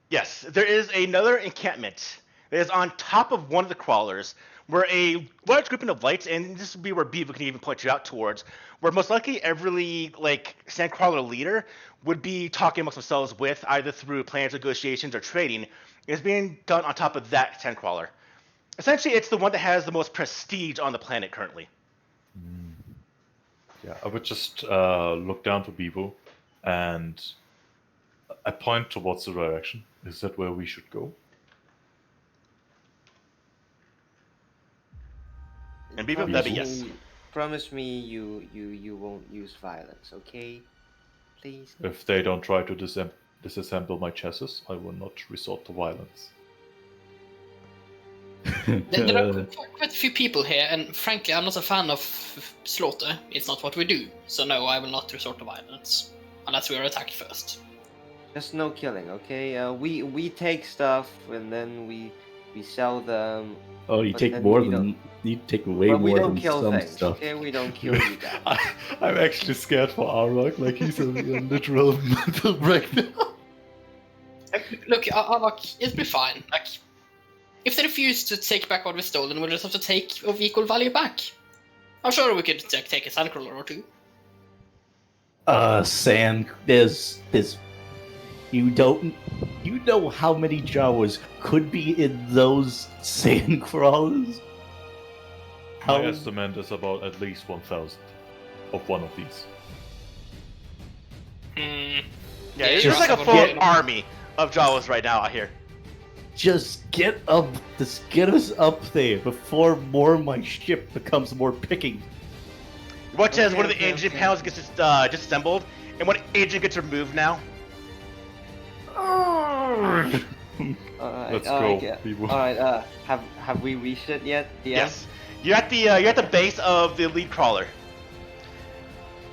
Yes, there is another encampment that is on top of one of the crawlers, where a large grouping of lights, and this would be where Beaver can even point you out towards, where most likely every sandcrawler leader would be talking amongst themselves with, either through plans, negotiations, or trading, is being done on top of that sandcrawler. Essentially, it's the one that has the most prestige on the planet currently. Yeah, I would just look down to Bivo, and I point towards the direction. Is that where we should go? And Beaver, that'd be yes. Promise me you won't use violence, okay? Please. If they don't try to disassemble my chassis, I will not resort to violence. There are quite a few people here, and frankly, I'm not a fan of slaughter. It's not what we do, so no, I will not resort to violence unless we are attacked first. Just no killing, okay? We take stuff and then we sell them. Oh, you But take then more we than you take way But we more don't than kill some things, stuff. okay? We don't kill you guys. I'm actually scared for Arlok, like he's a literal mental breakdown. Look, Avak, it'll be fine. Like, if they refuse to take back what we stole, then we'll just have to take of equal value back. I'm sure we could take a sandcrawler or two. Sand. There's. You know how many Jawas could be in those sand crawlers? My estimate is about at least 1,000 of one of these. Yeah, Yeah, there's sure. like a full Yeah. army of Jawas right now out here. Just get us up there before more of my ship becomes more picking. Watch as Okay, one of the okay, engine okay. panels gets disassembled, and one engine gets removed now. Alright, Let's go, yeah. people. Alright, have we reached it yet? Yeah? Yes, you're at the base of the lead crawler,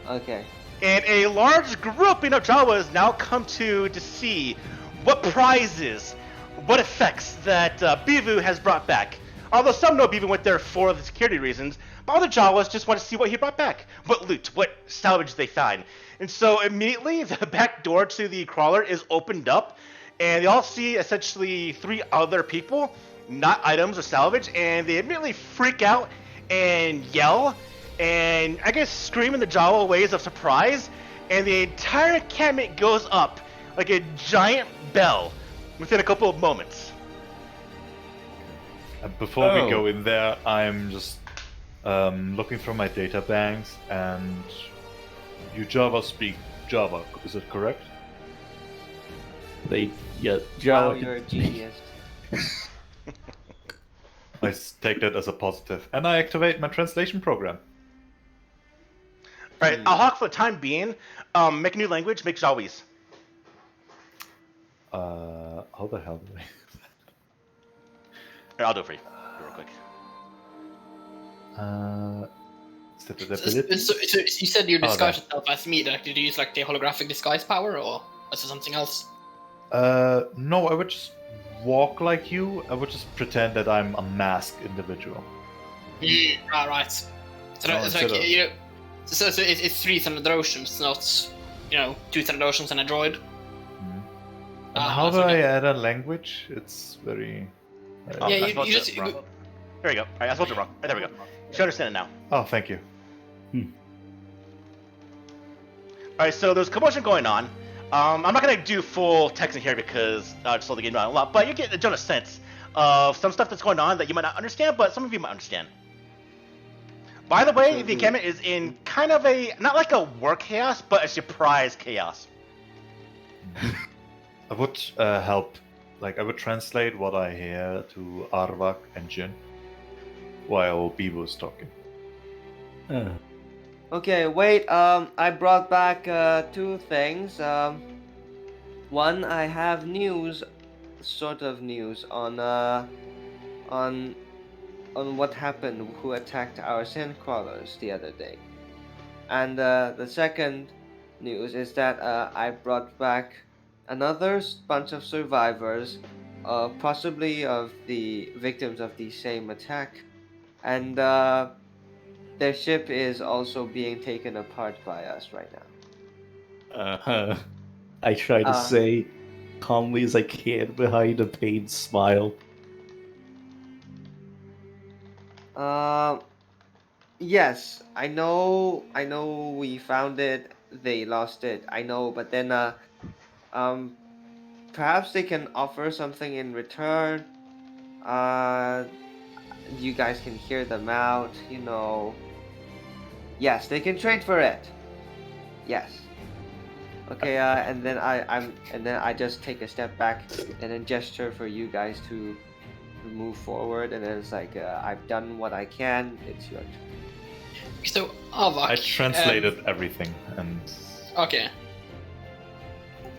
Okay. and a large grouping of Jawas now come to see what prizes, what effects that Bivu has brought back. Although some know Bivu went there for the security reasons, but other Jawas just want to see what he brought back, what loot, what salvage they find. And so immediately the back door to the crawler is opened up, and they all see essentially 3 other people, not items or salvage, and they immediately freak out and yell, and I guess scream in the Jawa ways of surprise, and the entire encampment goes up like a giant bell within a couple of moments. And before Oh. we go in there, I'm just looking through my data banks, and you Java speak Java, is it correct? Wow, Wow, you're a genius. I take that as a positive, and I activate my translation program. All right, Hawk, for the time being, make a new language, make Jawies. How the hell do I? Here, I'll do it for you, real quick. Is that an ability? So you said you disguised there. yourself as me. Like, did you use like the holographic disguise power, or was it something else? No, I would just walk like you. I would just pretend that I'm a masked individual. Right. So, No, it's like, instead of- you know, so it's 3 Thunder Oceans, not 2 Thunder Oceans and a droid. And how do okay. I add a language? It's very. Oh, Yeah, I you spelled just- it wrong. Here we go. All right, I spelled it wrong. Right, there we go. You should understand it now. Oh, thank you. All right, so there's commotion going on. I'm not gonna do full text in here because I just slow the game down a lot, but you get a general sense of some stuff that's going on that you might not understand, but some of you might understand. By the way, the encampment is in kind of a, not like a war chaos, but a surprise chaos. I would help. Like, I would translate what I hear to Arvak and Jin while Bevo is talking. Okay, wait. I brought back 2 things. One, I have news, sort of news on what happened, who attacked our sandcrawlers the other day. And the second news is that I brought back another bunch of survivors, possibly of the victims of the same attack, and their ship is also being taken apart by us right now. I try to say calmly as I can behind a pained smile. Yes, I know we found it, they lost it, I know, but then perhaps they can offer something in return. You guys can hear them out, Yes, they can trade for it. Yes. Okay, and then I just take a step back and then gesture for you guys to move forward, and then it's like I've done what I can. It's your turn. So, Arvak. I translated everything, and Okay.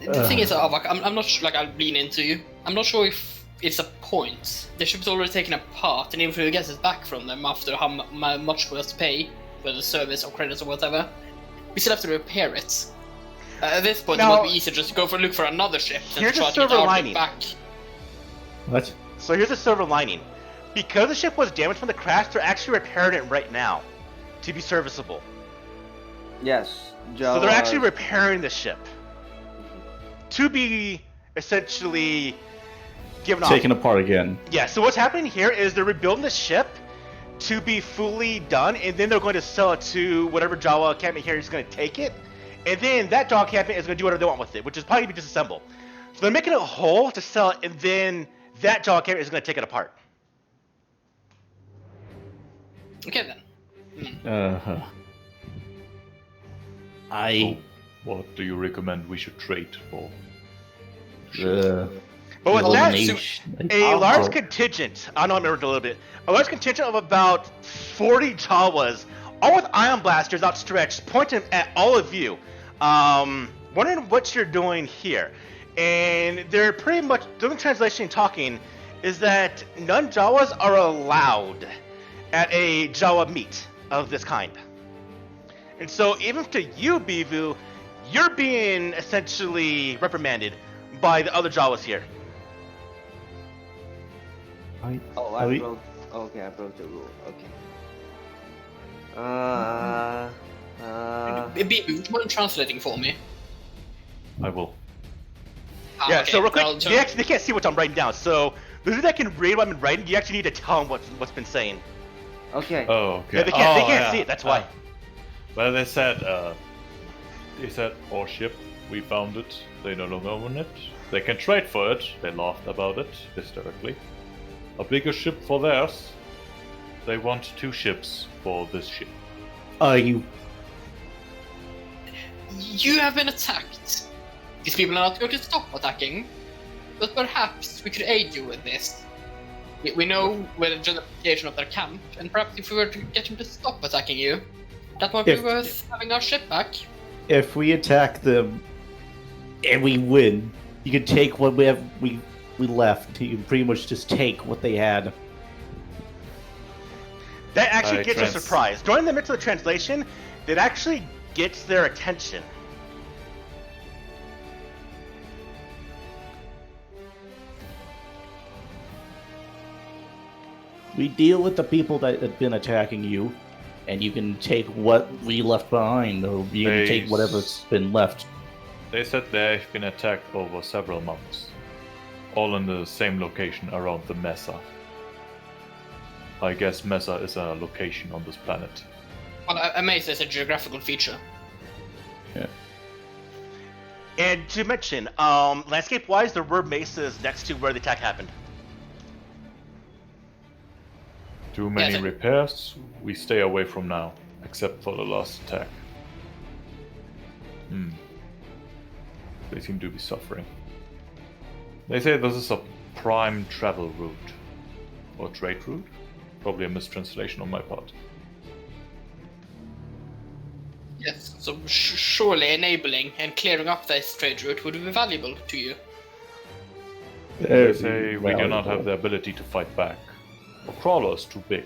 The thing is, Arvak, I'm not sure, like, I'll lean into you. I'm not sure if it's a point. The ship's already taken apart, and even if we get it back from them after how much we have to pay for the service or credits or whatever, we still have to repair it. At this point, Now- it might be easier just to go look for another ship than Here's try a to get silver our lining. ship back. What? So here's a silver lining. Because the ship was damaged from the crash, they're actually repairing it right now to be serviceable. Yes, So they're actually repairing the ship to be essentially given off. Taken apart again. Yeah, so what's happening here is they're rebuilding the ship to be fully done, and then they're going to sell it to whatever Jawa encampment here is going to take it, and then that Jawa encampment is going to do whatever they want with it, which is probably going to be disassembled. So they're making it whole to sell it, and then that Jawa encampment is going to take it apart. Okay then. I. what do you recommend we should trade for? But with that, elimination. a large contingent, I know I remembered a little bit, a large contingent of about 40 Jawas, all with ion blasters outstretched, pointing at all of you, wondering what you're doing here. And they're pretty much, doing translation and talking, is that none Jawas are allowed at a Jawa meet of this kind. And so even to you, Bivu, you're being essentially reprimanded by the other Jawas here. Oh, Are we- broke. Okay, I broke the rule. Okay. Bibu, would you mind translating for me? I will. Yeah, Okay, so real quick, I'll they can't see what I'm writing down. So those of you that can read what I'm writing, you actually need to tell them what's been saying. Okay. Oh, okay. Yeah, they can't yeah. see it. That's why. Well, they said our ship, we found it. They no longer own it. They can trade for it. They laughed about it hysterically. A bigger ship for theirs. They want 2 ships for this ship. You. You have been attacked. These people are not going to stop attacking, but perhaps we could aid you with this. We know where the general location of their camp, and perhaps if we were to get them to stop attacking you, that might be If- worth having our ship back. If we attack them and we win, you can take what we left. You can pretty much just take what they had. That actually I gets a surprise. During the midst of the translation, it actually gets their attention. We deal with the people that have been attacking you, and you can take what we left behind, or you can take whatever's been left. They said they've been attacked over several months, all in the same location around the Mesa. I guess Mesa is a location on this planet. Well, a mesa is a geographical feature. And to mention, landscape-wise, there were mesas next to where the attack happened. Too many Yes, repairs, we stay away from now, except for the last attack. They seem to be suffering. They say this is a prime travel route. Or trade route? Probably a mistranslation on my part. Yes, so surely enabling and clearing up this trade route would be valuable to you. They say we do not have the ability to fight back. The crawler is too big.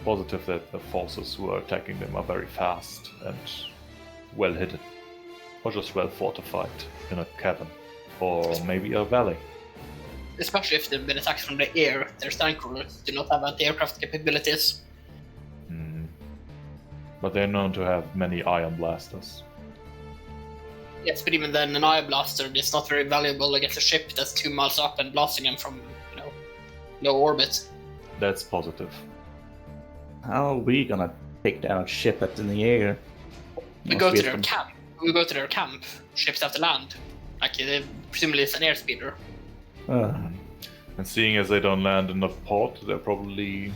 Positive that the forces who are attacking them are very fast and well hidden. Or just well fortified in a cavern. Or maybe a valley. Especially if they've been attacked from the air, their stand crawlers do not have anti-aircraft capabilities. But they're known to have many ion blasters. Yes, but even then, an ion blaster is not very valuable against a ship that's 2 miles up and blasting them from, low orbit. That's positive. How are we gonna take down a ship that's in the air? We go to their camp. We go to their camp. Ships have to land. Presumably it's an airspeeder. And seeing as they don't land in the port, they're probably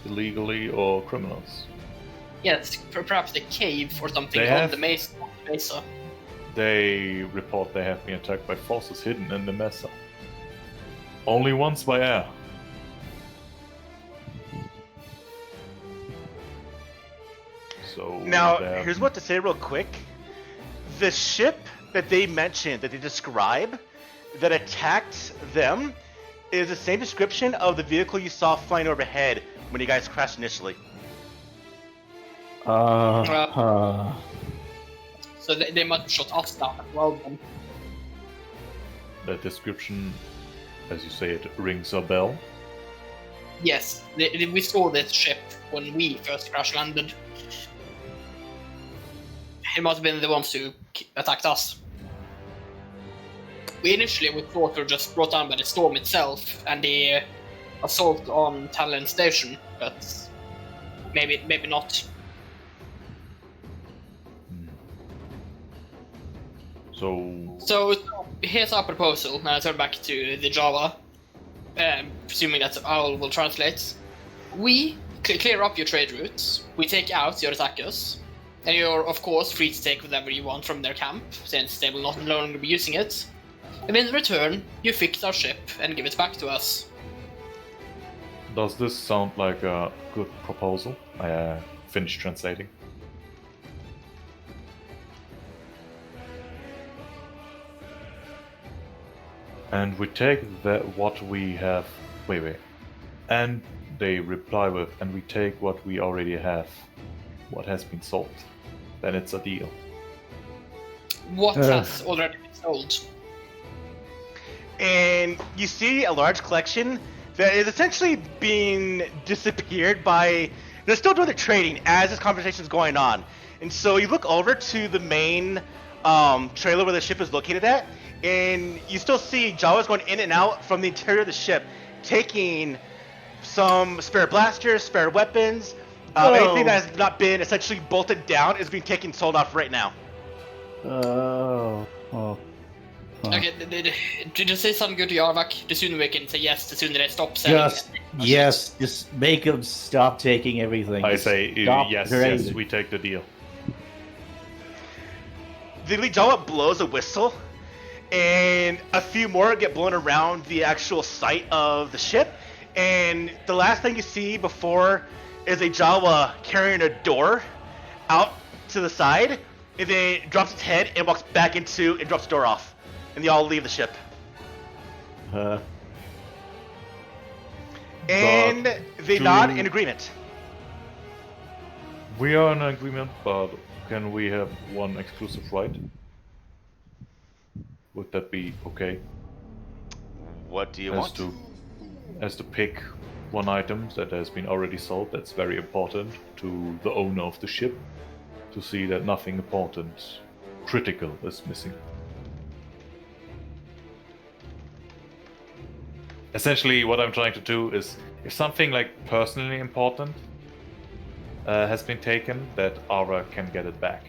illegally or criminals. Yes, perhaps the cave or something They on have- the mesa. They report they have been attacked by forces hidden in the Mesa. Only once by air. So Now, they're- here's what to say real quick. The ship that they mentioned, that they describe, that attacked them, is the same description of the vehicle you saw flying overhead when you guys crashed initially. So they must have shot us down as well then. that description, as you say it, rings a bell. Yes, we saw this ship when we first crash landed. It must have been the ones who attacked us. We thought we were just brought down by the storm itself and the assault on Talon Station, but maybe not. So here's our proposal, and I turn back to the Java, presuming that Owl will translate. We clear up your trade routes, we take out your attackers, and you're of course free to take whatever you want from their camp, since they will not no longer be using it. And in return, you fix our ship and give it back to us. Does this sound like a good proposal? I finished translating. And we take what we have. Wait. And they reply with, and we take what we already have. What has been sold. Then it's a deal. What has already been sold? And you see a large collection that is essentially being disappeared by... They're still doing the trading as this conversation is going on. And so you look over to the main trailer where the ship is located at, and you still see Jawas going in and out from the interior of the ship, taking some spare blasters, spare weapons. Anything that has not been essentially bolted down is being taken sold off right now. Okay, did you say something good to Yarvak? The sooner we can say yes, the sooner they stop selling. Just make them stop taking everything. I Just say stop yes, trading. we take the deal. The Jawa blows a whistle, and a few more get blown around the actual site of the ship. And the last thing you see before is a Jawa carrying a door out to the side, and then it drops its head and walks back into and drops the door off, and they all leave the ship. And they nod in agreement. We are in agreement, but can we have one exclusive right? Would that be okay? What do you As want? to pick one item that has been already sold that's very important to the owner of the ship, to see that nothing important, critical is missing. Essentially, what I'm trying to do is, if something like personally important has been taken, that Ara can get it back.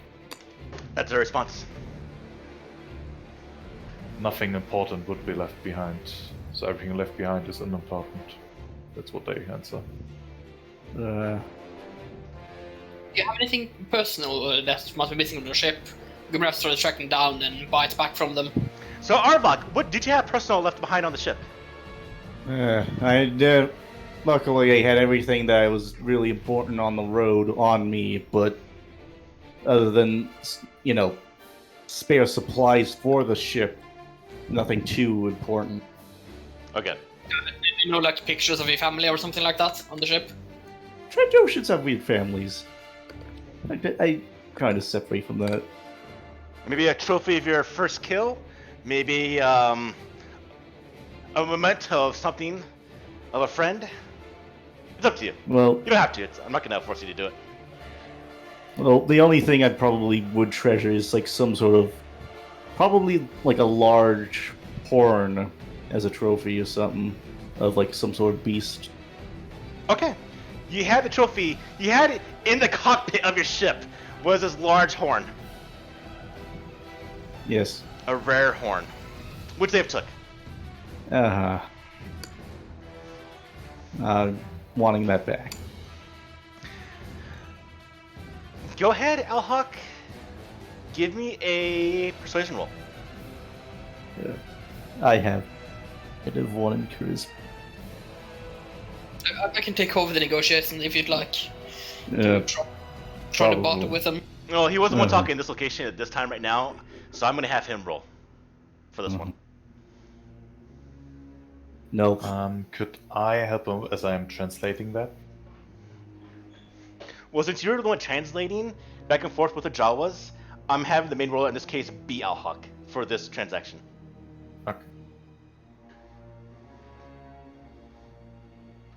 That's their response. Nothing important would be left behind, so everything left behind is unimportant. That's what they answer. Do you have anything personal that must be missing from the ship? Gumrath started tracking down and buy it back from them. So Arbok, what did you have personal left behind on the ship? Luckily, I had everything that was really important on the road on me, but other than, spare supplies for the ship, nothing too important. Okay. Like pictures of your family or something like that on the ship? Trandoshans have weird families. I kind of separate from that. Maybe a trophy of your first kill? Maybe a memento of something, of a friend? It's up to you. Well, You don't have to. I'm not gonna force you to do it. the only thing I probably would treasure is like some sort of, probably like a large horn as a trophy or something of like some sort of beast. Okay. You had the trophy. You had it in the cockpit of your ship. Was this large horn, Yes. a rare horn, which they've took. Wanting that back. Go ahead, Elhawk. Give me a persuasion roll. I have -1 in charisma. I can take over the negotiation if you'd like. Yeah, Try to probably. barter with them. No, he wasn't one Uh-huh. talking in this location at this time right now, so I'm gonna have him roll for this one. No. Could I help him as I am translating that? Well, since you're the one translating back and forth with the Jawas, I'm having the main roller in this case be Elhawk for this transaction. Okay.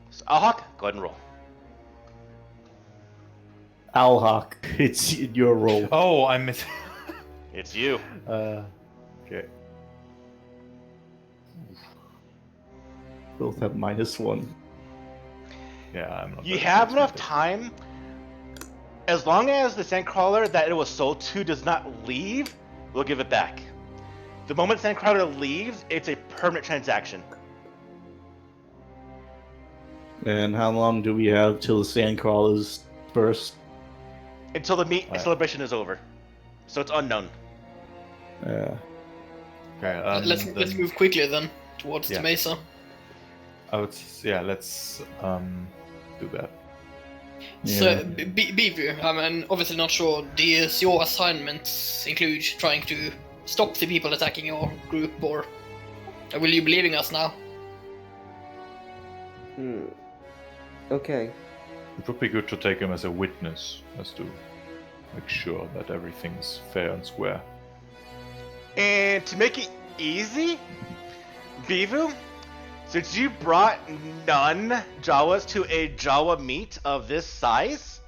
So Elhawk, go ahead and roll. Alhawk, it's your role. Oh, I missed. It's you. Okay. Both have -1. Yeah, I'm not. You very have good enough at it. time, as long as the Sandcrawler that it was sold to does not leave, we'll give it back. The moment Sandcrawler leaves, it's a permanent transaction. And how long do we have till the Sandcrawlers burst? Until the meat Right. celebration is over. So it's unknown. Okay. Let's then move quickly then towards Yeah. the mesa. let's do that. So, Beaver, I'm obviously not sure. Does your assignments include trying to stop the people attacking your group, or will you be leaving us now? Okay. It would be good to take him as a witness, as to make sure that everything's fair and square. And to make it easy, Bivu, since you brought none Jawas to a Jawa meet of this size,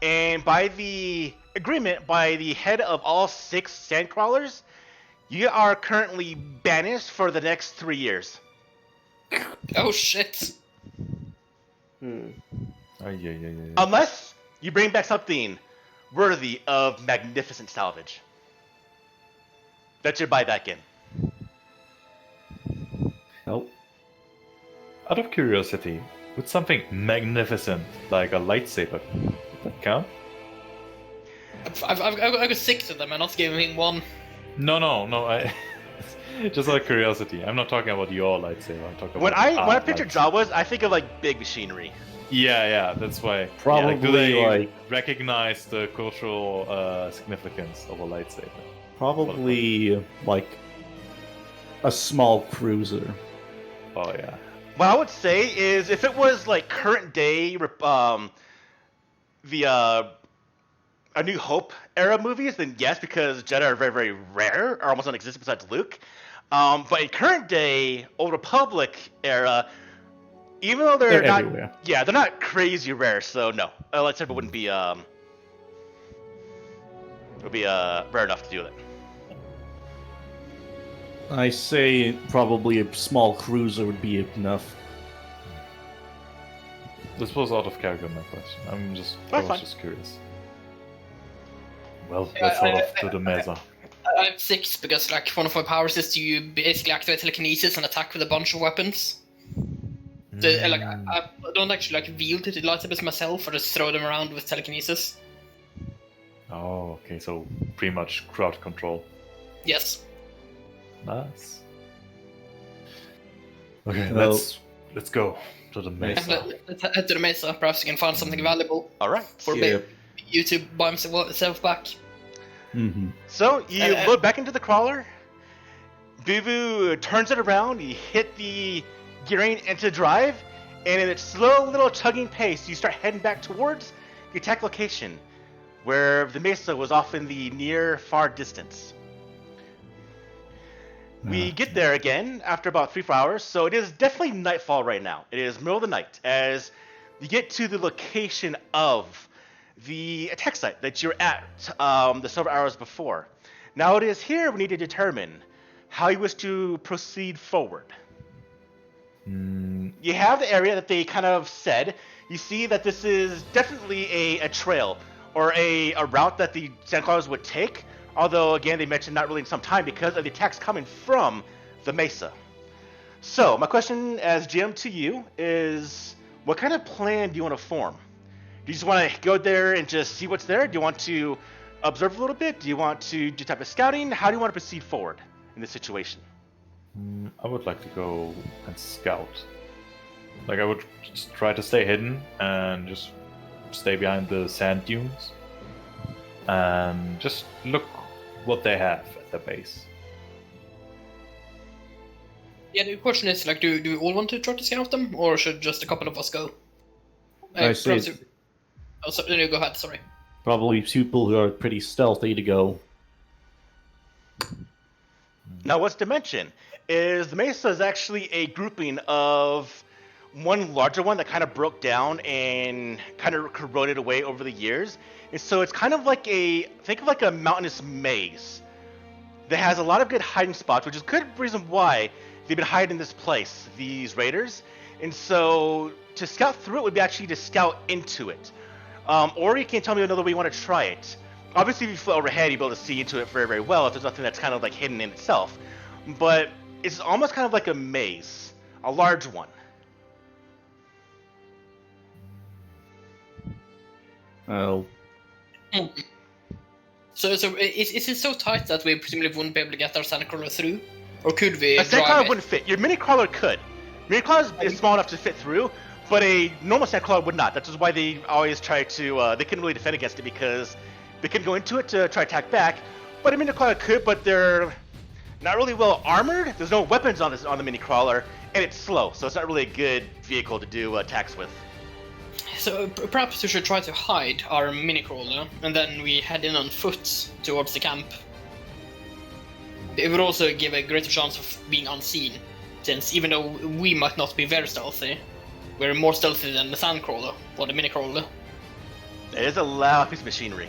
and by the agreement by the head of all 6 Sandcrawlers, you are currently banished for the next 3 years. Oh shit! Yeah. Unless you bring back something worthy of magnificent salvage. That's your buyback in. Nope. Out of curiosity, would something magnificent like a lightsaber would that count? I've got 6 of them. I'm not giving one. No. Just out of curiosity. I'm not talking about your lightsaber. I'm talking When about I our picture lightsaber. Jawas, I think of like big machinery. Yeah, that's why. Probably do they like recognize the cultural significance of a lightsaber? probably like a small cruiser. Oh yeah. What I would say is if it was like current day, the A New Hope era movies, then yes, because Jedi are very, very rare, or almost non-existent besides Luke. But in current day, Old Republic era, even though they're They're not, everywhere. yeah, they're not crazy rare. So no, a lightsaber wouldn't be rare enough to do that. I say probably a small cruiser would be enough. This was out of character, my question. I That's was fine. just curious. Well, Yeah, let's head off to the mesa. I have 6 because like one of my powers is to basically activate telekinesis and attack with a bunch of weapons. Like I don't actually like wield the lightsabers myself, or just throw them around with telekinesis. Oh, okay, so pretty much crowd control. Yes. Nice. Okay, Well- let's go to the mesa. Let's head to the mesa. Perhaps you can find something valuable All right. for Yeah. you to buy himself back. Mm-hmm. So you Uh, load back into the crawler. Buvu turns it around. You hit the gearing into drive, and in its slow little chugging pace, you start heading back towards the attack location, where the mesa was off in the near far distance. We get there again after about 3-4 hours, so it is definitely nightfall right now. It is middle of the night as you get to the location of the attack site that you're at the several hours before. Now it is here we need to determine how you wish to proceed forward. You have the area that they kind of said. You see that this is definitely a trail or a route that the Sandclaws would take. Although, again, they mentioned not really in some time because of the attacks coming from the Mesa. So, my question as GM to you is, what kind of plan do you want to form? Do you just want to go there and just see what's there? Do you want to observe a little bit? Do you want to do type of scouting? How do you want to proceed forward in this situation? I would like to go and scout. Like, I would just try to stay hidden and just stay behind the sand dunes and just look what they have at the base. Yeah, the question is like, do we all want to try to scout them, or should just a couple of us go? I say perhaps you- Oh, so, no, go ahead. Sorry. probably people who are pretty stealthy to go. Now, what's to mention is the Mesa is actually a grouping of one larger one that kind of broke down and kind of corroded away over the years. And so it's kind of like think of like a mountainous maze that has a lot of good hiding spots, which is good reason why they've been hiding in this place, these raiders. And so to scout through it would be actually to scout into it. Or you can tell me another way you want to try it. Obviously, if you fly overhead, you'll be able to see into it very, very well if there's nothing that's kind of like hidden in itself. But it's almost kind of like a maze, a large one. Oh, So is it so tight that we presumably wouldn't be able to get our Sandcrawler through, or could we A drive sandcrawler it? wouldn't fit. Your mini crawler could. Mini crawler is small enough to fit through, but a normal sandcrawler would not. That's just why they always try to. They couldn't really defend against it because they couldn't go into it to try to attack back. But a mini crawler could, but they're not really well armored. There's no weapons on the mini crawler, and it's slow, so it's not really a good vehicle to do attacks with. So perhaps we should try to hide our mini crawler, and then we head in on foot towards the camp. It would also give a greater chance of being unseen, since even though we might not be very stealthy, we're more stealthy than the Sandcrawler or the mini crawler. It is a loud piece of machinery.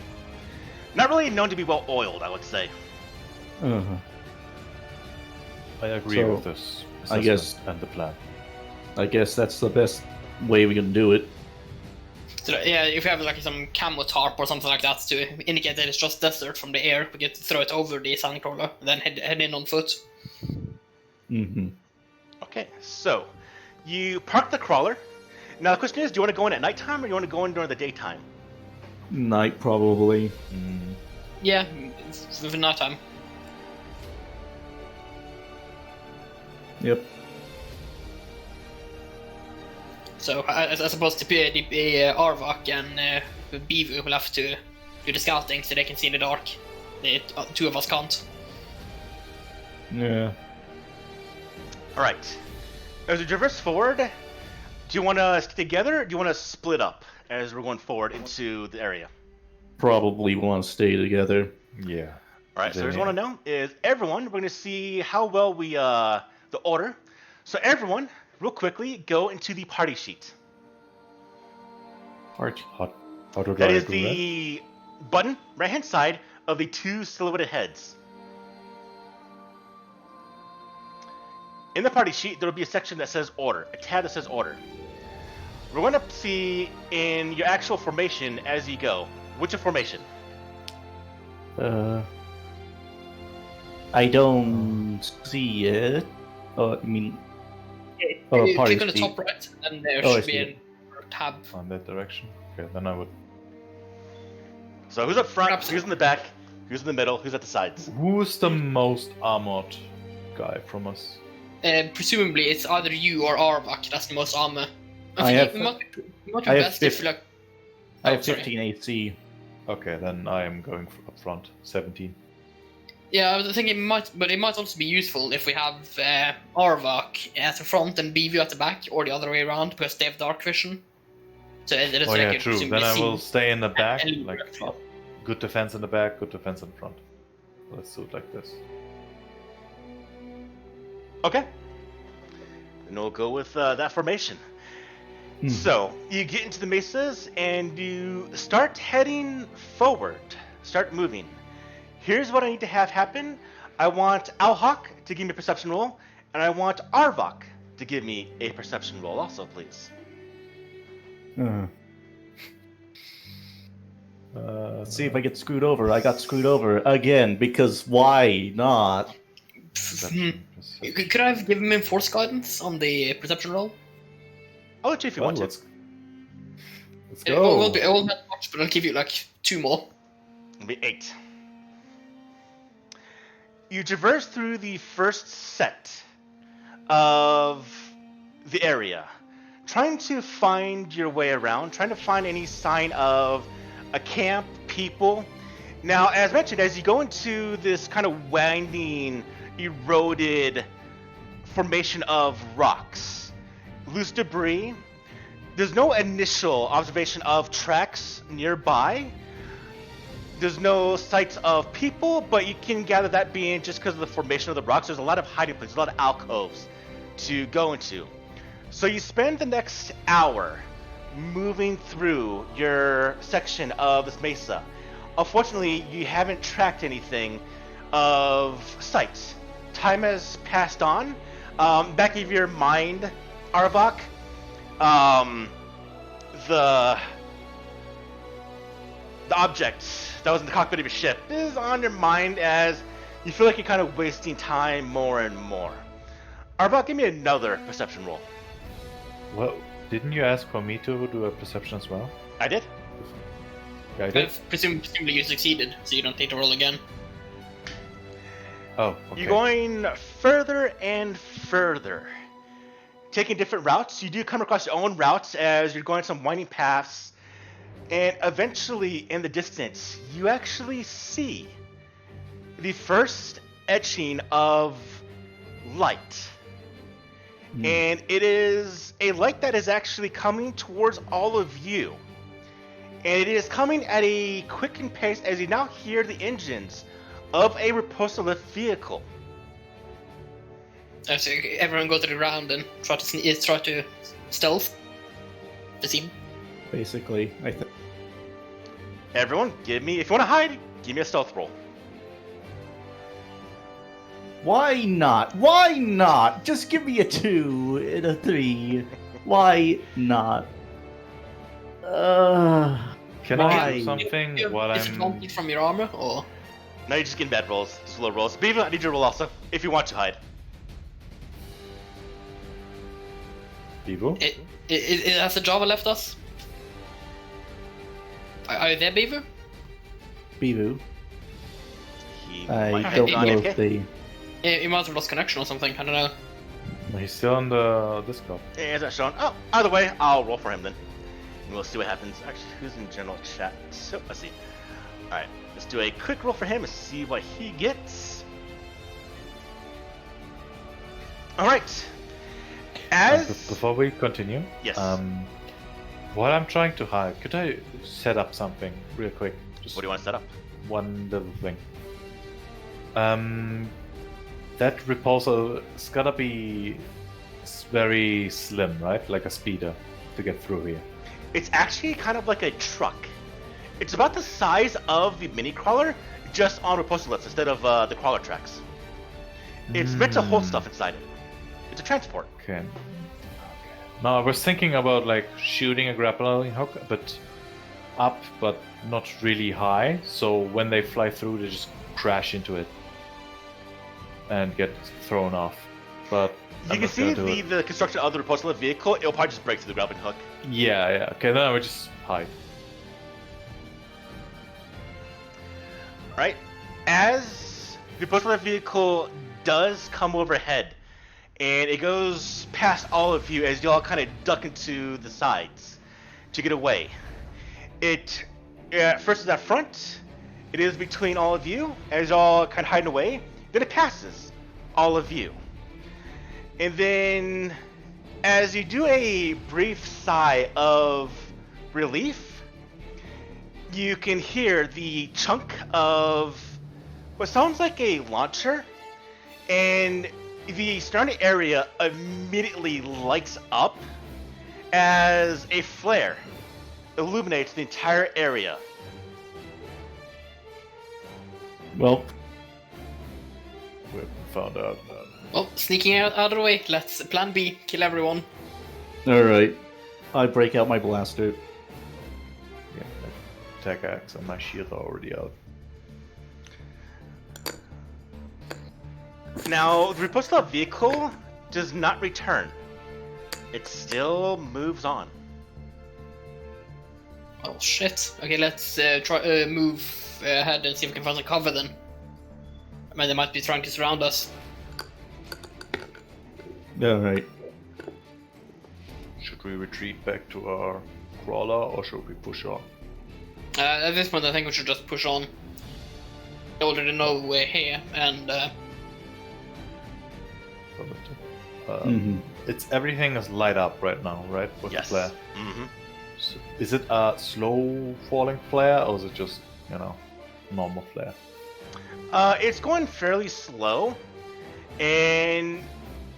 Not really known to be well oiled, I would say. uh-huh. I agree So, with this I guess- assessment and the plan. I guess that's the best way we can do it. So yeah, if we have like some camo tarp or something like that to indicate that it's just desert from the air, we get to throw it over the Sandcrawler, and then head in on foot. Mm-hmm. Okay, so you park the crawler. Now the question is, do you want to go in at nighttime or do you want to go in during the daytime? Night, probably. Yeah, it's nighttime. Yep. So I suppose the Arvak and Beaver will have to do the scouting so they can see in the dark. The two of us can't. Yeah. All right. As we traverse forward, do you want to stick together? Or do you want to split up as we're going forward into the area? Probably want to stay together. Yeah. All right. So I just want to know is everyone. We're going to see how well we the order. So everyone, real quickly, go into the party sheet. How do That I is do the button right hand side of the two silhouetted heads. In the party sheet, there will be a section that says order, a tab that says order. We're going to see in your actual formation as you go. Which formation? I don't see it. Oh, I mean, Oh, Oh, party click on the sheet. top right, and there Oh, I should be see a tab. On that direction? Okay, then I would. So who's up front? Perhaps- Who's in the back? Who's in the middle? Who's at the sides? Who's the most armored guy from us? Presumably, it's either you or Arvak that's the most armor. I think have- it might be I have best if like. I have Oh, sorry. 15 AC. Okay, then I am going up front. 17. Yeah, I think it might, but it might also be useful if we have Arvak at the front and Beavu at the back, or the other way around, because they have dark vision. So it is Oh like yeah, a true. presumably Then I see- will stay in the back. and- Like, good defense in the back, good defense in the front. Let's do it like this. Okay. Then we'll go with that formation. Hmm. So you get into the mesas and you start heading forward. Start moving. Here's what I need to have happen. I want Alhawk to give me a perception roll, and I want Arvok to give me a perception roll also, please. Let's see if I get screwed over. I got screwed over again, because why not? Perception, perception. Could I have given him force guidance on the perception roll? I'll let you if you Well, want to. let's It go. won't be much, but I'll give you like 2 more. It'll be 8. You traverse through the first set of the area, trying to find your way around, trying to find any sign of a camp, people. Now, as mentioned, as you go into this kind of winding, eroded formation of rocks, loose debris, there's no initial observation of tracks nearby. There's no sights of people, but you can gather that being just because of the formation of the rocks. There's a lot of hiding places, a lot of alcoves to go into. So you spend the next hour moving through your section of this mesa. Unfortunately, you haven't tracked anything of sight. Time has passed on. Back of your mind, Arvok, the object that was in the cockpit of your ship is on your mind as you feel like you're kind of wasting time more and more. Arvok, give me another perception roll. Well, didn't you ask for me to do a perception as well? I did. Yeah, I But did. presumably you succeeded, so you don't need to roll again. Oh, okay. You're going further and further, taking different routes. You do come across your own routes as you're going some winding paths, and eventually in the distance, you actually see the first etching of light. And it is a light that is actually coming towards all of you. And it is coming at a quickened pace as you now hear the engines of a repulsor lift vehicle. So everyone go to the ground and try to stealth the scene. Basically, I think. Everyone, give me, if you want to hide, give me a stealth roll. Why not? Why not? Just give me a 2 and a 3. Why not? Can I why? do something You have while I'm... disadvantage from your armor, or Now you're just getting bad rolls, just low rolls. Beaver, I need you to roll also, if you want to hide. Beaver? has the Java left us? Are you there, Beaver? Bivu. He I might have don't gone know AFK. if they. Yeah, you might have lost connection or something. I don't know. He's still on the Discord. Is that shown? Oh, either way, I'll roll for him then. And we'll see what happens. Actually, who's in general chat? So, let's see. Alright, let's do a quick roll for him and see what he gets. Alright. Before we continue, Yes. while I'm trying to hide, could I set up something real quick? Just What do you want to set up? one little thing. That repulsor is gotta be very slim, right? Like a speeder to get through here. It's actually kind of like a truck. It's about the size of the mini crawler, just on repulsor lists instead of the crawler tracks. It's meant to hold stuff inside it. It's a transport. Okay. Now I was thinking about like shooting a grappling hook, but up, but not really high. So when they fly through, they just crash into it and get thrown off. But You can see the construction of the repulsor lift vehicle. It'll probably just break through the grappling hook. Yeah. Okay, then I would just hide. Right? As the repulsor lift vehicle does come overhead, and it goes past all of you as y'all kind of duck into the sides to get away. It first is at front. It is between all of you as y'all kind of hiding away. Then it passes all of you. And then as you do a brief sigh of relief, you can hear the chunk of what sounds like a launcher, and the surrounding area immediately lights up as a flare illuminates the entire area. Well, We found out. Well, sneaking out of the way. Let's plan B. Kill everyone. alright. I break out my blaster. Yeah, my attack axe and my shield are already out. Now, the repulsor vehicle does not return. It still moves on. Oh shit. Okay, let's try move ahead and see if we can find some cover then. I mean, they might be trying to surround us. Alright. Should we retreat back to our crawler or should we push on? At this point, I think we should just push on. I already know we're here, and It's everything is light up right now, right? With Yes. the flare. Mm-hmm. So is it a slow falling flare or is it just, normal flare? It's going fairly slow, and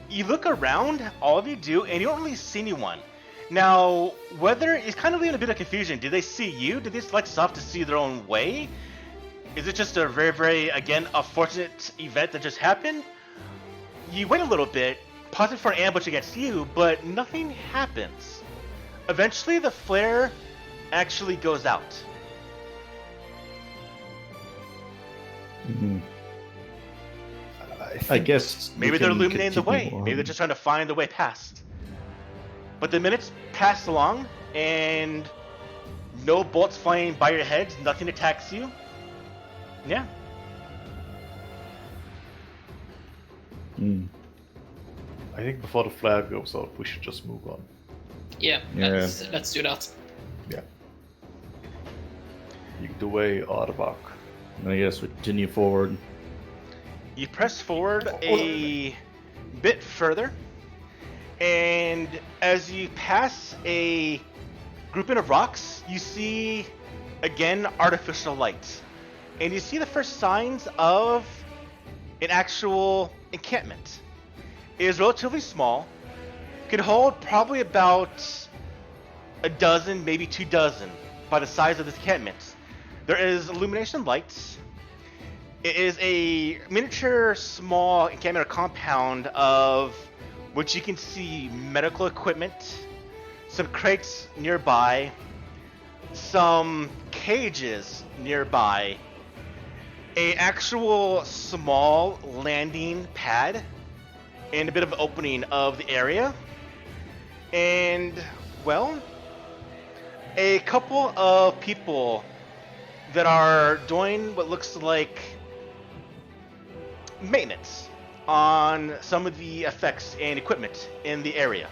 you look around, all of you do, and you don't really see anyone. Now, whether it's kind of leaving a bit of confusion. Did they see you? Did they select stuff to see their own way? Is it just a very, very, again, unfortunate event that just happened? You wait a little bit, pausing for an ambush against you, but nothing happens. Eventually, the flare actually goes out. I guess we Maybe they're can illuminating the way. continue Maybe they're on. just trying to find the way past. But the minutes pass along, and no bullets flying by your heads, nothing attacks you. Yeah. Hmm. I think before the flare goes out, we should just move on. yeah, Yeah. let's do that. Yeah. Lead the way, Aardvark. I guess we continue forward. You press forward a bit further, and as you pass a grouping of rocks, you see, again, artificial light. And you see the first signs of an actual encampment. It is relatively small, could hold probably about a dozen, maybe 2 dozen, by the size of this encampment. There is illumination lights. It is a miniature, small encampment or compound of which you can see medical equipment, some crates nearby, some cages nearby, a actual small landing pad, and a bit of opening of the area, and, well, a couple of people that are doing what looks like maintenance on some of the effects and equipment in the area.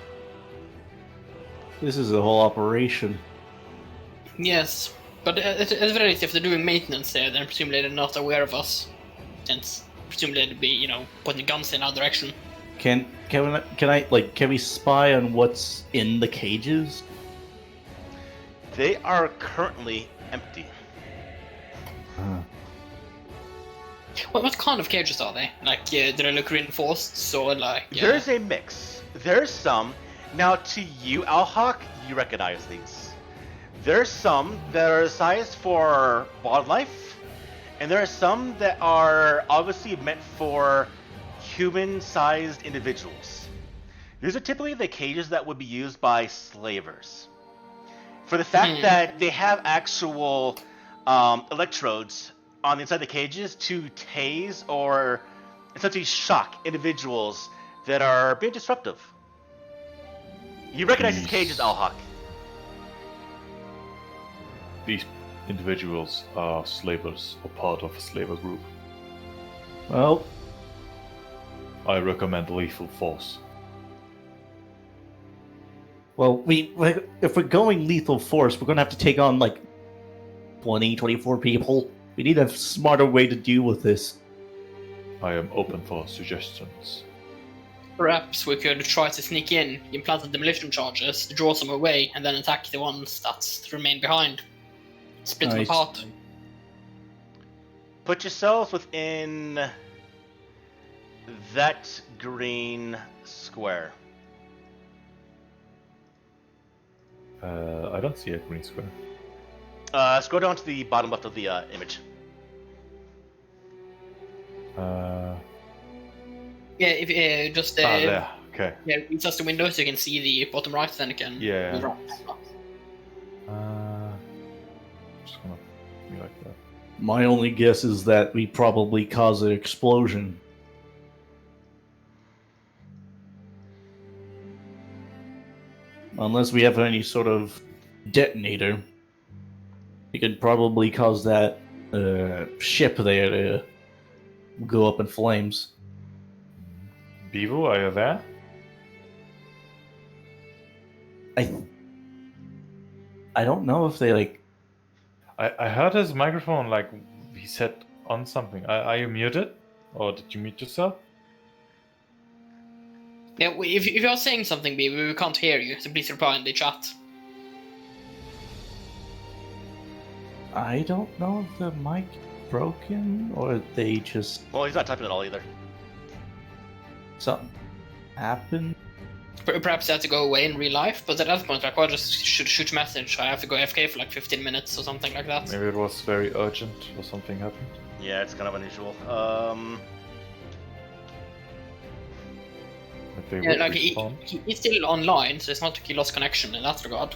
This is a whole operation. Yes, but at the very least, if they're doing maintenance there, then presumably they're not aware of us, since presumably they'd be, putting guns in our direction. Can we spy on what's in the cages? They are currently empty. What kind of cages are they? Like, do they look reinforced, or like... There's a mix. There's some. Now, to you, Alhawk, you recognize these. There's some that are sized for wildlife, and there are some that are obviously meant for human-sized individuals. These are typically the cages that would be used by slavers. For the fact that they have actual electrodes on the inside of the cages to tase or essentially shock individuals that are being disruptive. You recognize these cages, Alhawk. These individuals are slavers or part of a slaver group. Well, I recommend lethal force. If we're going lethal force, we're gonna have to take on like 20, 24 people. We need a smarter way to deal with this. I am open for suggestions. Perhaps we could try to sneak in, implant the demolition charges, draw some away, and then attack the ones that remain behind. Split them Nice. apart. Put yourselves within that green square. I don't see a green square. Scroll down to the bottom left of the image. Yeah, if just there. Okay. adjust the window so you can see the bottom right, then you can Yeah. move around. Just gonna be like that. My only guess is that we probably caused an explosion. Unless we have any sort of detonator, we could probably cause that ship there to go up in flames. Bevo, are you there? I don't know if they like. I heard his microphone, like, he said on something. Are you muted? Or did you mute yourself? Yeah, if you're saying something, baby, we can't hear you, so please reply in the chat. I don't know if the mic broken or they just Well, he's not typing at all either. something happened. Perhaps I have to go away in real life, but at that point, like, I'll just shoot a message. I have to go AFK for like 15 minutes or something like that. Maybe it was very urgent or something happened. Yeah, it's kind of unusual. That they Yeah, would like respond. he's still online, so it's not like he lost connection in that regard.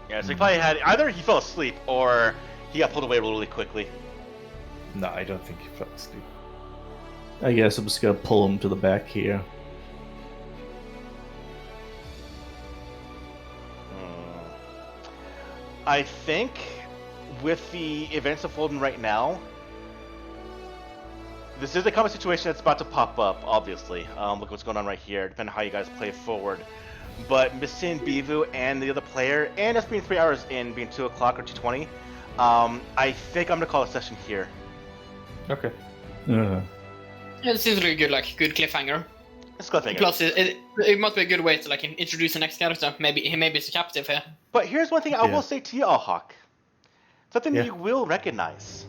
Yeah, so he probably had either he fell asleep or he got pulled away really quickly. No, I don't think he fell asleep. I guess I'm just gonna pull him to the back here. I think with the events unfolding right now, this is a common situation that's about to pop up, obviously. Look what's going on right here, depending on how you guys play forward. But missing Bivu and the other player, and us being 3 hours in, being 2 o'clock or 2:20, I think I'm going to call a session here. Okay. Uh, Yeah, it seems really good, like, good cliffhanger. Let's go think. Plus, it might be a good way to, like, introduce the next character. Maybe he's a captive here. But here's one thing I Yeah. will say to you, Alhawk. Something Yeah. you will recognize.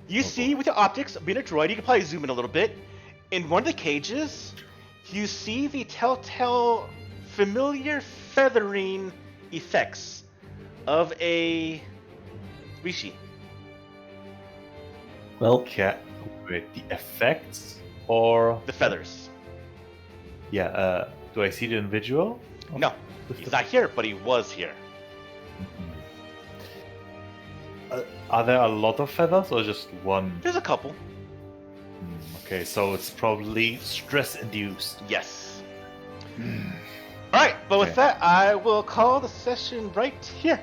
You see, with your optics, being a droid, you can probably zoom in a little bit. In one of the cages, you see the telltale, familiar feathering effects of a Rishi. well, Wait, the effects or The feathers. yeah? Do I see the individual? No, he's not here, but he was here. Are there a lot of feathers or just one? There's a couple. Okay, so it's probably stress-induced. Yes. Alright, but with Okay. that, I will call the session right here.